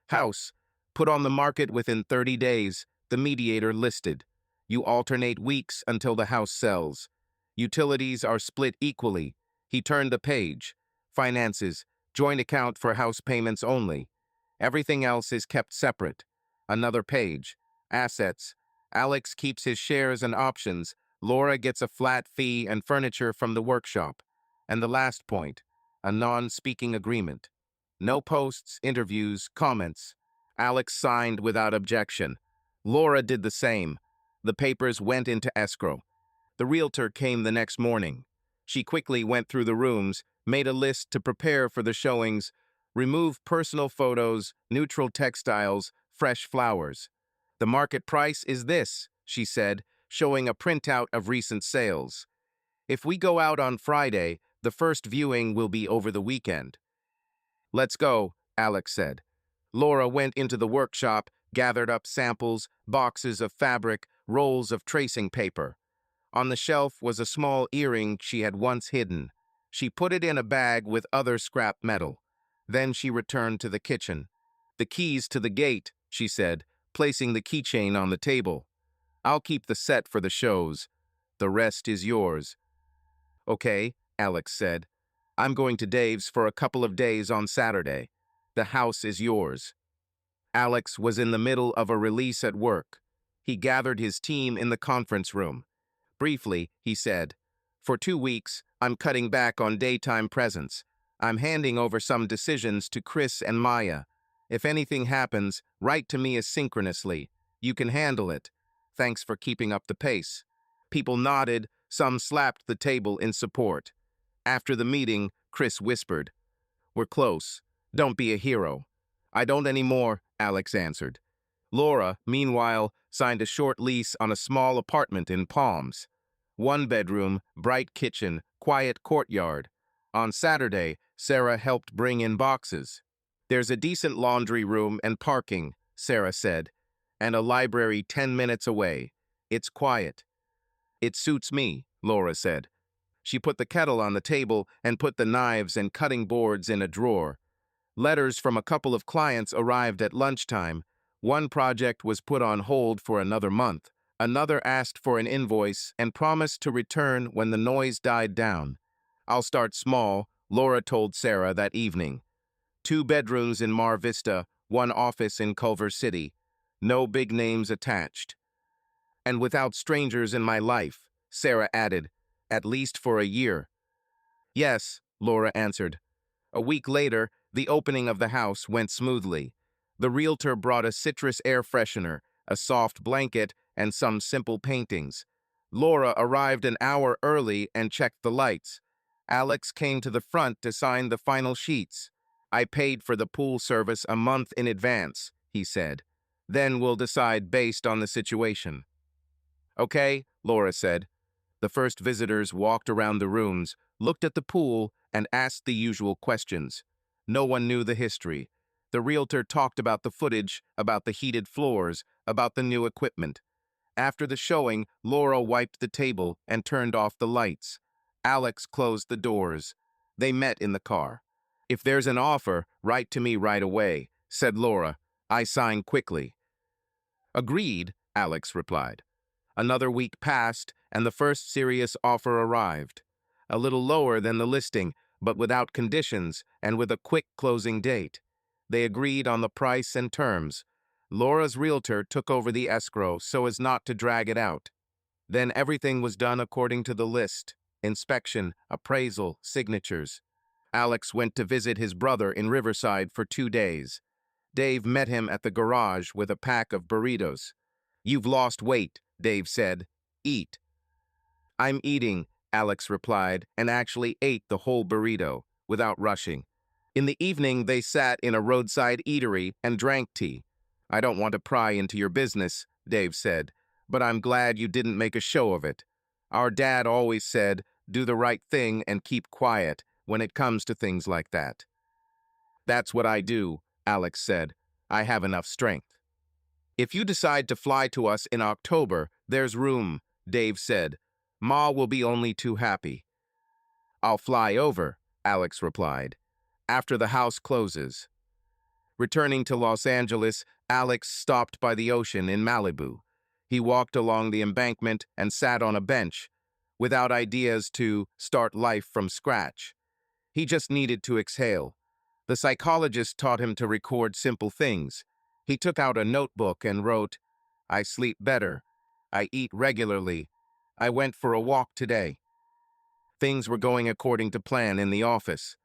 House, put on the market within 30 days, the mediator listed. You alternate weeks until the house sells. Utilities are split equally. He turned the page. Finances, joint account for house payments only. Everything else is kept separate. Another page. Assets. Alex keeps his shares and options. Laura gets a flat fee and furniture from the workshop. And the last point, a non-speaking agreement. No posts, interviews, comments. Alex signed without objection. Laura did the same. The papers went into escrow. The realtor came the next morning. She quickly went through the rooms, made a list to prepare for the showings, remove personal photos, neutral textiles, fresh flowers. The market price is this, she said, showing a printout of recent sales. If we go out on Friday, the first viewing will be over the weekend. Let's go, Alex said. Laura went into the workshop, gathered up samples, boxes of fabric, rolls of tracing paper. On the shelf was a small earring she had once hidden. She put it in a bag with other scrap metal. Then she returned to the kitchen. The keys to the gate, she said, placing the keychain on the table. I'll keep the set for the shows. The rest is yours. Okay, Alex said. I'm going to Dave's for a couple of days on Saturday. The house is yours. Alex was in the middle of a release at work. He gathered his team in the conference room. Briefly, he said, for 2 weeks, I'm cutting back on daytime presence. I'm handing over some decisions to Chris and Maya. If anything happens, write to me asynchronously. You can handle it. Thanks for keeping up the pace. People nodded, some slapped the table in support. After the meeting, Chris whispered, we're close. Don't be a hero. I don't anymore, Alex answered. Laura, meanwhile, signed a short lease on a small apartment in Palms. 1 bedroom, bright kitchen, quiet courtyard. On Saturday, Sarah helped bring in boxes. There's a decent laundry room and parking, Sarah said, and a library 10 minutes away. It's quiet. It suits me, Laura said. She put the kettle on the table and put the knives and cutting boards in a drawer. Letters from a couple of clients arrived at lunchtime. One project was put on hold for another month. Another asked for an invoice and promised to return when the noise died down. I'll start small, Laura told Sarah that evening. 2 bedrooms in Mar Vista, 1 office in Culver City. No big names attached. And without strangers in my life, Sarah added, at least for a year. Yes, Laura answered. A week later, the opening of the house went smoothly. The realtor brought a citrus air freshener, a soft blanket, and some simple paintings. Laura arrived an hour early and checked the lights. Alex came to the front to sign the final sheets. I paid for the pool service a month in advance, he said. Then we'll decide based on the situation. Okay, Laura said. The first visitors walked around the rooms, looked at the pool, and asked the usual questions. No one knew the history. The realtor talked about the footage, about the heated floors, about the new equipment. After the showing, Laura wiped the table and turned off the lights. Alex closed the doors. They met in the car. If there's an offer, write to me right away, said Laura. I sign quickly. Agreed, Alex replied. Another week passed, and the first serious offer arrived. A little lower than the listing, but without conditions and with a quick closing date. They agreed on the price and terms. Laura's realtor took over the escrow so as not to drag it out. Then everything was done according to the list. Inspection, appraisal, signatures. Alex went to visit his brother in Riverside for 2 days. Dave met him at the garage with a pack of burritos. You've lost weight, Dave said. Eat. I'm eating, Alex replied, and actually ate the whole burrito, without rushing. In the evening, they sat in a roadside eatery and drank tea. I don't want to pry into your business, Dave said, but I'm glad you didn't make a show of it. Our dad always said, do the right thing and keep quiet when it comes to things like that. That's what I do, Alex said. I have enough strength. If you decide to fly to us in October, there's room, Dave said. Ma will be only too happy. I'll fly over, Alex replied, after the house closes. Returning to Los Angeles, Alex stopped by the ocean in Malibu. He walked along the embankment and sat on a bench, without ideas to start life from scratch. He just needed to exhale. The psychologist taught him to record simple things. He took out a notebook and wrote, "I sleep better. I eat regularly. I went for a walk today." Things were going according to plan in the office.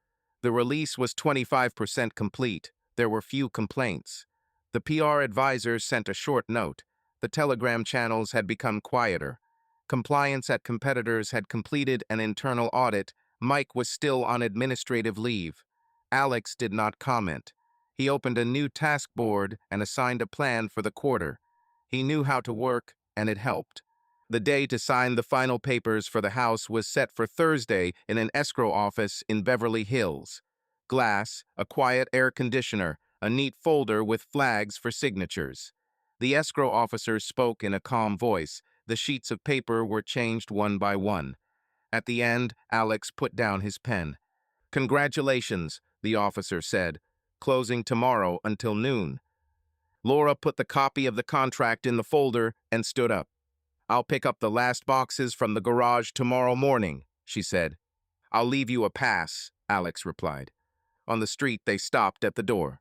The release was 25% complete. There were few complaints. The PR advisors sent a short note. The telegram channels had become quieter. Compliance at competitors had completed an internal audit. Mike was still on administrative leave. Alex did not comment. He opened a new task board and assigned a plan for the quarter. He knew how to work, and it helped. The day to sign the final papers for the house was set for Thursday in an escrow office in Beverly Hills. Glass, a quiet air conditioner, a neat folder with flags for signatures. The escrow officer spoke in a calm voice. The sheets of paper were changed one by one. At the end, Alex put down his pen. "Congratulations," the officer said. "Closing tomorrow until noon." Laura put the copy of the contract in the folder and stood up. "I'll pick up the last boxes from the garage tomorrow morning," she said. "I'll leave you a pass," Alex replied. On the street, they stopped at the door.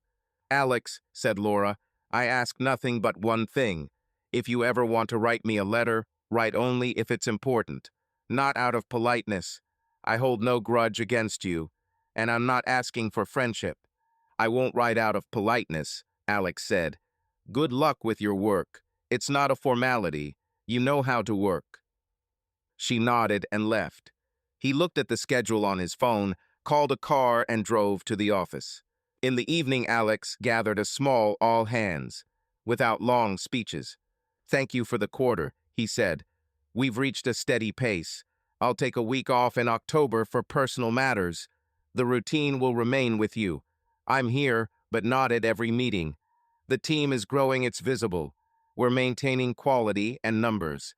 "Alex," said Laura, "I ask nothing but one thing. If you ever want to write me a letter, write only if it's important. Not out of politeness. I hold no grudge against you, and I'm not asking for friendship." "I won't write out of politeness," Alex said. "Good luck with your work. It's not a formality. You know how to work." She nodded and left. He looked at the schedule on his phone, called a car, and drove to the office. In the evening, Alex gathered a small all-hands, without long speeches. "Thank you for the quarter," he said. "We've reached a steady pace. I'll take a week off in October for personal matters. The routine will remain with you. I'm here, but not at every meeting. The team is growing, it's visible. We're maintaining quality and numbers.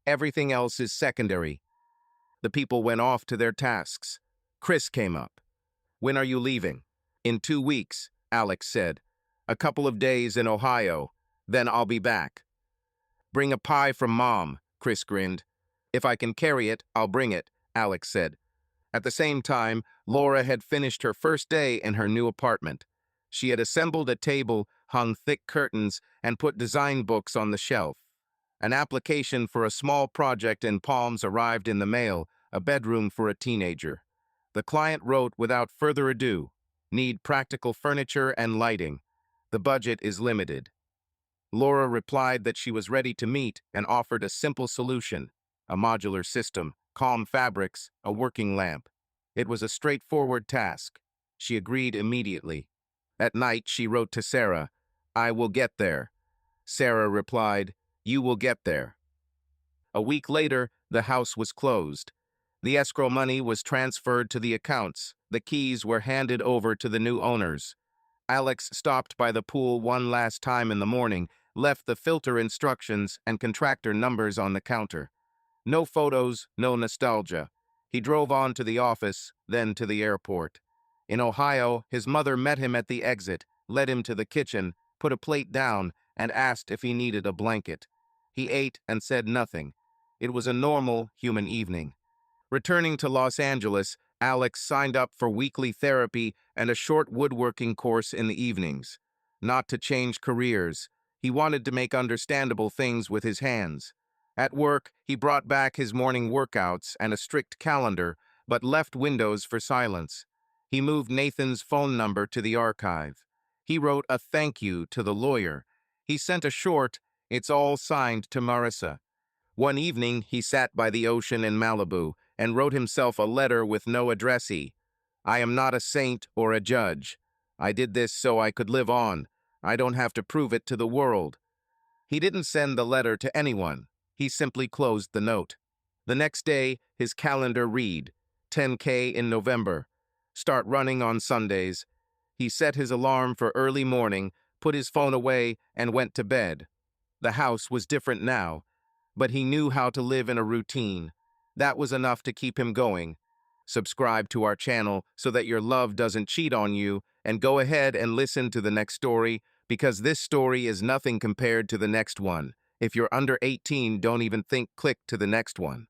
Everything else is secondary." The people went off to their tasks. Chris came up. "When are you leaving?" "In 2 weeks," Alex said. "A couple of days in Ohio. Then I'll be back." "Bring a pie from Mom," Chris grinned. "If I can carry it, I'll bring it," Alex said. At the same time, Laura had finished her first day in her new apartment. She had assembled a table, hung thick curtains, and put design books on the shelf. An application for a small project in Palms arrived in the mail, a bedroom for a teenager. The client wrote without further ado, "Need practical furniture and lighting. The budget is limited." Laura replied that she was ready to meet and offered a simple solution, a modular system, calm fabrics, a working lamp. It was a straightforward task. She agreed immediately. At night, she wrote to Sarah, "I will get there." Sarah replied, "You will get there." A week later, the house was closed. The escrow money was transferred to the accounts. The keys were handed over to the new owners. Alex stopped by the pool one last time in the morning, left the filter instructions and contractor numbers on the counter. No photos, no nostalgia. He drove on to the office, then to the airport. In Ohio, his mother met him at the exit, led him to the kitchen, put a plate down, and asked if he needed a blanket. He ate and said nothing. It was a normal human evening. Returning to Los Angeles, Alex signed up for weekly therapy and a short woodworking course in the evenings. Not to change careers. He wanted to make understandable things with his hands. At work, he brought back his morning workouts and a strict calendar, but left windows for silence. He moved Nathan's phone number to the archive. He wrote a thank you to the lawyer. He sent a short, "It's all signed to Marissa." One evening, he sat by the ocean in Malibu and wrote himself a letter with no addressee. "I am not a saint or a judge. I did this so I could live on. I don't have to prove it to the world." He didn't send the letter to anyone. He simply closed the note. The next day, his calendar read, 10K in November. Start running on Sundays. He set his alarm for early morning, put his phone away, and went to bed. The house was different now, but he knew how to live in a routine. That was enough to keep him going. Subscribe to our channel so that your love doesn't cheat on you, and go ahead and listen to the next story, because this story is nothing compared to the next one. If you're under 18, don't even think click to the next one.